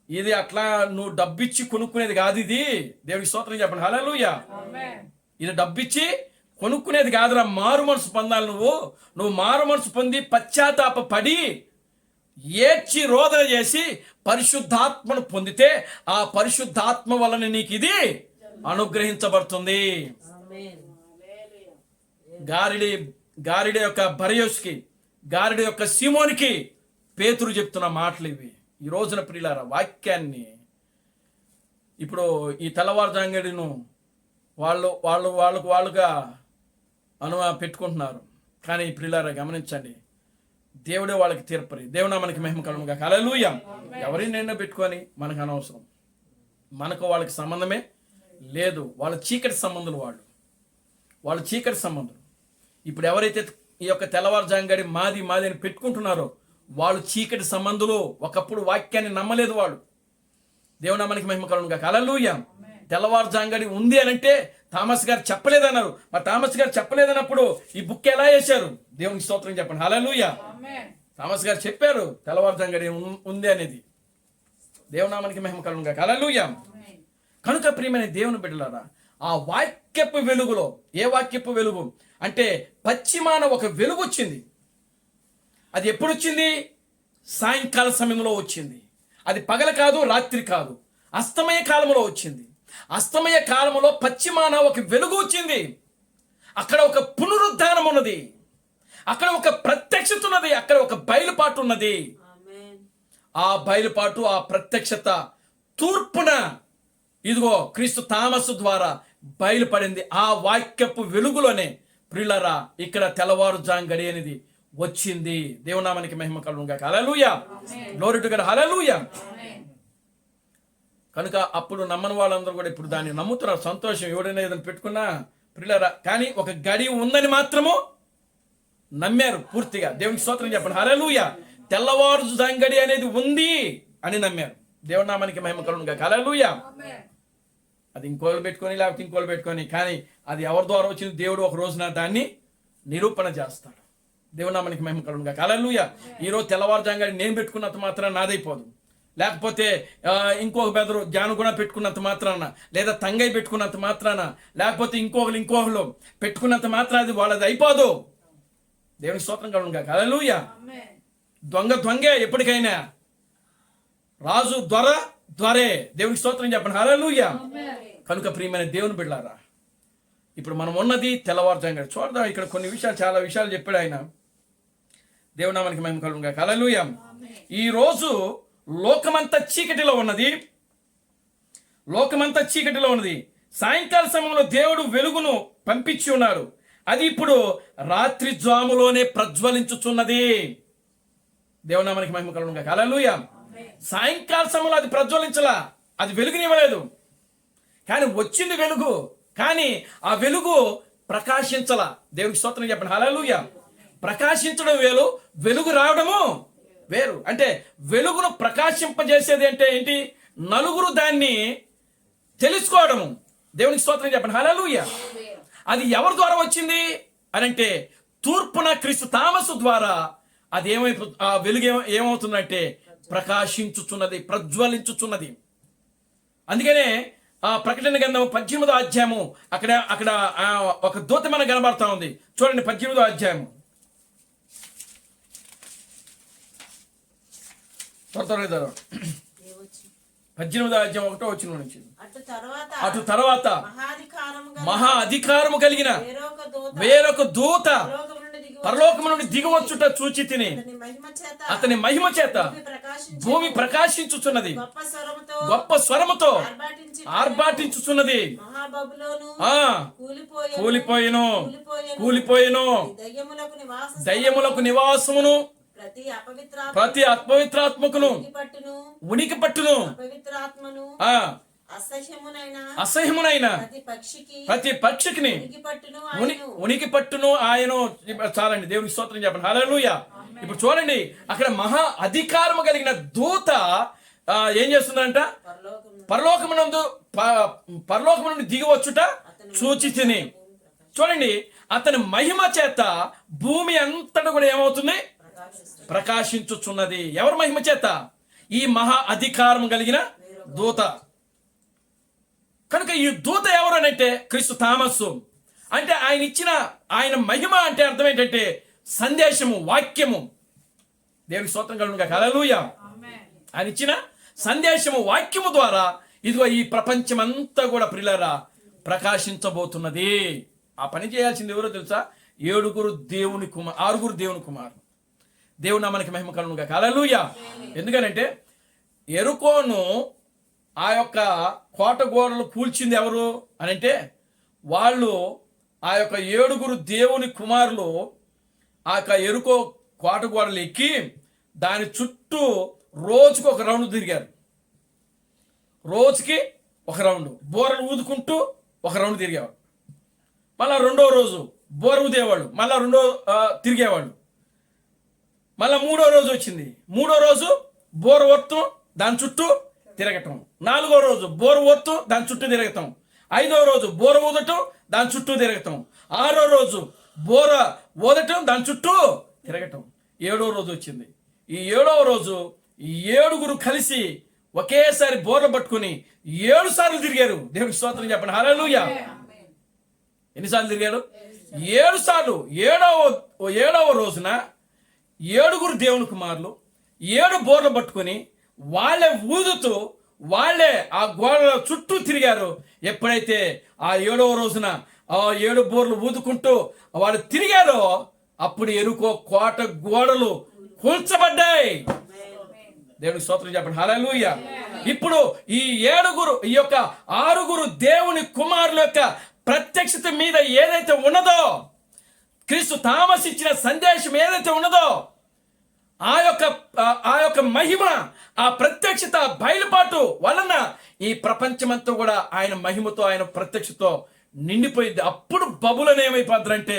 ఇది అట్లా నువ్వు డబ్బిచ్చి కొనుక్కునేది కాదు. ఇది దేవునికి స్తోత్రం చెప్పండి. హల్లెలూయా. ఇది డబ్బిచ్చి కొనుక్కునేది కాదురా. మారు మనసు పొందాలి. నువ్వు మారు మనసు పొంది పశ్చాత్తాప పడి ఏడ్చి రోదన చేసి పరిశుద్ధాత్మను పొందితే ఆ పరిశుద్ధాత్మ వలన నీకు ఇది అనుగ్రహించబడుతుంది. గారిడి యొక్క బరయేసుకి, గారిడి యొక్క సీమోనికి పేతురు చెప్తున్న మాటలు ఇవి. ఈ రోజున ప్రియులారా వాక్యాన్ని ఇప్పుడు ఈ తెల్లవారుజాంగడిను వాళ్ళుగా పెట్టుకుంటున్నారు. కానీ ప్రియులారా గమనించండి, దేవుడే వాళ్ళకి తీర్పరి. దేవుడు మనకి మహిమ కలుగునుగా. హల్లెలూయా. ఎవరిని నిన్న పెట్టుకొని మనకు అనవసరం. మనకు వాళ్ళకి సంబంధమే లేదు. వాళ్ళ చీకటి సంబంధులు, వాళ్ళు చీకటి సంబంధులు. ఇప్పుడు ఎవరైతే ఈ యొక్క తెల్లవారుజాంగడి మాది అని పెట్టుకుంటున్నారో వాళ్ళు చీకటి సంబంధులు. ఒకప్పుడు వాక్యాన్ని నమ్మలేదు వాళ్ళు. దేవుడు మనకి మహిమ కలుగునుగా. హల్లెలూయా. తెల్లవారుజాంగడి ఉంది అని అంటే థామస్ గారు చెప్పలేదన్నారు. మరి థామస్ గారు చెప్పలేదన్నప్పుడు ఈ బుక్ ఎలా వేశారు? దేవునికి స్తోత్రం చెప్పండి. హల్లెలూయా. థామస్ గారు చెప్పారు తెల్లవారుజాంగడి ఉంది అనేది. దేవునామానికి మహిమ కలుగునుగా. హల్లెలూయా. కనుక ప్రియమైన దేవుని బిడ్డలారా, ఆ వాక్యపు వెలుగులో, ఏ వాక్యపు వెలుగు అంటే పశ్చిమాన ఒక వెలుగు వచ్చింది. అది ఎప్పుడు వచ్చింది? సాయంకాల సమయంలో వచ్చింది. అది పగల కాదు, రాత్రి కాదు, అస్తమయ కాలంలో వచ్చింది. అస్తమయ కాలంలో పశ్చిమాన ఒక వెలుగు వచ్చింది. అక్కడ ఒక పునరుద్ధానం ఉన్నది, అక్కడ ఒక ప్రత్యక్షత ఉన్నది, అక్కడ ఒక బయలుపాటు ఉన్నది. ఆ బయలుపాటు, ఆ ప్రత్యక్షత తూర్పున ఇదిగో క్రీస్తు థామసు ద్వారా బయలుపడింది. ఆ వాక్యపు వెలుగులోనే ప్రియులారా ఇక్కడ తెల్లవారుజాంగడి అనేది వచ్చింది. దేవునామానికి మహిమ కలుగునుగా. Hallelujah. Glory to God. Hallelujah. కనుక అప్పుడు నమ్మని వాళ్ళందరూ కూడా ఇప్పుడు దాన్ని నమ్ముతున్నారు. సంతోషం. ఎవడైనా ఏదైనా పెట్టుకున్నా ప్రియులారా, కానీ ఒక గడి ఉందని మాత్రము నమ్మారు పూర్తిగా. దేవునికి స్తోత్రం చెప్పండి. హల్లెలూయా. తెల్లవారుజాంగడి అనేది ఉంది అని నమ్మారు. దేవునామానికి మహిమ కలుగునుగా. హల్లెలూయా. అది ఇంకోళ్ళు పెట్టుకొని లేకపోతే ఇంకోళ్ళు పెట్టుకొని, కానీ అది ఎవరి ద్వారా వచ్చింది? దేవుడు ఒక రోజున దాన్ని నిరూపణ చేస్తాడు. దేవునామానికి మహిమ కలుగునుగా. హల్లెలూయా. ఈరోజు తెల్లవారుజాంగడి నేను పెట్టుకున్నంత మాత్రాన నాదైపోదు. లేకపోతే ఇంకొక బెదరు జానుగుణ పెట్టుకున్నంత మాత్రాన, లేదా తంగై పెట్టుకున్నంత మాత్రాన, లేకపోతే ఇంకొకరు పెట్టుకున్నంత మాత్రాన అది వాళ్ళది అయిపోదు. దేవునికి స్తోత్రం కలుగునుగా. హల్లెలూయా. దొంగే ఎప్పటికైనా, రాజు దొరే. దేవునికి స్తోత్రం చెప్పండి. హల్లెలూయా. కనుక ప్రియమైన దేవుని బిడ్డలారా, ఇప్పుడు మనం ఉన్నది తెల్లవారుజామున. చూడదాం, ఇక్కడ కొన్ని విషయాలు, చాలా విషయాలు చెప్పాడు ఆయన. దేవుని నామానికి మహిమ కలుగును గాక. హల్లెలూయా. ఈ రోజు లోకమంతా చీకటిలో ఉన్నది. లోకమంతా చీకటిలో ఉన్నది. సాయంకాల సమయంలో దేవుడు వెలుగును పంపించి ఉన్నారు. అది ఇప్పుడు రాత్రి జాములోనే ప్రజ్వలించుచున్నది. దేవుని నామానికి మహిమ కలుగును గాక. హల్లెలూయా. సాయంకాల సమయంలో అది ప్రజ్వలించలా, అది వెలుగునివ్వలేదు. కానీ వచ్చింది వెలుగు, కానీ ఆ వెలుగు ప్రకాశించలా. దేవునికి స్తోత్రం చెప్పండి. హల్లెలూయా. ప్రకాశించడం వేరు, వెలుగు రావడము వేరు. అంటే వెలుగును ప్రకాశింపజేసేది అంటే ఏంటి? నలుగురు దాన్ని తెలుసుకోవడము. దేవునికి స్తోత్రం చెప్పండి. హల్లెలూయా. అది ఎవరి ద్వారా వచ్చింది అని అంటే, తూర్పున క్రీస్తు తామసు ద్వారా అది ఆ వెలుగు ఏమవుతుందంటే ప్రకాశించుచున్నది, ప్రజ్వలించుచున్నది. అందుకనే ఆ ప్రకటన గ్రంథం 18వ అధ్యాయము అక్కడ ఒక దూత మనకు కనబడతా ఉంది. చూడండి, 18వ అధ్యాయము. త్వరగా 18వ అధ్యాయం 1వ వచనం నుంచి. అటు తర్వాత మహా అధికారము కలిగిన వేరొక దూత పరలోకము నుండి దిగవచ్చుట చూచి తిని, అతని మహిమ చేత భూమి ప్రకాశించుచున్నది, గొప్ప స్వరముతో ఆర్భాటించుచున్నది. కూలిపోయిను దయ్యములకు నివాసమును, ప్రతి అపవిత్రాత్మకును ఉనికి పట్టును, అసహ్యమునైన ప్రతి పక్షికి ఉనికి పట్టును ఆయను. చాలండి, దేవునికి స్తోత్రం చెప్పండి. హల్లెలూయా. ఇప్పుడు చూడండి, అక్కడ మహా అధికారము కలిగిన దూత ఏం చేస్తుందంట? పరలోకము నుండి దిగవచ్చుట చూచి తిని. చూడండి, అతని మహిమ చేత భూమి అంతటా కూడా ఏమవుతుంది? ప్రకాశించుచున్నది. ఎవరి మహిమ చేత? ఈ మహా అధికారం కలిగిన దూత. కనుక ఈ దూత ఎవరు అని అంటే క్రీస్తు తామస్సు. అంటే ఆయన ఇచ్చిన ఆయన మహిమ అంటే అర్థం ఏంటంటే సందేశము, వాక్యము. దేవునికి స్తోత్రం కలుగును గాక. హల్లెలూయా. ఆయన ఇచ్చిన సందేశము, వాక్యము ద్వారా ఇదిగో ఈ ప్రపంచం అంతా కూడా ప్రియులారా ప్రకాశించబోతున్నది. ఆ పని చేయాల్సింది ఎవరో తెలుసా? ఆరుగురు దేవుని కుమారులు. దేవుని నామానికి మహిమ కలుగును గాక. హల్లెలూయా. ఎందుకనంటే యెరికోను ఆ యొక్క కోట గోడలు కూల్చింది ఎవరు అని అంటే, వాళ్ళు ఆ యొక్క 7 దేవుని కుమారులు ఆ యొక్క యెరికో కోట గోడలు ఎక్కి దాని చుట్టూ రోజుకి ఒక రౌండ్ తిరిగారు. రోజుకి ఒక రౌండ్ బోరలు ఊదుకుంటూ ఒక రౌండ్ తిరిగేవాడు. మళ్ళా రెండో రోజు బోర ఊదేవాళ్ళు, మళ్ళా తిరిగేవాళ్ళు. మళ్ళా మూడో రోజు వచ్చింది, మూడో రోజు బోర ఒత్తు దాని చుట్టూ తిరగటం. 4వ రోజు బోర ఒత్తు దాని చుట్టూ తిరగటం. 5వ రోజు బోర ఊదటం దాని చుట్టూ తిరగటం. 6వ రోజు బోర ఊదటం దాని చుట్టూ తిరగటం. 7వ రోజు వచ్చింది. ఈ 7వ రోజు 7 కలిసి ఒకేసారి బోర్లు పట్టుకుని 7 సార్లు తిరిగారు. దేవునికి స్తోత్రం చెప్పండి. హల్లెలూయా. ఎన్నిసార్లు తిరిగారు? 7 సార్లు. 7వ రోజున 7 దేవుని కుమారులు 7 బోర్లు పట్టుకుని వాళ్ళే ఊదుతూ వాళ్ళే ఆ గోడల చుట్టూ తిరిగారు. ఎప్పుడైతే ఆ 7వ రోజున ఆ 7 బోర్లు ఊదుకుంటూ వాళ్ళు తిరిగారో అప్పుడు యెరికో కోట గోడలు కూల్చబడ్డాయి. దేవునికి స్తోత్రం చెప్పండి. హల్లెలూయా. ఇప్పుడు ఈ 6 దేవుని కుమారుల యొక్క ప్రత్యక్షత మీద ఏదైతే ఉన్నదో, క్రీస్తు తామస్ ఇచ్చిన సందేశం ఏదైతే ఉన్నదో, ఆ యొక్క మహిమ, ఆ ప్రత్యక్షత, బయలుపాటు వలన ఈ ప్రపంచమంతా కూడా ఆయన మహిమతో, ఆయన ప్రత్యక్షతో నిండిపోయింది. అప్పుడు బబులోను ఏమైపోద్దంటే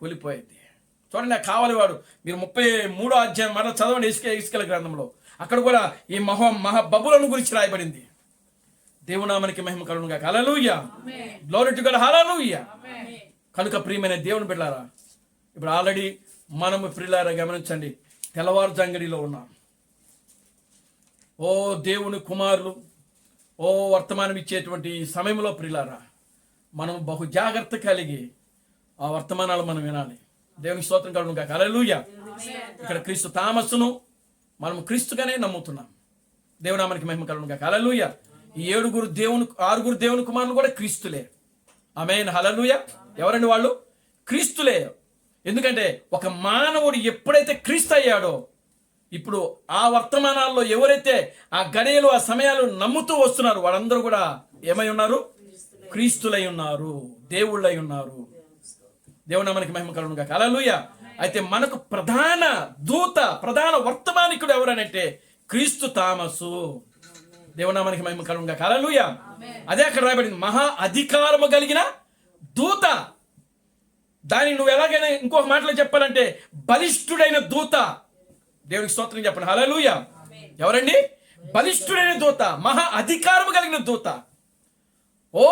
కూలిపోయింది. చూడండి, నాకు కావాలి వాడు. మీరు 33వ అధ్యాయం మరలా చదవండి, ఇస్కేల గ్రంథంలో. అక్కడ కూడా ఈ మహా బబులోను గురించి రాయబడింది. దేవునామానికి మహిమ కలుగును గాక. Hallelujah. Glory to God. Hallelujah. కనుక ప్రియమైన దేవుని బిడ్డలారా, ఇప్పుడు ఆల్రెడీ మనము ప్రియులారా గమనించండి, తెల్లవారుజాంగడిలో ఉన్నాం. ఓ దేవుని కుమారులు, ఓ వర్తమానం ఇచ్చేటువంటి ఈ సమయంలో ప్రియులారా మనం బహు జాగ్రత్త కలిగి ఆ వర్తమానాలు మనం వినాలి. దేవునికి స్తోత్రం కలుగును గాక. హల్లెలూయా. ఇక్కడ క్రీస్తు తామస్సును మనం క్రీస్తుగానే నమ్ముతున్నాం. దేవునామానికి మహిమ కలుగును గాక. హల్లెలూయా. ఈ 6 దేవుని కుమారులు కూడా క్రీస్తులే. ఆమేన్, హల్లెలూయా. ఎవరండి వాళ్ళు? క్రీస్తులే. ఎందుకంటే ఒక మానవుడు ఎప్పుడైతే క్రీస్తు అయ్యాడో, ఇప్పుడు ఆ వర్తమానాల్లో ఎవరైతే ఆ గడియలు ఆ సమయాలు నమ్ముతూ వస్తున్నారు వాళ్ళందరూ కూడా ఏమై ఉన్నారు? క్రీస్తులై ఉన్నారు, దేవుళ్ళై ఉన్నారు. దేవుని నామానికి మహిమ కలుగును గాక. హల్లెలూయా. అయితే మనకు ప్రధాన దూత, ప్రధాన వర్తమానికుడు ఎవరనంటే క్రీస్తు తామసు. దేవుని నామానికి మహిమ కలుగును గాక. హల్లెలూయా. అదే అక్కడ రాయబడింది, మహా అధికారము కలిగిన దూత. దాన్ని నువ్వు ఎలాగైనా ఇంకొక మాటలో చెప్పాలంటే బలిష్ఠుడైన దూత. దేవునికి స్తోత్రం చెప్పండి. హల్లెలూయా. ఎవరండి? బలిష్ఠుడైన దూత, మహా అధికారము కలిగిన దూత. ఓ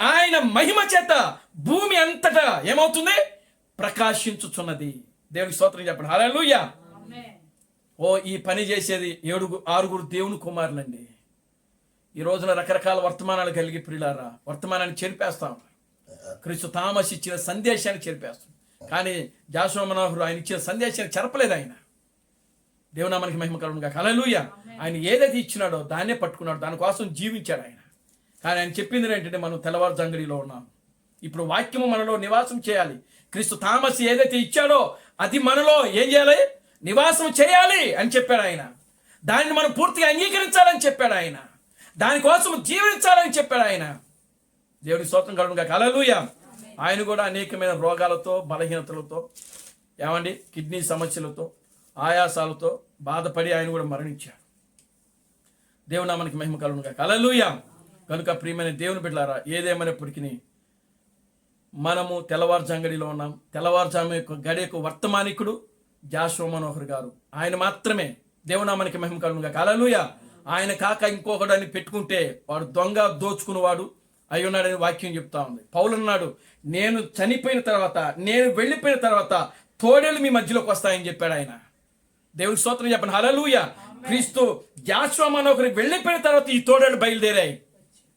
ఆయన మహిమ చేత భూమి అంతటా ఏమవుతుంది? ప్రకాశించుచున్నది. దేవునికి స్తోత్రం చెప్పండి. హల్లెలూయా. ఓ ఈ పని చేసేది 6 దేవుని కుమారులండి. ఈ రోజున రకరకాల వర్తమానాలు కలిగి ప్రియులారా వర్తమానాన్ని చెరిపేస్తా ఉన్నారు. క్రీస్తు థామస్ ఇచ్చిన సందేశాన్ని చెరిపేస్తాం. కానీ జాషువా మనోహర్ ఆయన ఇచ్చిన సందేశాన్ని చెరపలేదు. ఆయన దేవునామానికి మహిమ కలుగును గాక. హల్లెలూయా. ఆయన ఏదైతే ఇచ్చినాడో దాన్నే పట్టుకున్నాడు, దానికోసం జీవించాడు ఆయన. కానీ ఆయన చెప్పింది ఏంటంటే మనం తెల్లవారుజాంగడిలో ఉన్నాం. ఇప్పుడు వాక్యము మనలో నివాసం చేయాలి. క్రీస్తు థామస్ ఏదైతే ఇచ్చాడో అది మనలో ఏం చేయాలి? నివాసం చేయాలి అని చెప్పాడు ఆయన. దాన్ని మనం పూర్తిగా అంగీకరించాలని చెప్పాడు ఆయన. దానికోసం జీవించాలని చెప్పాడు ఆయన. దేవుని స్తోత్రం కలుగును గాక. హల్లెలూయా. ఆయన కూడా అనేకమైన రోగాలతో, బలహీనతలతో, ఏమండి కిడ్నీ సమస్యలతో, ఆయాసాలతో బాధపడి ఆయన కూడా మరణించాడు. దేవుని నామానికి మహిమ కలుగును గాక. హల్లెలూయా. కనుక ప్రియమైన దేవుని బిడ్డలారా, ఏదేమైనప్పటికీ మనము తెల్లవారుజాంగడిలో ఉన్నాం. తెల్లవారుజాము యొక్క గడియకు వర్తమానికుడు జాషువా మనోహర్ గారు. ఆయన మాత్రమే. దేవునామానికి మహిమ కలుగును గాక. హల్లెలూయా. ఆయన కాక ఇంకొకడని పెట్టుకుంటే వాడు దొంగ, దోచుకునేవాడు అయి ఉన్నాడని వాక్యం చెప్తా ఉంది. పౌలు అన్నాడు, నేను చనిపోయిన తర్వాత, నేను వెళ్ళిపోయిన తర్వాత తోడేళ్ళు మీ మధ్యలోకి వస్తాయని చెప్పాడు ఆయన. దేవుని స్తోత్రం చెప్పండి. హల్లెలూయా. క్రీస్తు జాషువా మనోహర్ వెళ్ళిపోయిన తర్వాత ఈ తోడేళ్ళు బయలుదేరాయి.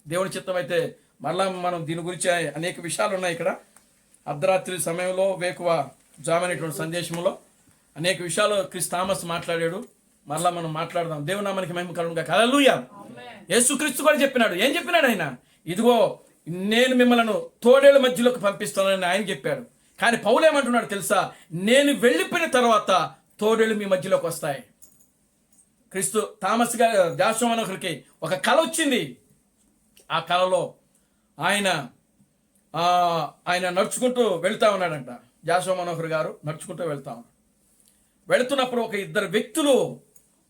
దేవుని చిత్తం అయితే మరలా మనం దీని గురించి అనేక విషయాలు ఉన్నాయి. ఇక్కడ అర్ధరాత్రి సమయంలో వేకువ జామనేటువంటి సందేశంలో అనేక విషయాలు క్రీస్తు థామస్ మాట్లాడాడు. మరలా మనం మాట్లాడదాం. దేవుని నామానికి మహిమ కలుగును గాక. హల్లెలూయా. యేసుక్రీస్తు కూడా చెప్పినాడు. ఏం చెప్పినాడు ఆయన? ఇదిగో నేను మిమ్మల్ని తోడేళ్ళ మధ్యలోకి పంపిస్తానని ఆయన చెప్పాడు. కానీ పౌలు ఏమంటున్నాడు తెలుసా? నేను వెళ్ళిపోయిన తర్వాత తోడేళ్ళు మీ మధ్యలోకి వస్తాయి. క్రీస్తు థామస్ గారు జాషువా మనోహర్కి ఒక కళ వచ్చింది. ఆ కళలో ఆయన నడుచుకుంటూ వెళ్తా ఉన్నాడంట. జాషువా మనోహర్ గారు నడుచుకుంటూ వెళ్తా ఉన్నాడు. వెళుతున్నప్పుడు ఒక 2 వ్యక్తులు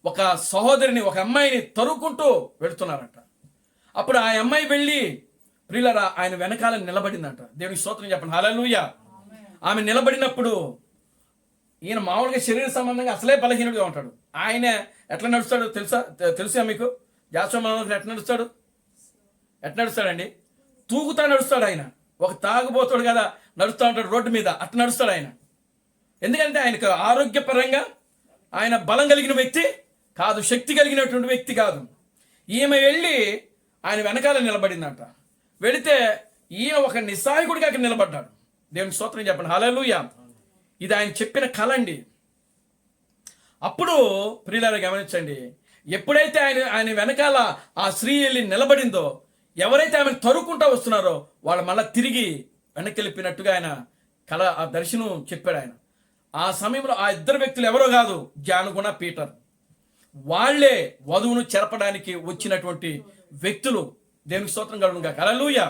ఒక సహోదరిని, ఒక అమ్మాయిని తరుముకుంటూ వెళుతున్నారంట. అప్పుడు ఆ అమ్మాయి వెళ్ళి ప్రియులారా ఆయన వెనకాల నిలబడిందంట. దేవునికి స్తోత్రం చెప్పండి. హల్లెలూయా. ఆమె నిలబడినప్పుడు ఈయన మామూలుగా శరీర సంబంధంగా అసలే బలహీనుడిగా ఉంటాడు. ఆయన ఎట్లా నడుస్తాడో తెలుసా మీకు? జాషువా మనోహర్ ఎట్లా నడుస్తాడండి? తూగుతా నడుస్తాడు ఆయన. ఒక తాగుబోతాడు కదా నడుస్తూ ఉంటాడు రోడ్డు మీద, అట్లా నడుస్తాడు ఆయన. ఎందుకంటే ఆయనకు ఆరోగ్యపరంగా ఆయన బలం కలిగిన వ్యక్తి కాదు, శక్తి కలిగినటువంటి వ్యక్తి కాదు. ఈమె వెళ్ళి ఆయన వెనకాల నిలబడిందంట. వెళితే ఈయన ఒక నిస్సహాయకుడిగా అక్కడ నిలబడ్డాడు. దేవునికి స్తోత్రం చెప్పండి. హల్లెలూయా. ఇది ఆయన చెప్పిన కళ అండి. అప్పుడు ప్రియులారా గమనించండి, ఎప్పుడైతే ఆయన వెనకాల ఆ స్త్రీ వెళ్ళి నిలబడిందో, ఎవరైతే ఆమెను తరుకుంటా వస్తున్నారో వాళ్ళు మళ్ళీ తిరిగి వెనక్కి వెళ్ళిపోయినట్టుగా ఆయన కళ, ఆ దర్శనం చెప్పాడు ఆయన. ఆ సమయంలో ఆ 2 వ్యక్తులు ఎవరో కాదు, జానుగుణ, పీటర్. వాళ్లే వధువును చెరపడానికి వచ్చినటువంటి వ్యక్తులు. దేవునికి స్తోత్రం కలుగును గాక. హల్లెలూయా.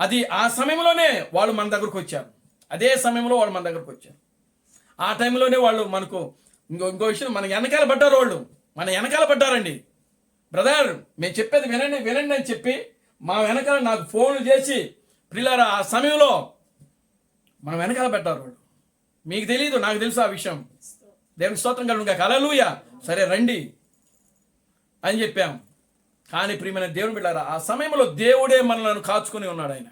అది ఆ సమయంలోనే వాళ్ళు మన దగ్గరకు వచ్చారు. అదే సమయంలో వాళ్ళు మన దగ్గరకు వచ్చారు. ఆ టైంలోనే వాళ్ళు మనకు ఇంకో విషయం, మన వెనకాల పడ్డారు. వాళ్ళు మన వెనకాల పడ్డారండి. బ్రదర్ మేము చెప్పేది వినండి అని చెప్పి మా వెనకాల నాకు ఫోన్లు చేసి ప్రియులారా ఆ సమయంలో మన వెనకాల పెట్టారు వాళ్ళు. మీకు తెలియదు, నాకు తెలుసు ఆ విషయం. దేవునికి స్తోత్రం కలుగును గాక. హల్లెలూయా. సరే రండి అని చెప్పాం. కానీ ప్రియమైన దేవుని బిడ్డలారా ఆ సమయంలో దేవుడే మనలను కాచుకుని ఉన్నాడు. ఆయన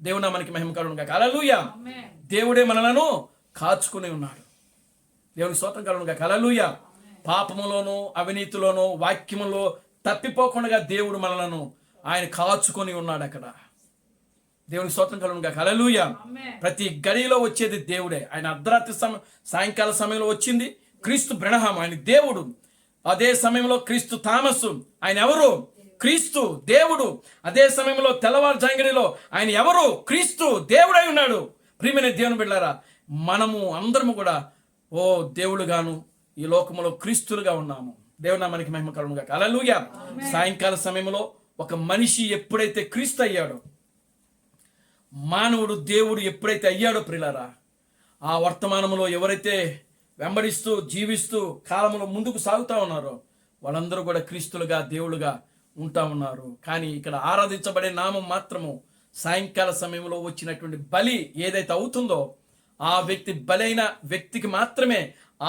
దేవుని మనకి మహిమ కలుగును గాక. హల్లెలూయా. దేవుడే మనలను కాచుకుని ఉన్నాడు. దేవునికి స్తోత్రం కలుగును గాక. హల్లెలూయా. పాపములోను, అవినీతిలోను, వాక్యములో తప్పిపోకుండా దేవుడు మనలను ఆయన కాచుకొని ఉన్నాడు అక్కడ. దేవునికి స్తోత్రం కలుగును గాక. హల్లెలూయా. ప్రతి గడిలో వచ్చేది దేవుడే. ఆయన అర్ధరాత్రి సాయంకాల సమయంలో వచ్చింది క్రీస్తు బ్రహ్మ, ఆయన దేవుడు. అదే సమయంలో క్రీస్తు థామస్, ఆయన ఎవరు? క్రీస్తు దేవుడు. అదే సమయంలో తెల్లవారుజాంగడిలో ఆయన ఎవరు? క్రీస్తు దేవుడై ఉన్నాడు. ప్రియమైన దేవుని బిడ్డలారా, మనము అందరము కూడా దేవుడుగాను ఈ లోకములో క్రీస్తులుగా ఉన్నాము. దేవుడు నామానికి మహిమ కలుగును గాక. హల్లెలూయా. సాయంకాల సమయంలో ఒక మనిషి ఎప్పుడైతే క్రీస్తు అయ్యాడో, మానవుడు దేవుడు ఎప్పుడైతే అయ్యాడో ప్రియులారా, ఆ వర్తమానంలో ఎవరైతే వెంబడిస్తూ జీవిస్తూ కాలంలో ముందుకు సాగుతా ఉన్నారో వాళ్ళందరూ కూడా క్రీస్తులుగా దేవుడుగా ఉంటా ఉన్నారు. కానీ ఇక్కడ ఆరాధించబడే నామం మాత్రము సాయంకాల సమయంలో వచ్చినటువంటి బలి ఏదైతే అవుతుందో ఆ వ్యక్తి బలైన వ్యక్తికి మాత్రమే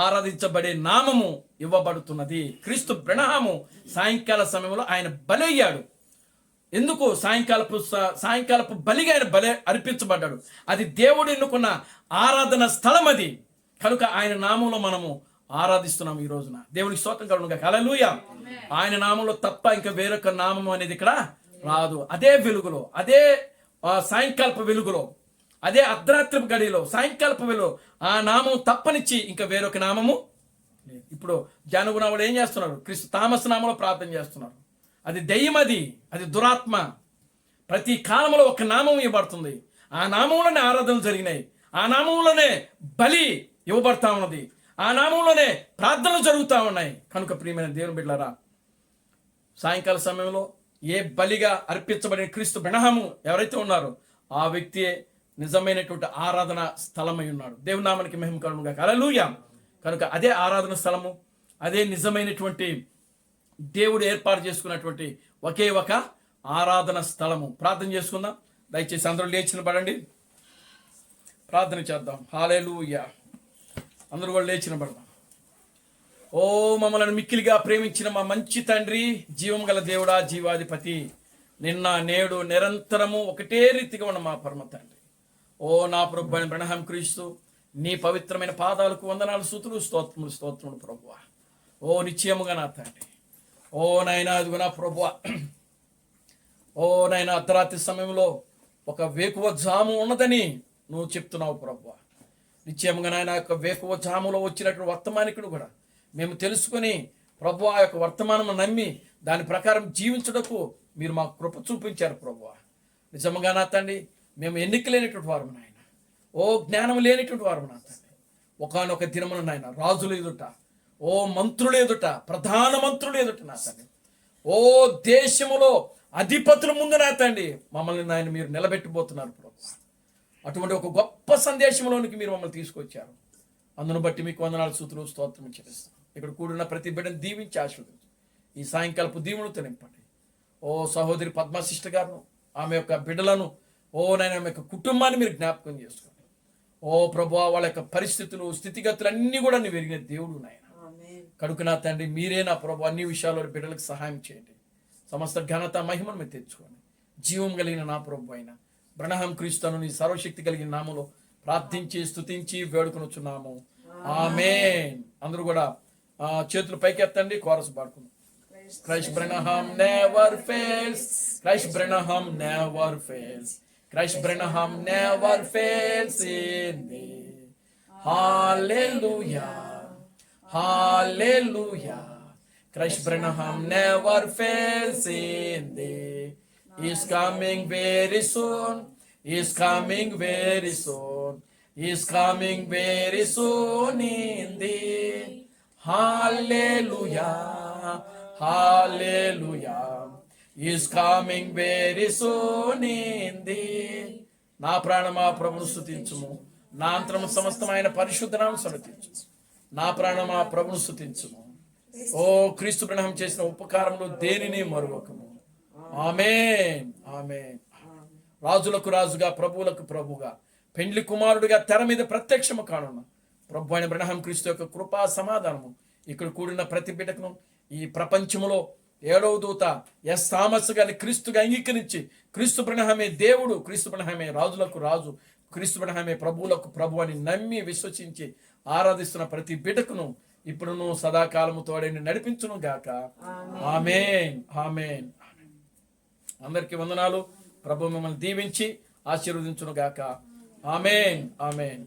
ఆరాధించబడే నామము ఇవ్వబడుతున్నది. క్రీస్తు బ్రహ్మము సాయంకాల సమయంలో ఆయన బలయ్యాడు. ఎందుకు? సాయంకాలపు బలిగా ఆయన బలి అర్పించబడ్డాడు. అది దేవుడు ఎన్నుకున్న ఆరాధన స్థలం అది. కనుక ఆయన నామంలో మనము ఆరాధిస్తున్నాం ఈ రోజున. దేవునికి స్తోత్రం కలుగును గాక. హల్లెలూయా. ఆయన నామంలో తప్ప ఇంకా వేరొక నామం అనేది ఇక్కడ రాదు. అదే వెలుగులో, అదే సాయంకాలపు వెలుగులో, అదే అర్ధరాత్రి గడిలో సాయంకాలపు వెలుగు ఆ నామం తప్పనిచ్చి ఇంకా వేరొక నామము లేదు. ఇప్పుడు జానుగుణావులు ఏం చేస్తున్నారు? క్రీస్తు తామస్ నామంలో ప్రార్థన చేస్తున్నారు. అది దెయ్యం, అది దురాత్మ. ప్రతి కాలంలో ఒక నామం ఇవ్వబడుతుంది. ఆ నామంలోనే ఆరాధనలు జరిగినాయి. ఆ నామంలోనే బలి ఇవ్వబడతా ఉన్నది. ఆ నామంలోనే ప్రార్థనలు జరుగుతూ ఉన్నాయి. కనుక ప్రియమైన దేవుని బిడ్డలారా, సాయంకాల సమయంలో ఏ బలిగా అర్పించబడిన క్రీస్తు బ్రహ్మము ఎవరైతే ఉన్నారో ఆ వ్యక్తియే నిజమైనటువంటి ఆరాధన స్థలమై ఉన్నాడు. దేవుని నామానికి మహిమ కలుగును గాక. హల్లెలూయా. కనుక అదే ఆరాధన స్థలము, అదే నిజమైనటువంటి దేవుడు ఏర్పాటు చేసుకున్నటువంటి ఒకే ఒక ఆరాధన స్థలము. ప్రార్థన చేసుకుందాం. దయచేసి అందరూ లేచి నిలబడండి, ప్రార్థన చేద్దాం. హల్లెలూయా. అందరూ కూడా లేచి నిలబడదాం. ఓ మమ్మల్ని మిక్కిలిగా ప్రేమించిన మా మంచి తండ్రి, జీవం గల దేవుడా, జీవాధిపతి, నిన్న నేడు నిరంతరము ఒకటే రీతిగా ఉన్న మా పరమ తండ్రి, ఓ నా ప్రభు బ్రహ్మం క్రీస్తు, నీ పవిత్రమైన పాదాలకు వందనాలు, స్తుతులు, స్తోత్రములు, స్తోత్రములు ప్రభువా. ఓ నిశ్చయముగా నా తండ్రి, ఓ నాయనా అదిగో నా ప్రభువా, ఓ నాయన అర్ధరాత్రి సమయంలో ఒక వేకువ జాము ఉన్నదని నువ్వు చెప్తున్నావు ప్రభువా. నిశ్చయముగా నాయన యొక్క వేకువ జాములో వచ్చినటువంటి వర్తమానికుడు కూడా మేము తెలుసుకొని ప్రభువా ఆ యొక్క వర్తమానం నమ్మి దాని ప్రకారం జీవించుటకు మీరు మాకు కృప చూపించారు ప్రభువా. నిజముగా నా తండ్రి, మేము ఎన్నిక లేనటువంటి వారు నాయన, ఓ జ్ఞానం లేనటువంటి వారు నా తండ్రి. ఒకానొక దినమున నాయన రాజులు ఎదుట, ఓ మంత్రులు ఎదుట, ప్రధాన మంత్రులు ఎదుట నా తండ్రి, ఓ దేశములో అధిపతుల ముందు నా తండ్రి మమ్మల్ని నాయన మీరు నిలబెట్టిపోతున్నారు ప్రభు. అటువంటి ఒక గొప్ప సందేశంలోనికి మీరు మమ్మల్ని తీసుకొచ్చారు. అందును బట్టి మీకు వందనాలు, స్తుతులు, స్తోత్రం చెల్లిస్తాం. ఇక్కడ కూడిన ప్రతి బిడ్డను దీవించి ఆశీర్వదించు. ఈ సాయంకాలపు దీవులతో నింపండి. ఓ సహోదరి పద్మా సిస్టర్ గారును, ఆమె యొక్క బిడ్డలను, ఓ నాయన ఆమె యొక్క కుటుంబాన్ని మీరు జ్ఞాపకం చేసుకోండి. ఓ ప్రభువా, వాళ్ళ యొక్క పరిస్థితులు, స్థితిగతులు అన్నీ కూడా నువ్వు ఎరిగిన దేవుడు నాయన. కడుకు నా తండ్రి, మీరే నా ప్రభు అన్ని విషయాల్లో బిడ్డలకు సహాయం చేయండి. సమస్త ఘనత మహిమను మీరు తెచ్చుకోండి. జీవం కలిగిన నా ప్రభు అయిన బ్రహ్మం క్రీస్తును నీ సర్వశక్తి కలిగిన నామములో ప్రార్థించి స్తుతించి వేడుకొనుచున్నాము. ఆమేన్. అందరూ కూడా చేతులు పైకి ఎత్తండి, కోరస్ పాడుకుందాం. Christ Branham never fails, Christ Branham never fails, Christ Branham never fails in me. Hallelujah, hallelujah. Christ Branham never fails in thee. He's coming very soon, he's coming very soon, he's coming very soon in thee. Hallelujah, hallelujah. He's coming very soon in thee. నా ప్రాణమా ప్రభును స్తుతించుము, నా అంతరము సమస్తమైన పరిశుద్ధనామమును సన్నతించుము. నా ప్రాణమా ప్రభును స్తుతించుము. ఓ క్రీస్తు బ్రహ్మం చేసిన ఉపకారములు దేనిని మరువకము. ఆమేన్, ఆమేన్. రాజులకు రాజుగా, ప్రభువులకు ప్రభుగా, పెండ్లి కుమారుడిగా తెర మీద ప్రత్యక్షము కానున్న ప్రభు అయిన బ్రహ్మం క్రీస్తు యొక్క కృపా సమాధానము ఇక్కడ కూడిన ప్రతి బిడ్డకును, ఈ ప్రపంచములో 7వ దూత ఎస్ థామస్ గారిని క్రీస్తుగా అంగీకరించి, క్రీస్తు బ్రహ్మమే దేవుడు, క్రీస్తు బ్రహ్మమే రాజులకు రాజు, క్రీస్తు బ్రహ్మమే ప్రభువులకు ప్రభు అని నమ్మి విశ్వసించి ఆరాధిస్తున్న ప్రతి బిడ్డకును ఇప్పుడును సదాకాలము తోడని నడిపించును గాక. ఆమేన్, ఆమేన్. అందరికీ వందనాలు. ప్రభు మిమ్మల్ని దీవించి ఆశీర్వదించును గాక. ఆమేన్, ఆమేన్.